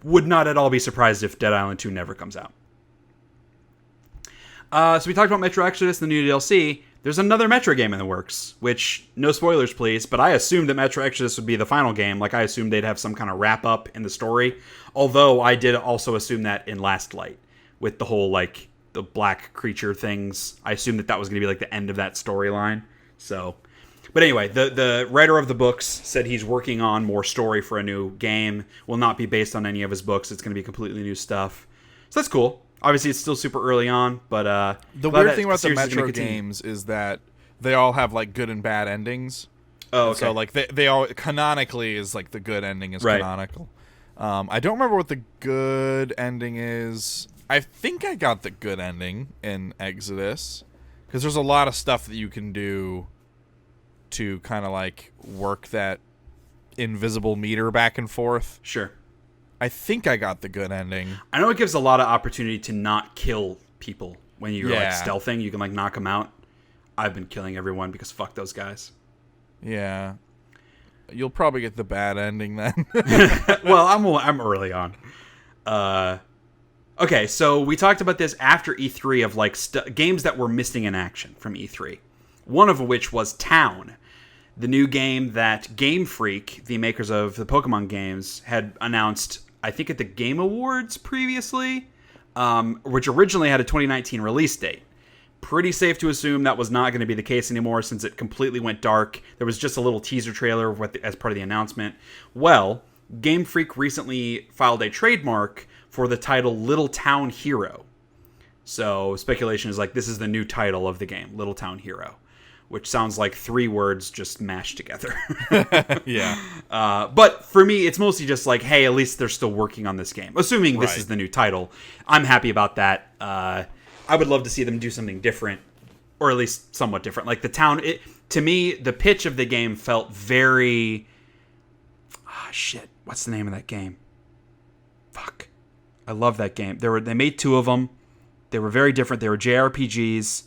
Would not at all be surprised if Dead Island 2 never comes out. So we talked about Metro Exodus, the new DLC. There's another Metro game in the works, which, no spoilers please, but I assumed that Metro Exodus would be the final game. Like, I assumed they'd have some kind of wrap-up in the story. Although, I did also assume that in Last Light, with the whole, like, the black creature things. I assumed that was going to be, like, the end of that storyline. So, but anyway, the writer of the books said he's working on more story for a new game. Will not be based on any of his books. It's going to be completely new stuff. So that's cool. Obviously, it's still super early on, but the weird thing about the Metro games is that they all have like good and bad endings. Oh, okay. So like they all canonically is like the good ending is canonical. I don't remember what the good ending is. I think I got the good ending in Exodus because there's a lot of stuff that you can do to kind of like work that invisible meter back and forth. Sure. I think I got the good ending. I know it gives a lot of opportunity to not kill people when you're like stealthing. You can like knock them out. I've been killing everyone because fuck those guys. Yeah. You'll probably get the bad ending then. Well, I'm early on. Okay, so we talked about this after E3 of like games that were missing in action from E3. One of which was Town, the new game that Game Freak, the makers of the Pokemon games, had announced, I think at the Game Awards previously, which originally had a 2019 release date. Pretty safe to assume that was not going to be the case anymore since it completely went dark. There was just a little teaser trailer as part of the announcement. Well, Game Freak recently filed a trademark for the title Little Town Hero. So speculation is like this is the new title of the game, Little Town Hero, which sounds like 3 words just mashed together. Yeah. But for me, it's mostly just like, hey, at least they're still working on this game. Assuming this is the new title. I'm happy about that. I would love to see them do something different, or at least somewhat different. Like the town, to me, the pitch of the game felt very... shit. What's the name of that game? Fuck. I love that game. They made 2 of them. They were very different. They were JRPGs.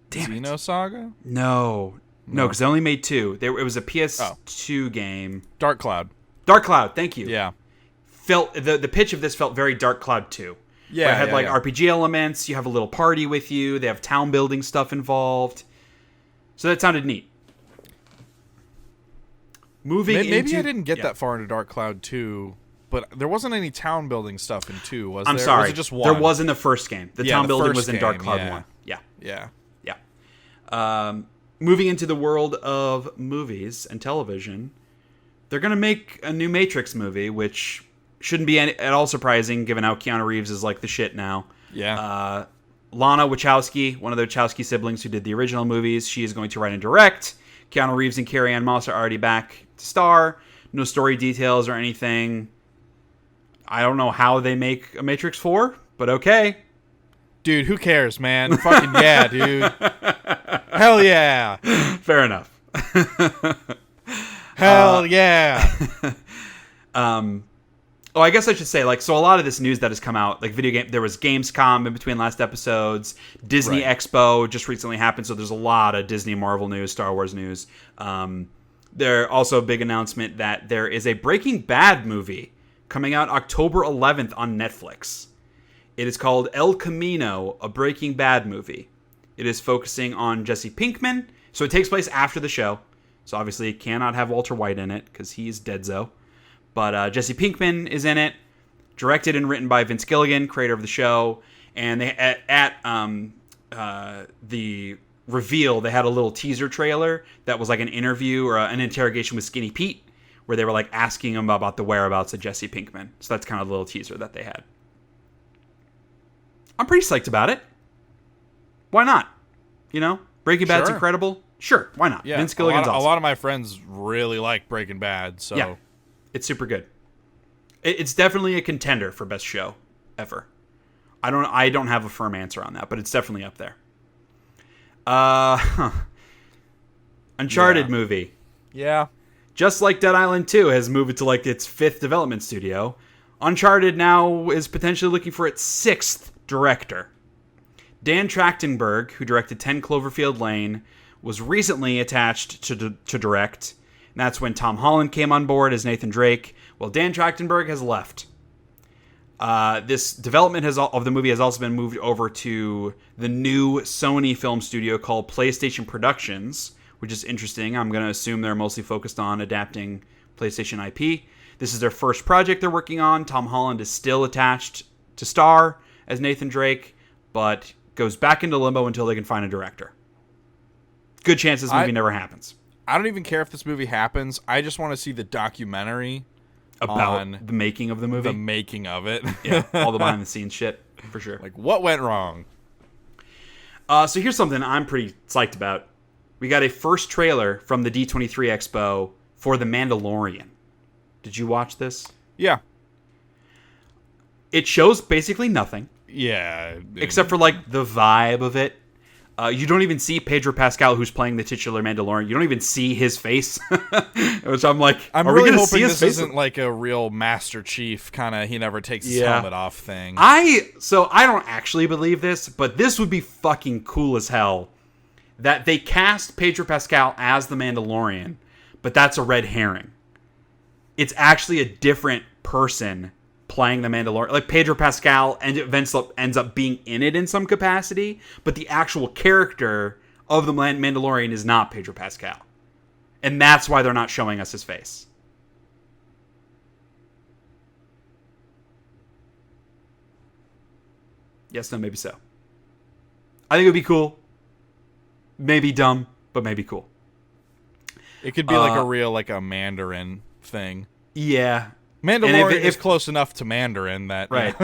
Damn it. Xenosaga? No, because they only made 2. It was a PS2 game. Dark Cloud. Dark Cloud, thank you. Yeah. The pitch of this felt very Dark Cloud 2. Yeah. It had RPG elements. You have a little party with you. They have town building stuff involved. So that sounded neat. Maybe I didn't get that far into Dark Cloud 2, but there wasn't any town building stuff in 2, was there? I'm sorry. Was it just 1? There was in the first game. The town building was in Dark Cloud 1. Yeah. Yeah. Moving into the world of movies and television, they're going to make a new Matrix movie, which shouldn't be at all surprising given how Keanu Reeves is like the shit now. Yeah. Lana Wachowski, one of the Wachowski siblings who did the original movies, she is going to write and direct. Keanu Reeves and Carrie Ann Moss are already back to star. No story details or anything. I don't know how they make a Matrix 4, but okay. Dude, who cares, man? Fucking yeah, dude. Hell yeah. Fair enough. Hell yeah. Oh, I guess I should say, like, so a lot of this news that has come out, like video game, there was Gamescom in between last episodes, Disney Expo just recently happened, so there's a lot of Disney, Marvel news, Star Wars news. There also a big announcement that there is a Breaking Bad movie coming out October 11th on Netflix. It is called El Camino, a Breaking Bad movie. It is focusing on Jesse Pinkman, so it takes place after the show, so obviously it cannot have Walter White in it, because he's deadzo. But Jesse Pinkman is in it, directed and written by Vince Gilligan, creator of the show. And they at the reveal, they had a little teaser trailer that was like an interview or an interrogation with Skinny Pete, where they were like asking him about the whereabouts of Jesse Pinkman. So that's kind of the little teaser that they had. I'm pretty psyched about it. Why not? You know, Breaking Bad's incredible. Sure, why not? Yeah, Vince Gilligan's awesome. A lot of my friends really like Breaking Bad, so yeah, it's super good. It's definitely a contender for best show ever. I don't have a firm answer on that, but it's definitely up there. Uncharted movie. Yeah. Just like Dead Island 2 has moved to like its 5th development studio, Uncharted now is potentially looking for its 6th director. Dan Trachtenberg, who directed 10 Cloverfield Lane, was recently attached to direct. And that's when Tom Holland came on board as Nathan Drake. Well, Dan Trachtenberg has left. This development of the movie has also been moved over to the new Sony film studio called PlayStation Productions, which is interesting. I'm going to assume they're mostly focused on adapting PlayStation IP. This is their first project they're working on. Tom Holland is still attached to star as Nathan Drake, but goes back into limbo until they can find a director. Good chance this movie never happens. I don't even care if this movie happens. I just want to see the documentary about the making of the movie. The making of it. Yeah, all the behind the scenes shit, for sure. Like, what went wrong? So here's something I'm pretty psyched about. We got a first trailer from the D23 Expo for The Mandalorian. Did you watch this? Yeah. It shows basically nothing. Yeah. Except for, like, the vibe of it. You don't even see Pedro Pascal, who's playing the titular Mandalorian. You don't even see his face. Which I'm like, I'm really hoping this isn't like a real Master Chief kind of he never takes his helmet off thing. I don't actually believe this, but this would be fucking cool as hell. That they cast Pedro Pascal as the Mandalorian, but that's a red herring. It's actually a different person playing the Mandalorian. Like, Pedro Pascal ends up being in it in some capacity, but the actual character of the Mandalorian is not Pedro Pascal. And that's why they're not showing us his face. Yes, no, maybe so. I think it would be cool. Maybe dumb, but maybe cool. It could be like a real, like a Mandarin thing. Yeah. Mandalorian is close enough to Mandarin that... Right.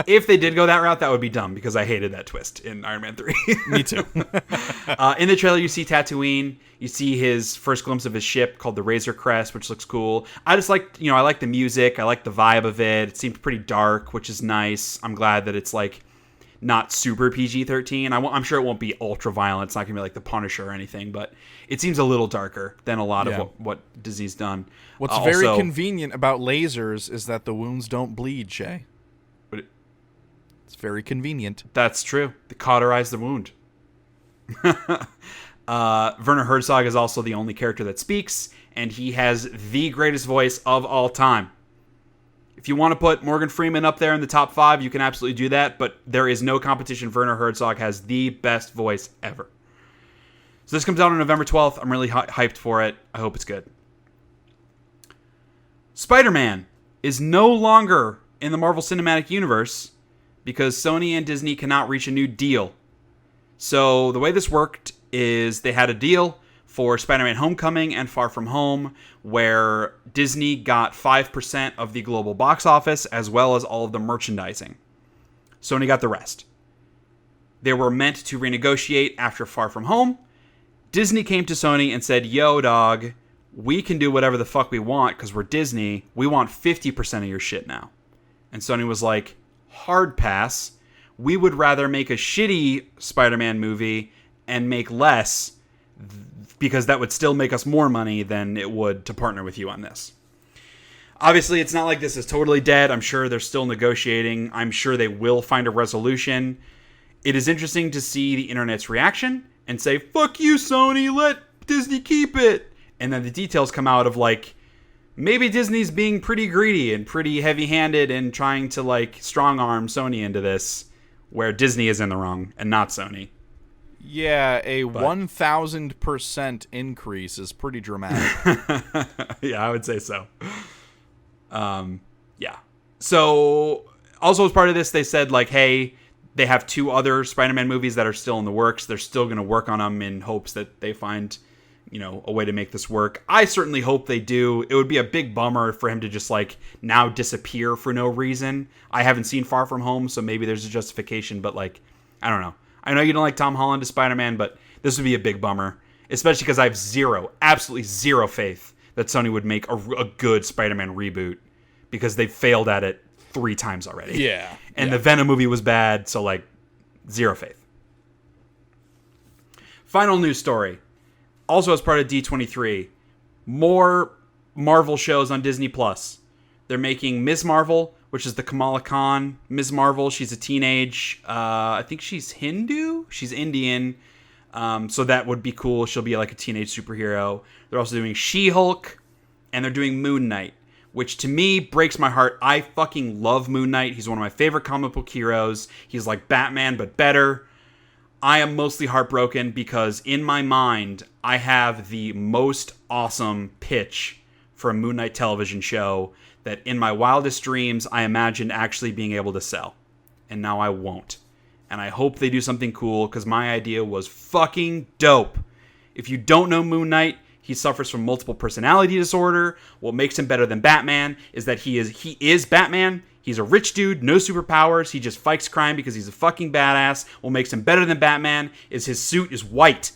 If they did go that route, that would be dumb, because I hated that twist in Iron Man 3. Me too. In the trailer, you see Tatooine. You see his first glimpse of his ship called the Razor Crest, which looks cool. I just like, I like the music. I like the vibe of it. It seemed pretty dark, which is nice. I'm glad that it's, like, not super PG-13. I'm sure it won't be ultra-violent. It's not going to be like The Punisher or anything, but it seems a little darker than a lot of what Disney's done. What's very convenient about lasers is that the wounds don't bleed, Shay. It's very convenient. That's true. They cauterize the wound. Werner Herzog is also the only character that speaks, and he has the greatest voice of all time. If you want to put Morgan Freeman up there in the top 5, you can absolutely do that, but there is no competition. Werner Herzog has the best voice ever. So this comes out on November 12th. I'm really hyped for it. I hope it's good. Spider-Man is no longer in the Marvel Cinematic Universe because Sony and Disney cannot reach a new deal. So the way this worked is they had a deal for Spider-Man Homecoming and Far From Home, where Disney got 5% of the global box office, as well as all of the merchandising. Sony got the rest. They were meant to renegotiate after Far From Home. Disney came to Sony and said, yo, dog, we can do whatever the fuck we want because we're Disney. We want 50% of your shit now. And Sony was like, hard pass. We would rather make a shitty Spider-Man movie and make less, because that would still make us more money than it would to partner with you on this. Obviously, it's not like this is totally dead. I'm sure they're still negotiating. I'm sure they will find a resolution. It is interesting to see the internet's reaction and say, fuck you, Sony, let Disney keep it. And then the details come out of, like, maybe Disney's being pretty greedy and pretty heavy-handed and trying to, like, strong-arm Sony into this, where Disney is in the wrong and not Sony. Yeah, 1,000% increase is pretty dramatic. Yeah, I would say so. Yeah. So, also as part of this, they said, like, hey, they have 2 other Spider-Man movies that are still in the works. They're still going to work on them in hopes that they find, you know, a way to make this work. I certainly hope they do. It would be a big bummer for him to just, like, now disappear for no reason. I haven't seen Far From Home, so maybe there's a justification, but, like, I don't know. I know you don't like Tom Holland as Spider-Man, but this would be a big bummer, especially because I have absolutely zero faith that Sony would make a good Spider-Man reboot, because they failed at it 3 times already. Yeah. And the Venom movie was bad, so, like, zero faith. Final news story. Also as part of D23, more Marvel shows on Disney+. They're making Ms. Marvel, which is the Kamala Khan Ms. Marvel. She's a teenage, I think she's Hindu? She's Indian. So that would be cool. She'll be like a teenage superhero. They're also doing She-Hulk, and they're doing Moon Knight, which to me breaks my heart. I fucking love Moon Knight. He's one of my favorite comic book heroes. He's like Batman, but better. I am mostly heartbroken because in my mind, I have the most awesome pitch for a Moon Knight television show that in my wildest dreams, I imagined actually being able to sell. And now I won't. And I hope they do something cool, because my idea was fucking dope. If you don't know Moon Knight, he suffers from multiple personality disorder. What makes him better than Batman is that he is Batman. He's a rich dude, no superpowers. He just fights crime because he's a fucking badass. What makes him better than Batman is his suit is white.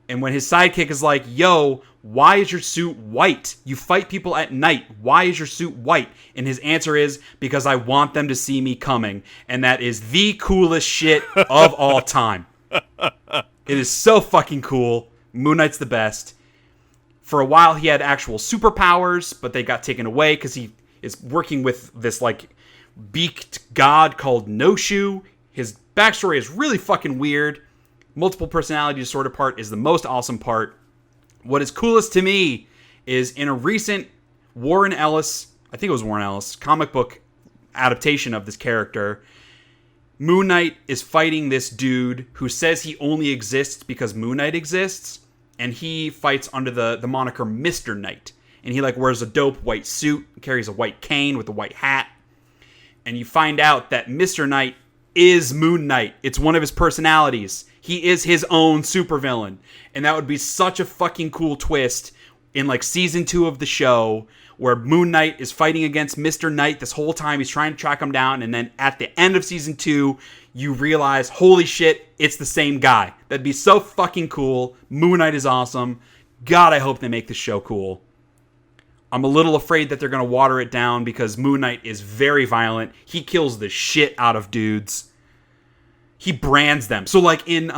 And when his sidekick is like, yo, why is your suit white? You fight people at night. Why is your suit white? And his answer is, because I want them to see me coming. And that is the coolest shit of all time. It is so fucking cool. Moon Knight's the best. For a while, he had actual superpowers, but they got taken away because he is working with this, like, beaked god called No Shoe. His backstory is really fucking weird. Multiple personality disorder part is the most awesome part. What is coolest to me is in a recent Warren Ellis, I think it was Warren Ellis, comic book adaptation of this character, Moon Knight is fighting this dude who says he only exists because Moon Knight exists, and he fights under the moniker Mr. Knight. And he, like, wears a dope white suit, carries a white cane with a white hat, and you find out that Mr. Knight is Moon Knight. It's one of his personalities. He is his own supervillain. And that would be such a fucking cool twist in, like, season 2 of the show, where Moon Knight is fighting against Mr. Knight this whole time. He's trying to track him down. And then at the end of season 2, you realize, holy shit, it's the same guy. That'd be so fucking cool. Moon Knight is awesome. God, I hope they make this show cool. I'm a little afraid that they're going to water it down because Moon Knight is very violent. He kills the shit out of dudes. He brands them. So, like, in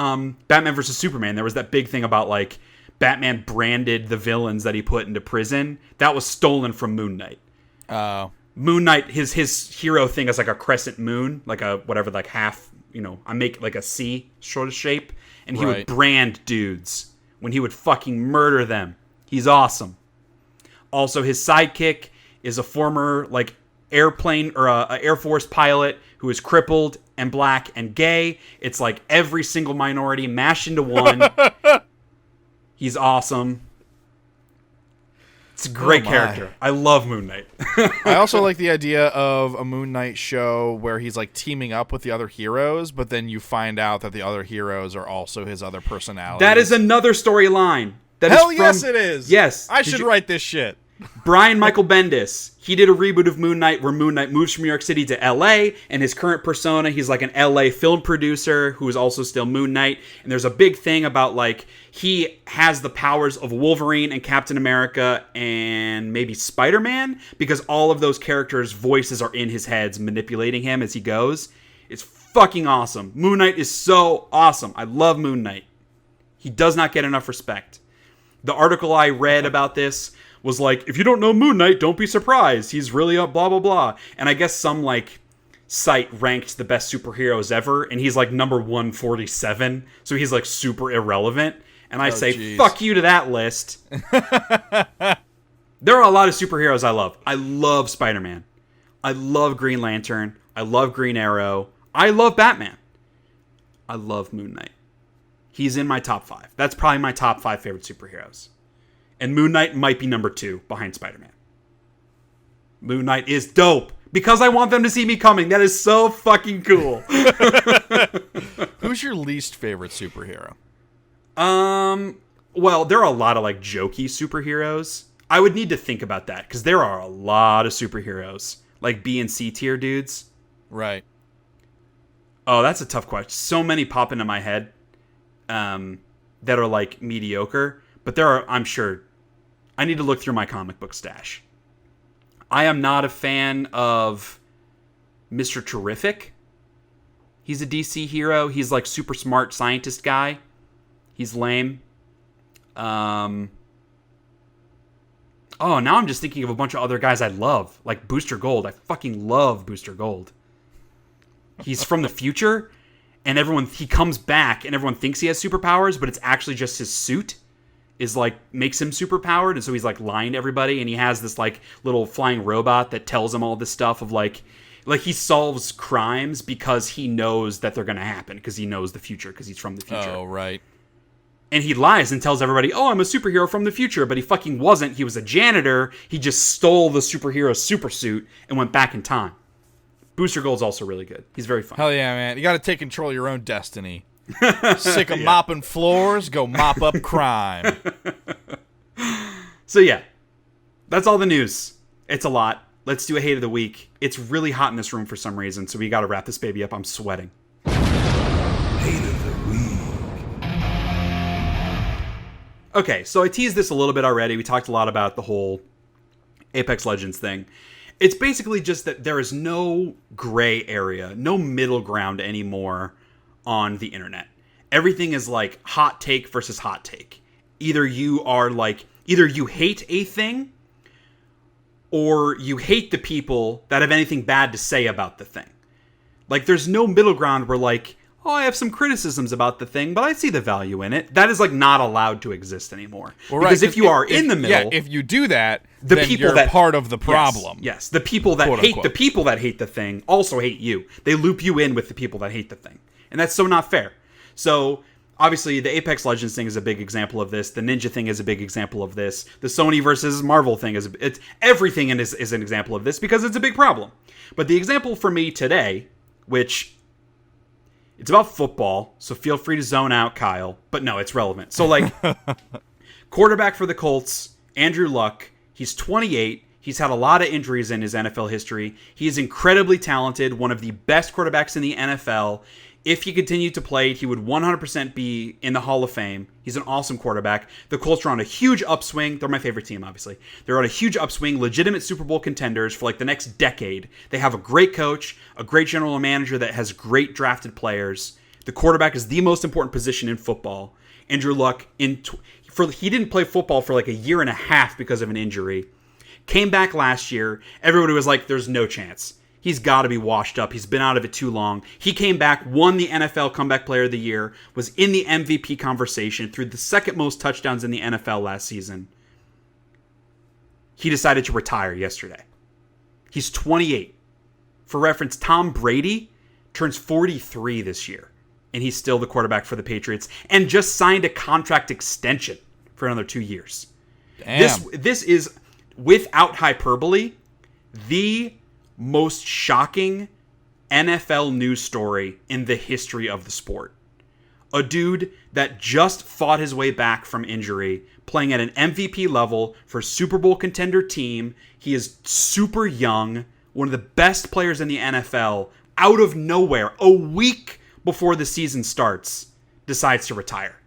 Batman vs. Superman, there was that big thing about, like, Batman branded the villains that he put into prison. That was stolen from Moon Knight. Oh. Moon Knight, his hero thing is like a crescent moon, like a whatever, like half, you know, I make like a C sort of shape, and he would brand dudes when he would fucking murder them. He's awesome. Also, his sidekick is a former, like, airplane or a Air Force pilot who is crippled and black and gay. It's like every single minority mashed into one. He's awesome. It's a great character. I love Moon Knight. I also like the idea of a Moon Knight show where he's, like, teaming up with the other heroes, but then you find out that the other heroes are also his other personalities. That is another storyline. Hell yes, it is. Yes. I should write this shit. Brian Michael Bendis, he did a reboot of Moon Knight where Moon Knight moves from New York City to LA, and his current persona, he's like an LA film producer who is also still Moon Knight. And there's a big thing about, like, he has the powers of Wolverine and Captain America and maybe Spider-Man, because all of those characters' voices are in his heads manipulating him as he goes. It's fucking awesome. Moon Knight is so awesome. I love Moon Knight. He does not get enough respect. The article I read about this was like, if you don't know Moon Knight, don't be surprised. He's really up, blah, blah, blah. And I guess some, like, site ranked the best superheroes ever, and he's, like, number 147. So he's, like, super irrelevant. And I say, geez. fuck you to that list. There are a lot of superheroes I love. I love Spider-Man. I love Green Lantern. I love Green Arrow. I love Batman. I love Moon Knight. He's in my top 5. That's probably my top 5 favorite superheroes. And Moon Knight might be number 2 behind Spider-Man. Moon Knight is dope. Because I want them to see me coming. That is so fucking cool. Who's your least favorite superhero? Well, there are a lot of, like, jokey superheroes. I would need to think about that. Because there are a lot of superheroes. Like B and C tier dudes. Right. Oh, that's a tough question. So many pop into my head. That are, like, mediocre. But there are, I'm sure... I need to look through my comic book stash. I am not a fan of Mr. Terrific. He's a DC hero. He's, like, super smart scientist guy. He's lame. Oh, now I'm just thinking of a bunch of other guys I love. Like Booster Gold. I fucking love Booster Gold. He's from the future, and he comes back, and everyone thinks he has superpowers, but it's actually just his suit is, like, makes him superpowered, and so he's, like, lying to everybody, and he has this, like, little flying robot that tells him all this stuff of, like he solves crimes because he knows that they're going to happen, because he knows the future, because he's from the future. Oh, right. And he lies and tells everybody, oh, I'm a superhero from the future, but he fucking wasn't. He was a janitor. He just stole the superhero's super suit and went back in time. Booster Gold's also really good. He's very fun. Hell yeah, man. You got to take control of your own destiny. Sick of mopping floors, go mop up crime. So yeah, that's all the news. It's a lot. Let's do a hate of the week. It's really hot in this room for some reason, so we got to wrap this baby up. I'm sweating. Hate of the week. Okay, so I teased this a little bit already. We talked a lot about the whole Apex Legends thing. It's basically just that there is no gray area, no middle ground anymore on the internet. Everything is like hot take versus hot take. Either you hate a thing, or you hate the people that have anything bad to say about the thing. Like, there's no middle ground where, like, oh, I have some criticisms about the thing, but I see the value in it. That is, like, not allowed to exist anymore. Well, because if you are in the middle... Yeah, if you do that, the then people you're that part of the problem. Yes, the people that hate the people that hate the thing also hate you. They loop you in with the people that hate the thing. And that's so not fair. So, obviously, the Apex Legends thing is a big example of this. The Ninja thing is a big example of this. The Sony versus Marvel thing everything is an example of this because it's a big problem. But the example for me today, which it's about football, so feel free to zone out, Kyle. But no, it's relevant. So, like, quarterback for the Colts, Andrew Luck, he's 28. He's had a lot of injuries in his NFL history. He is incredibly talented, one of the best quarterbacks in the NFL. If he continued to play, he would 100% be in the Hall of Fame. He's an awesome quarterback. The Colts are on a huge upswing. They're my favorite team, obviously. They're on a huge upswing, legitimate Super Bowl contenders for like the next decade. They have a great coach, a great general manager that has great drafted players. The quarterback is the most important position in football. Andrew Luck, he didn't play football for like a year and a half because of an injury. Came back last year. Everybody was like, there's no chance. He's got to be washed up. He's been out of it too long. He came back, won the NFL Comeback Player of the Year, was in the MVP conversation, threw the second most touchdowns in the NFL last season. He decided to retire yesterday. He's 28. For reference, Tom Brady turns 43 this year, and he's still the quarterback for the Patriots, and just signed a contract extension for another 2 years. Damn. This is, without hyperbole, the most shocking NFL news story in the history of the sport. A dude that just fought his way back from injury, playing at an MVP level for a Super Bowl contender team. He is super young, one of the best players in the NFL, out of nowhere, a week before the season starts, decides to retire.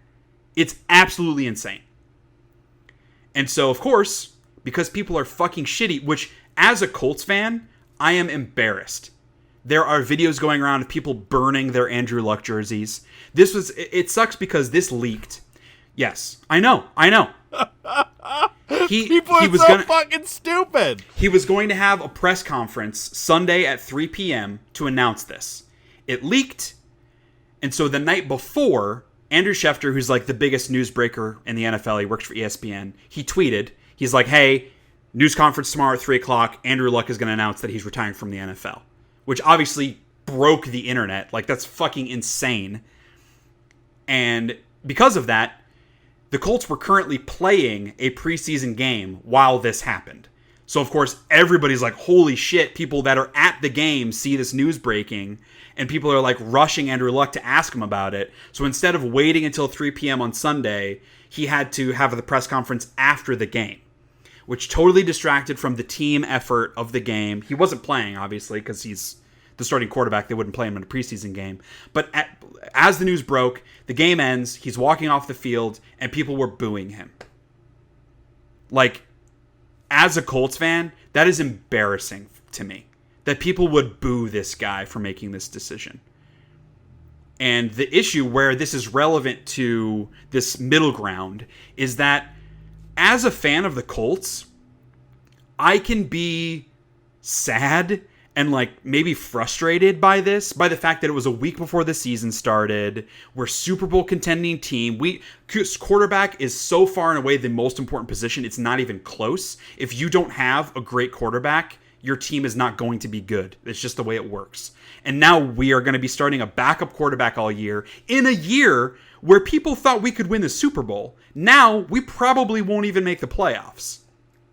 It's absolutely insane. And so, of course, because people are fucking shitty, which, as a Colts fan, I am embarrassed. There are videos going around of people burning their Andrew Luck jerseys. It sucks because this leaked. Yes, I know. People are so fucking stupid. He was going to have a press conference Sunday at 3 p.m. to announce this. It leaked, and so the night before, Andrew Schefter, who's like the biggest newsbreaker in the NFL, he works for ESPN, he tweeted, he's like, hey, news conference tomorrow at 3 o'clock, Andrew Luck is going to announce that he's retiring from the NFL. Which obviously broke the internet. Like, that's fucking insane. And because of that, the Colts were currently playing a preseason game while this happened. So, of course, everybody's like, holy shit, people that are at the game see this news breaking, and people are like rushing Andrew Luck to ask him about it. So instead of waiting until 3 p.m. on Sunday, he had to have the press conference after the game, which totally distracted from the team effort of the game. He wasn't playing, obviously, because he's the starting quarterback. They wouldn't play him in a preseason game. But as the news broke, the game ends, he's walking off the field, and people were booing him. Like, as a Colts fan, that is embarrassing to me. That people would boo this guy for making this decision. And the issue where this is relevant to this middle ground is that as a fan of the Colts, I can be sad and like maybe frustrated by this, by the fact that it was a week before the season started. We're Super Bowl contending team. Quarterback is so far and away the most important position. It's not even close. If you don't have a great quarterback, your team is not going to be good. It's just the way it works. And now we are going to be starting a backup quarterback all year in a year where people thought we could win the Super Bowl. Now we probably won't even make the playoffs.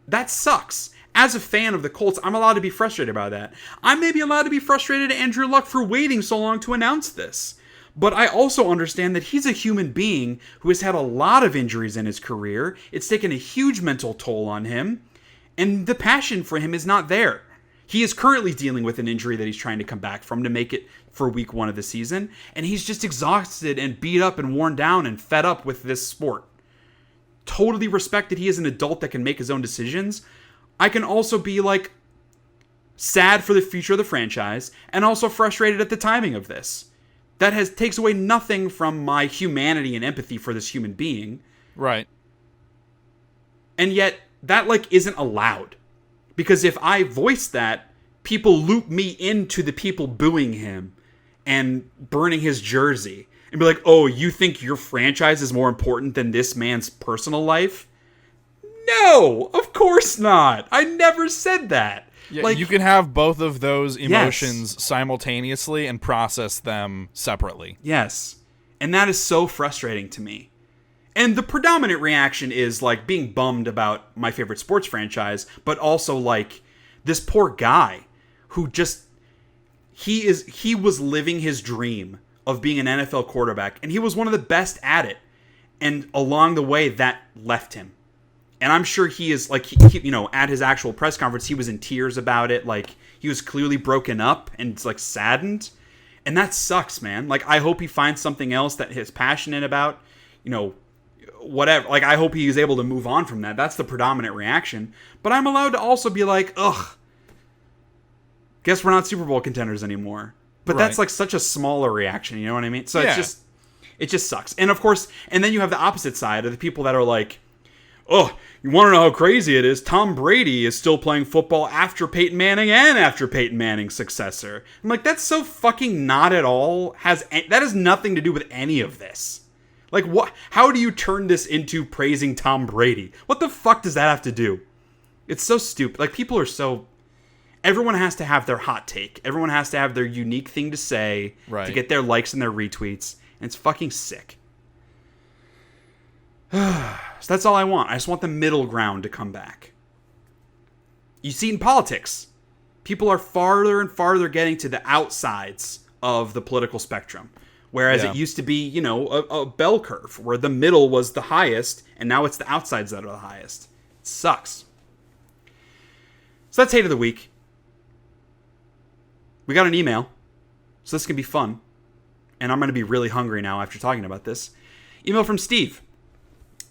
That sucks. As a fan of the Colts, I'm allowed to be frustrated by that. I may be allowed to be frustrated at Andrew Luck for waiting so long to announce this. But I also understand that he's a human being who has had a lot of injuries in his career. It's taken a huge mental toll on him. And the passion for him is not there. He is currently dealing with an injury that he's trying to come back from to make it for week 1 of the season. And he's just exhausted and beat up and worn down and fed up with this sport. Totally respect that he is an adult that can make his own decisions. I can also be like sad for the future of the franchise and also frustrated at the timing of this. That takes away nothing from my humanity and empathy for this human being. Right. And yet that like isn't allowed. Because if I voice that, people loop me into the people booing him and burning his jersey and be like, oh, you think your franchise is more important than this man's personal life? No, of course not. I never said that. Yeah, like, you can have both of those emotions simultaneously and process them separately. Yes. And that is so frustrating to me. And the predominant reaction is like being bummed about my favorite sports franchise, but also like this poor guy who just he was living his dream of being an NFL quarterback, and he was one of the best at it. And along the way, that left him. And I'm sure he is like, he, at his actual press conference, he was in tears about it. Like, he was clearly broken up and like saddened. And that sucks, man. Like, I hope he finds something else that he's passionate about, whatever. Like, I hope he is able to move on from that. That's the predominant reaction. But I'm allowed to also be like, ugh, guess we're not Super Bowl contenders anymore. But that's like such a smaller reaction, you know what I mean? So it just sucks. And of course, and then you have the opposite side of the people that are like, oh, you want to know how crazy it is? Tom Brady is still playing football after Peyton Manning and after Peyton Manning's successor. I'm like, that's so fucking not at all. That has nothing to do with any of this. Like, what? How do you turn this into praising Tom Brady? What the fuck does that have to do? It's so stupid. Like, people are so... Everyone has to have their hot take. Everyone has to have their unique thing to say to get their likes and their retweets. And it's fucking sick. So that's all I want. I just want the middle ground to come back. You see in politics, people are farther and farther getting to the outsides of the political spectrum. Whereas it used to be, a bell curve where the middle was the highest, and now it's the outsides that are the highest. It sucks. So that's Hate of the Week. We got an email, so this can be fun. And I'm going to be really hungry now after talking about this. Email from Steve.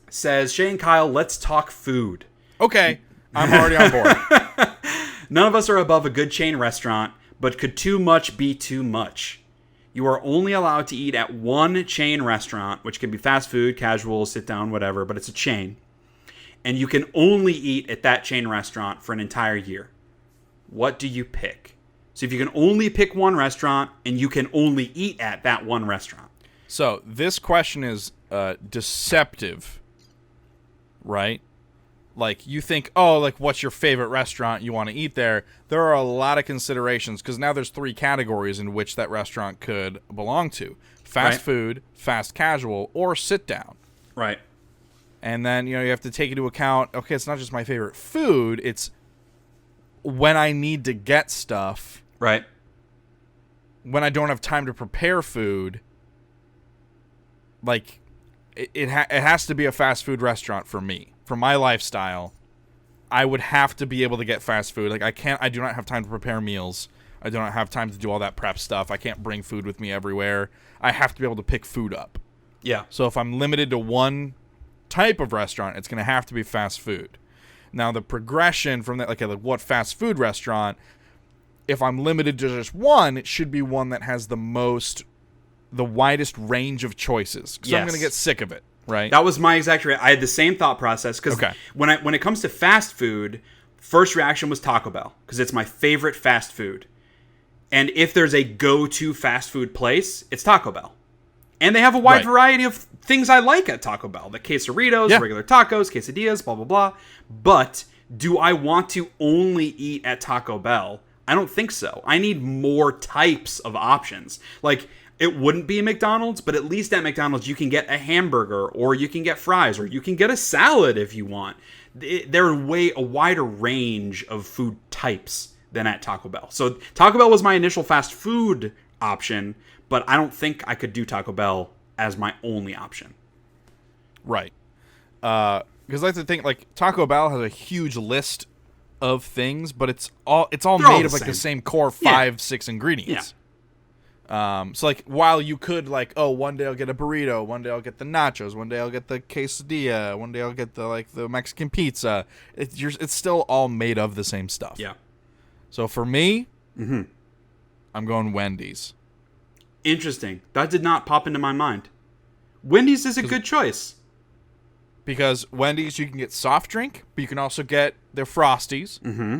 Says, Shea and Kyle, let's talk food. Okay, I'm already on board. None of us are above a good chain restaurant, but could too much be too much? You are only allowed to eat at one chain restaurant, which can be fast food, casual, sit down, whatever, but it's a chain. and you can only eat at that chain restaurant for an entire year. What do you pick? So if you can only pick one restaurant and you can only eat at that one restaurant. So this question is deceptive, right? Like, you think, oh, like, what's your favorite restaurant you want to eat there? There are a lot of considerations, because now there's 3 categories in which that restaurant could belong to. Fast food, fast casual, or sit down. Right. And then, you have to take into account, okay, it's not just my favorite food, it's when I need to get stuff. Right. When I don't have time to prepare food. Like, it has to be a fast food restaurant for me. For my lifestyle, I would have to be able to get fast food. Like, I do not have time to prepare meals. I do not have time to do all that prep stuff. I can't bring food with me everywhere. I have to be able to pick food up. Yeah. So if I'm limited to one type of restaurant, it's going to have to be fast food. Now, the progression from that, like what fast food restaurant, if I'm limited to just one, it should be one that has the widest range of choices. Because I'm going to get sick of it. Right. That was my exact reaction. I had the same thought process because when it comes to fast food, first reaction was Taco Bell because it's my favorite fast food. And if there's a go-to fast food place, it's Taco Bell. And they have a wide variety of things I like at Taco Bell. The quesadillas, regular tacos, quesadillas, blah, blah, blah. But do I want to only eat at Taco Bell? I don't think so. I need more types of options. Like, it wouldn't be a McDonald's, but at least at McDonald's you can get a hamburger, or you can get fries, or you can get a salad if you want. There are a wider range of food types than at Taco Bell. So Taco Bell was my initial fast food option, but I don't think I could do Taco Bell as my only option. Right. Because that's the thing, like, Taco Bell has a huge list of things, but it's all made of, like, the same core 5-6 ingredients. So, like, while you could, like, oh, one day I'll get a burrito, one day I'll get the nachos, one day I'll get the quesadilla, one day I'll get the Mexican pizza, it's still all made of the same stuff. Yeah. So for me, I'm going Wendy's. Interesting. That did not pop into my mind. Wendy's is a good choice. Because Wendy's, you can get soft drink, but you can also get their Frosties. Mm-hmm.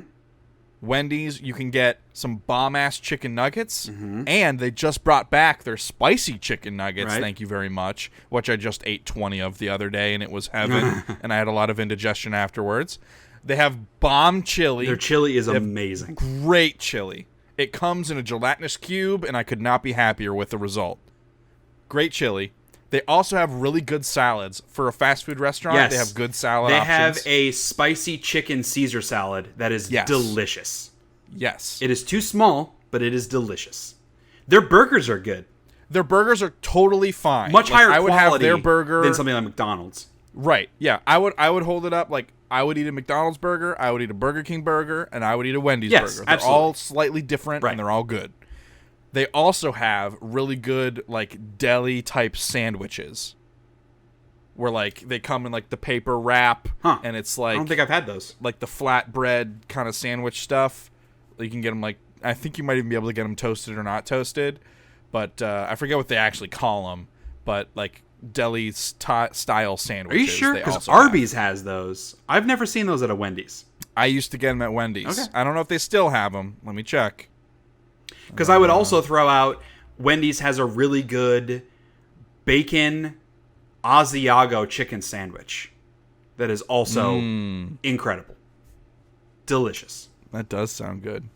Wendy's, you can get some bomb-ass chicken nuggets, and they just brought back their spicy chicken nuggets, thank you very much, which I just ate 20 of the other day, and it was heaven, and I had a lot of indigestion afterwards. They have bomb chili. Their chili is amazing. Great chili. It comes in a gelatinous cube, and I could not be happier with the result. Great chili. They also have really good salads. For a fast food restaurant, they have good salad options. They have a spicy chicken Caesar salad that is delicious. Yes. It is too small, but it is delicious. Their burgers are good. Their burgers are totally fine. Much higher I would quality have their burger than something like McDonald's. Right. Yeah. I would hold it up like I would eat a McDonald's burger, I would eat a Burger King burger, and I would eat a Wendy's burger. They're all slightly different, and they're all good. They also have really good, like, deli-type sandwiches. Where, like, they come in, like, the paper wrap, and it's, like... I don't think I've had those. Like, the flatbread kind of sandwich stuff. You can get them, like... I think you might even be able to get them toasted or not toasted. But I forget what they actually call them. But, like, deli-style sandwiches. Are you sure? Because Arby's has those. I've never seen those at a Wendy's. I used to get them at Wendy's. Okay. I don't know if they still have them. Let me check. Because I would also throw out, Wendy's has a really good bacon Asiago chicken sandwich that is also incredible. Delicious. That does sound good.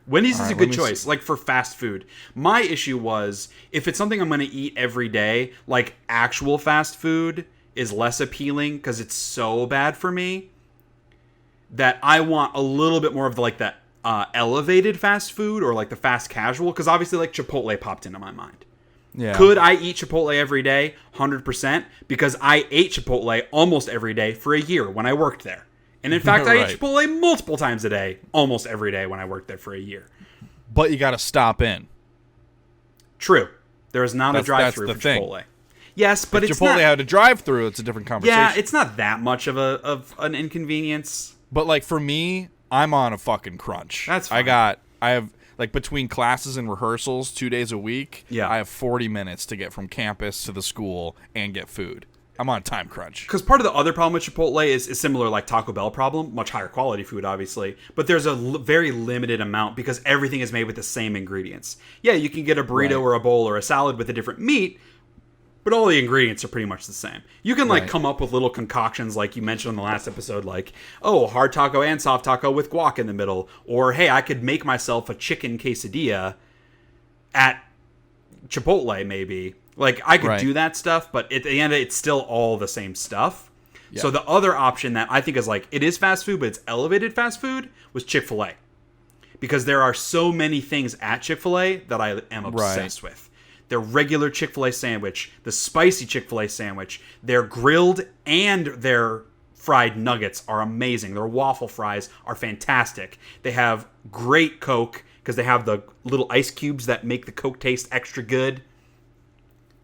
Wendy's is a good choice, like, for fast food. My issue was, if it's something I'm going to eat every day, like, actual fast food is less appealing because it's so bad for me that I want a little bit more of that elevated fast food, or like the fast casual, because obviously, like, Chipotle popped into my mind. Yeah. Could I eat Chipotle every day? 100%, because I ate Chipotle almost every day for a year when I worked there. And in fact, I ate Chipotle multiple times a day, almost every day when I worked there for a year. But you got to stop in. True. There is not a drive-thru for Chipotle. Yes, but if it's Chipotle not... had a drive-thru, it's a different conversation. Yeah, it's not that much of an inconvenience. But, like, for me, I'm on a fucking crunch. That's fine. I have, like, between classes and rehearsals 2 days a week, I have 40 minutes to get from campus to the school and get food. I'm on a time crunch. Because part of the other problem with Chipotle is similar like Taco Bell problem, much higher quality food, obviously. But there's a very limited amount because everything is made with the same ingredients. Yeah, you can get a burrito or a bowl or a salad with a different meat, but all the ingredients are pretty much the same. You can like come up with little concoctions like you mentioned in the last episode, like, oh, hard taco and soft taco with guac in the middle. Or, hey, I could make myself a chicken quesadilla at Chipotle maybe. Like, I could do that stuff, but at the end, it's still all the same stuff. Yeah. So the other option that I think is like, it is fast food, but it's elevated fast food, was Chick-fil-A. Because there are so many things at Chick-fil-A that I am obsessed with. Their regular Chick-fil-A sandwich, the spicy Chick-fil-A sandwich, their grilled and their fried nuggets are amazing. Their waffle fries are fantastic. They have great Coke, because they have the little ice cubes that make the Coke taste extra good.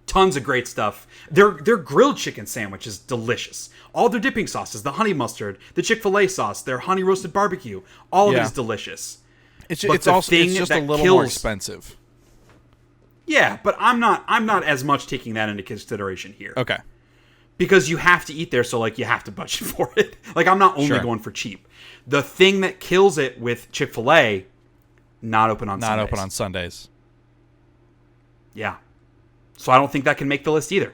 Tons of great stuff. Their grilled chicken sandwich is delicious. All their dipping sauces, the honey mustard, the Chick-fil-A sauce, their honey roasted barbecue, all of it is delicious. It's just a little more expensive. Yeah, but I'm not as much taking that into consideration here. Okay. Because you have to eat there, so like you have to budget for it. Like I'm not only going for cheap. The thing that kills it with Chick-fil-A, not open on Sundays. Not open on Sundays. Yeah. So I don't think that can make the list either.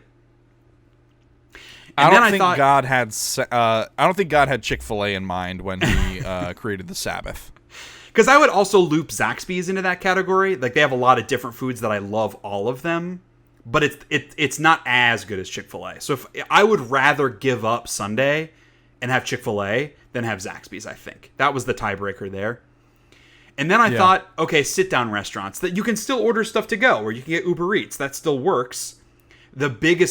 I don't think God had Chick-fil-A in mind when he created the Sabbath. Because I would also loop Zaxby's into that category. Like they have a lot of different foods that I love all of them, but it's not as good as Chick-fil-A. So if I would rather give up Sunday and have Chick-fil-A than have Zaxby's, I think. That was the tiebreaker there. And then I thought, okay, sit-down restaurants that you can still order stuff to go, or you can get Uber Eats. That still works. The big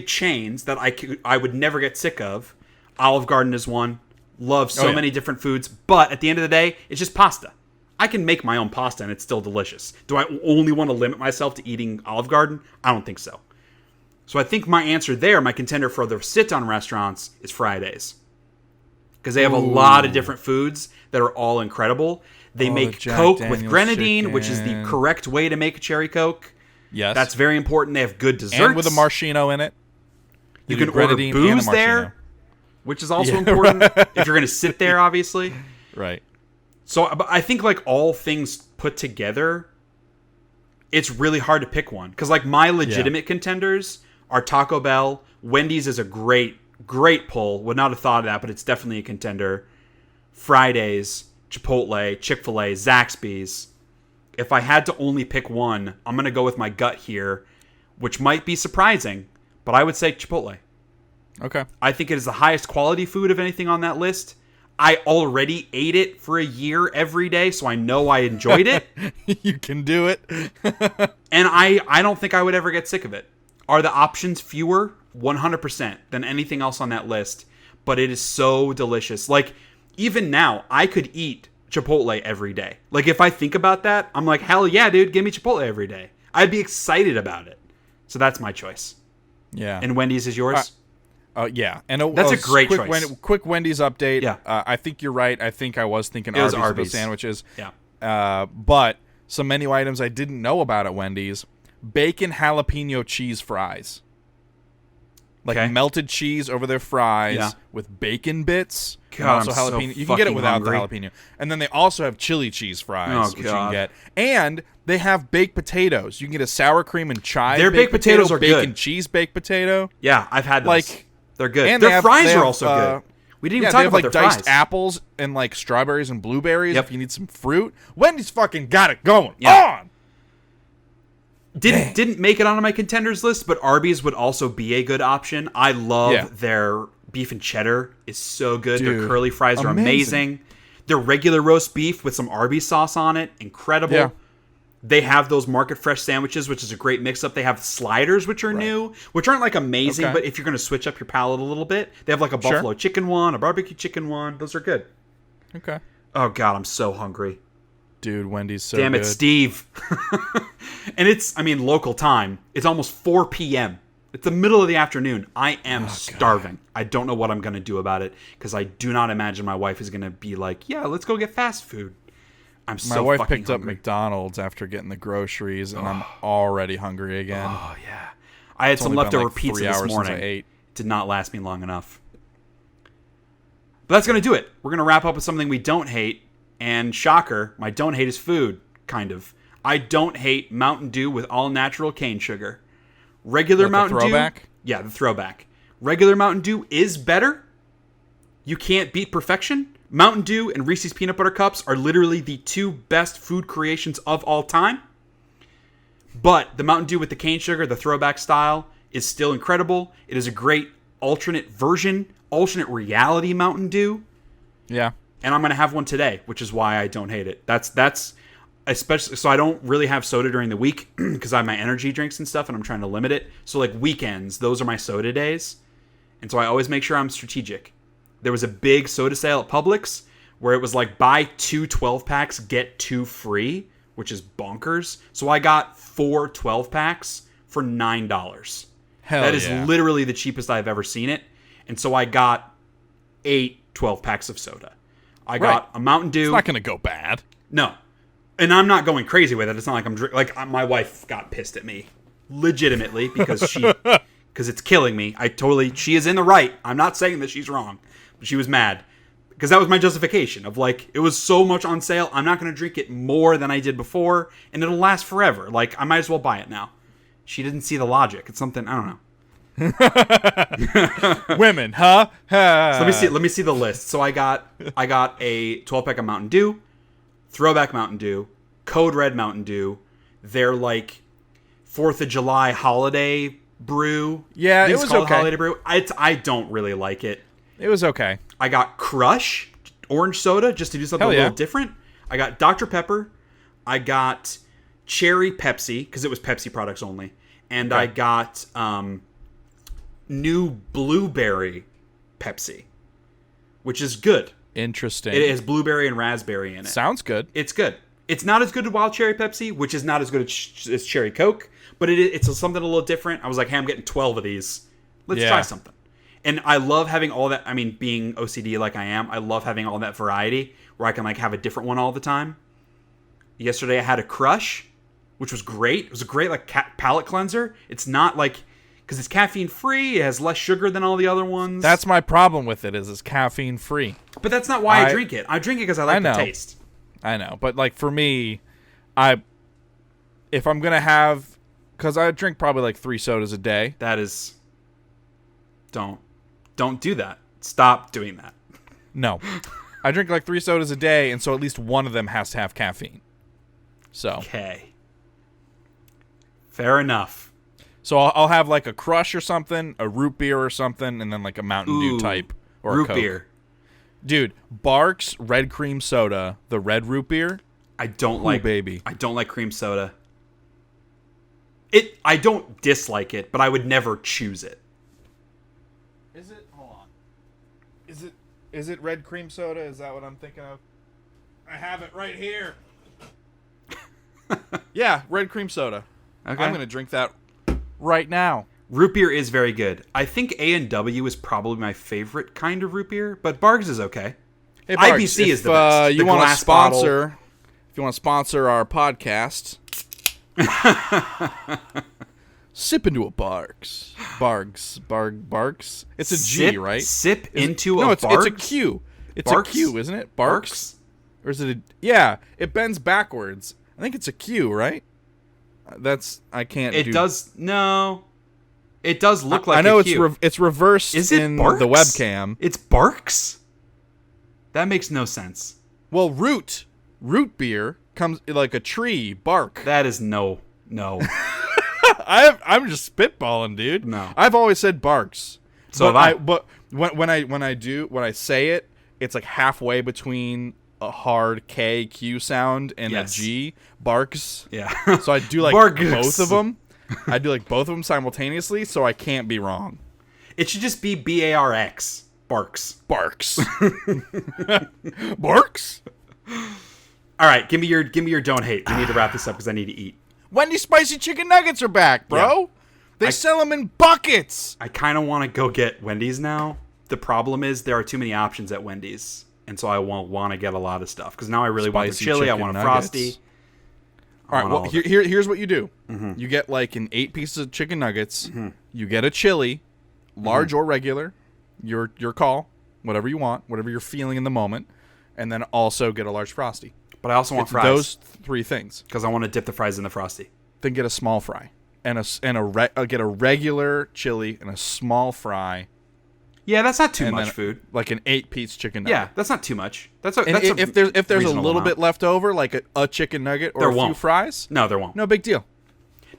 chains that I would never get sick of. Olive Garden is one. Love so many different foods, but at the end of the day, it's just pasta. I can make my own pasta and it's still delicious. Do I only want to limit myself to eating Olive Garden? I don't think so. So I think my answer there, my contender for the sit-down restaurants, is Fridays. Because they have a lot of different foods that are all incredible. They make Coke with grenadine, which is the correct way to make a cherry Coke. Yes. That's very important. They have good desserts. And with a maraschino in it. You can order booze there, which is also important if you're going to sit there, obviously. Right. So I think like all things put together, it's really hard to pick one. Because like my legitimate contenders are Taco Bell. Wendy's is a great pull. Would not have thought of that, but it's definitely a contender. Fridays, Chipotle, Chick-fil-A, Zaxby's. If I had to only pick one, I'm going to go with my gut here, which might be surprising, but I would say Chipotle. Okay. I think it is the highest quality food of anything on that list. I already ate it for a year every day, so I know I enjoyed it. You can do it. And I don't think I would ever get sick of it. Are the options fewer? 100% than anything else on that list, but it is so delicious. Like, even now, I could eat Chipotle every day. Like, if I think about that, I'm like, hell yeah, dude, give me Chipotle every day. I'd be excited about it. So that's my choice. Yeah. And Wendy's is yours? Yeah. And that's a great choice. Quick Wendy's update. Yeah. I think you're right. I think I was thinking Arby's sandwiches. Yeah. But some menu items I didn't know about at Wendy's. Bacon jalapeno cheese fries. Like melted cheese over their fries with bacon bits. God, and also I'm jalapeno. So you can get it without hungry. the jalapeno. And then they also have chili cheese fries, which you can get. And they have baked potatoes. You can get a sour cream and chive. Their baked potatoes are bacon good. Cheese baked potato. Yeah, I've had those. Like, they're good. And their fries are also good. We didn't even talk about their diced fries. apples and like strawberries and blueberries if you need some fruit. Wendy's fucking got it going on. Didn't make it onto my contenders list, but Arby's would also be a good option. I love their beef and cheddar is so good. Dude, their curly fries are amazing. Their regular roast beef with some Arby's sauce on it, incredible. Yeah. They have those market fresh sandwiches, which is a great mix up. They have sliders, which are new, which aren't like amazing, but if you're going to switch up your palate a little bit, they have like a buffalo chicken one, a barbecue chicken one. Those are good. Okay. Oh God, I'm so hungry. Dude, Wendy's so Damn good. it, Steve. And it's, local time. It's almost 4 p.m. It's the middle of the afternoon. I am starving. God. I don't know what I'm going to do about it because I do not imagine my wife is going to be like, yeah, let's go get fast food. My wife picked up McDonald's after getting the groceries, and I'm already hungry again. Oh, yeah. I had some leftover pizza this morning. Did not last me long enough. But that's going to do it. We're going to wrap up with something we don't hate. And shocker, my don't hate is food, kind of. I don't hate Mountain Dew with all natural cane sugar. Regular Like Mountain the throwback? Dew. Yeah, the throwback. Regular Mountain Dew is better. You can't beat perfection. Mountain Dew and Reese's Peanut Butter Cups are literally the two best food creations of all time. But the Mountain Dew with the cane sugar, the throwback style, is still incredible. It is a great alternate version, alternate reality Mountain Dew. Yeah. And I'm going to have one today, which is why I don't hate it. That's especially, so I don't really have soda during the week because I have my energy drinks and stuff and I'm trying to limit it. So like weekends, those are my soda days. And so I always make sure I'm strategic. There was a big soda sale at Publix where it was like buy 2 12-packs, get 2 free, which is bonkers. So I got 4 12-packs for $9. Hell That is yeah. literally the cheapest I've ever seen it. And so I got 8 12-packs of soda. I got a Mountain Dew. It's not going to go bad. No. And I'm not going crazy with it. It's not like I'm my wife got pissed at me legitimately because it's killing me. She is in the right. I'm not saying that she's wrong. But she was mad because that was my justification of like, it was so much on sale. I'm not going to drink it more than I did before and it'll last forever. Like I might as well buy it now. She didn't see the logic. It's something, I don't know. Women, huh? So let me see the list. So I got a 12-pack of Mountain Dew, throwback Mountain Dew, Code Red Mountain Dew. They're like 4th of July holiday brew. Yeah, It's it was called okay. Holiday brew. I don't really like it. It was okay. I got Crush orange soda just to do something Hell a yeah. little different. I got Dr. Pepper. I got Cherry Pepsi because it was Pepsi products only, and Okay. I got new Blueberry Pepsi, which is good. Interesting. It has blueberry and raspberry in it. Sounds good. It's good. It's not as good as Wild Cherry Pepsi, which is not as good as Cherry Coke, but it's something a little different. I was like, hey, I'm getting 12 of these. Let's try something. And I love having all that. I mean, being OCD like I am, I love having all that variety where I can like have a different one all the time. Yesterday I had a Crush, which was great. It was a great like palate cleanser. It's not like, because it's caffeine free, it has less sugar than all the other ones. That's my problem with it, is it's caffeine free. But that's not why I drink it. I drink it because I like the taste. I know, but like for me, if I'm gonna have, because I drink probably like 3 sodas a day. That is, don't do that. Stop doing that. No, I drink like 3 sodas a day, and so at least one of them has to have caffeine. So Okay. Fair enough. So I'll have like a Crush or something, a root beer or something, and then like a Mountain Dew type or root a Coke. beer. Dude, Barks Red Cream Soda, the red root beer. I don't like baby. I don't like cream soda. I don't dislike it, but I would never choose it. Is it? Hold on. Is it red cream soda? Is that what I'm thinking of? I have it right here. Yeah, red cream soda. Okay. I'm gonna drink that right now. Root beer is very good. I think A&W is probably my favorite kind of root beer, but Bargs is okay. Hey, Barks, IBC is the best. You The want to glass bottle. sponsor? If you want to sponsor our podcast, sip into a Barks. Barks. It's a G, right? Sip into no, a it's Bargs? a Q. It's Barks? a Q, isn't it? Barks? Or is it a... Yeah, it bends backwards. I think it's a Q, right? I can't It do... does... No. It does look like I know a Q. it's reversed Is it in Barks? the webcam. It's Barks? That makes no sense. Well, root beer comes like a tree, bark. That is no. I'm just spitballing, dude. No. I've always said Barks. So but when I say it, it's like halfway between a hard K-Q sound and Yes. a G. Barks. Yeah. So I do like Barks. both of them. I do like both of them simultaneously, so I can't be wrong. It should just be BARX. Barks. Barks. Barks. All right, give me your don't hate. We need to wrap this up because I need to eat. Wendy's spicy chicken nuggets are back, bro. Yeah. They sell them in buckets. I kind of want to go get Wendy's now. The problem is there are too many options at Wendy's, and so I won't want to get a lot of stuff because now I really want the Spicy chili. I chicken want a nuggets. Frosty. All right, well, of it. here's what you do. You get like 8 pieces of chicken nuggets. You get a chili, large or regular, your call, whatever you want, whatever you're feeling in the moment, and then also get a large Frosty. But I also want It's fries. those 3 things. Because I want to dip the fries in the Frosty. Then get a small fry and get a regular chili and a small fry. Yeah, that's not too and much then food. Like an 8-piece chicken nugget. Yeah, that's not too much. If there's a reasonable little amount. bit left over, like a chicken nugget or There a few won't. fries, No, there won't. no big deal.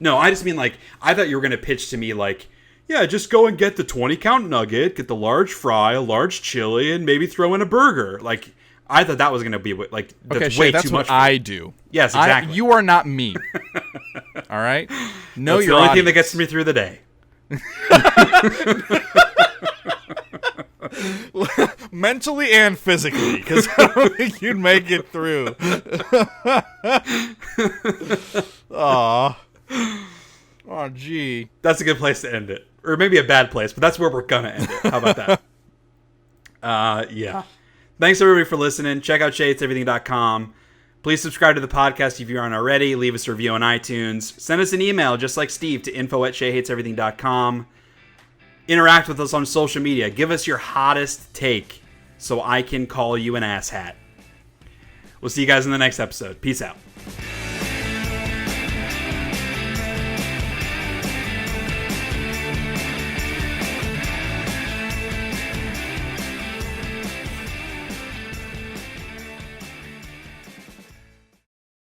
No, I just mean like, I thought you were going to pitch to me like, yeah, just go and get the 20-count nugget, get the large fry, a large chili, and maybe throw in a burger. Like, I thought that was going to be like, that's way that's too much. what I do. Yes, exactly. You are not me. All right? Know That's your the only thing audience. that gets me through the day. Mentally and physically, because I don't think you'd make it through. Aw. Oh, gee. That's a good place to end it. Or maybe a bad place, but that's where we're going to end it. How about that? Yeah. Thanks, everybody, for listening. Check out SheaHatesEverything.com. Please subscribe to the podcast if you aren't already. Leave us a review on iTunes. Send us an email, just like Steve, to info@SheaHatesEverything.com. Interact with us on social media. Give us your hottest take so I can call you an asshat. We'll see you guys in the next episode. Peace out.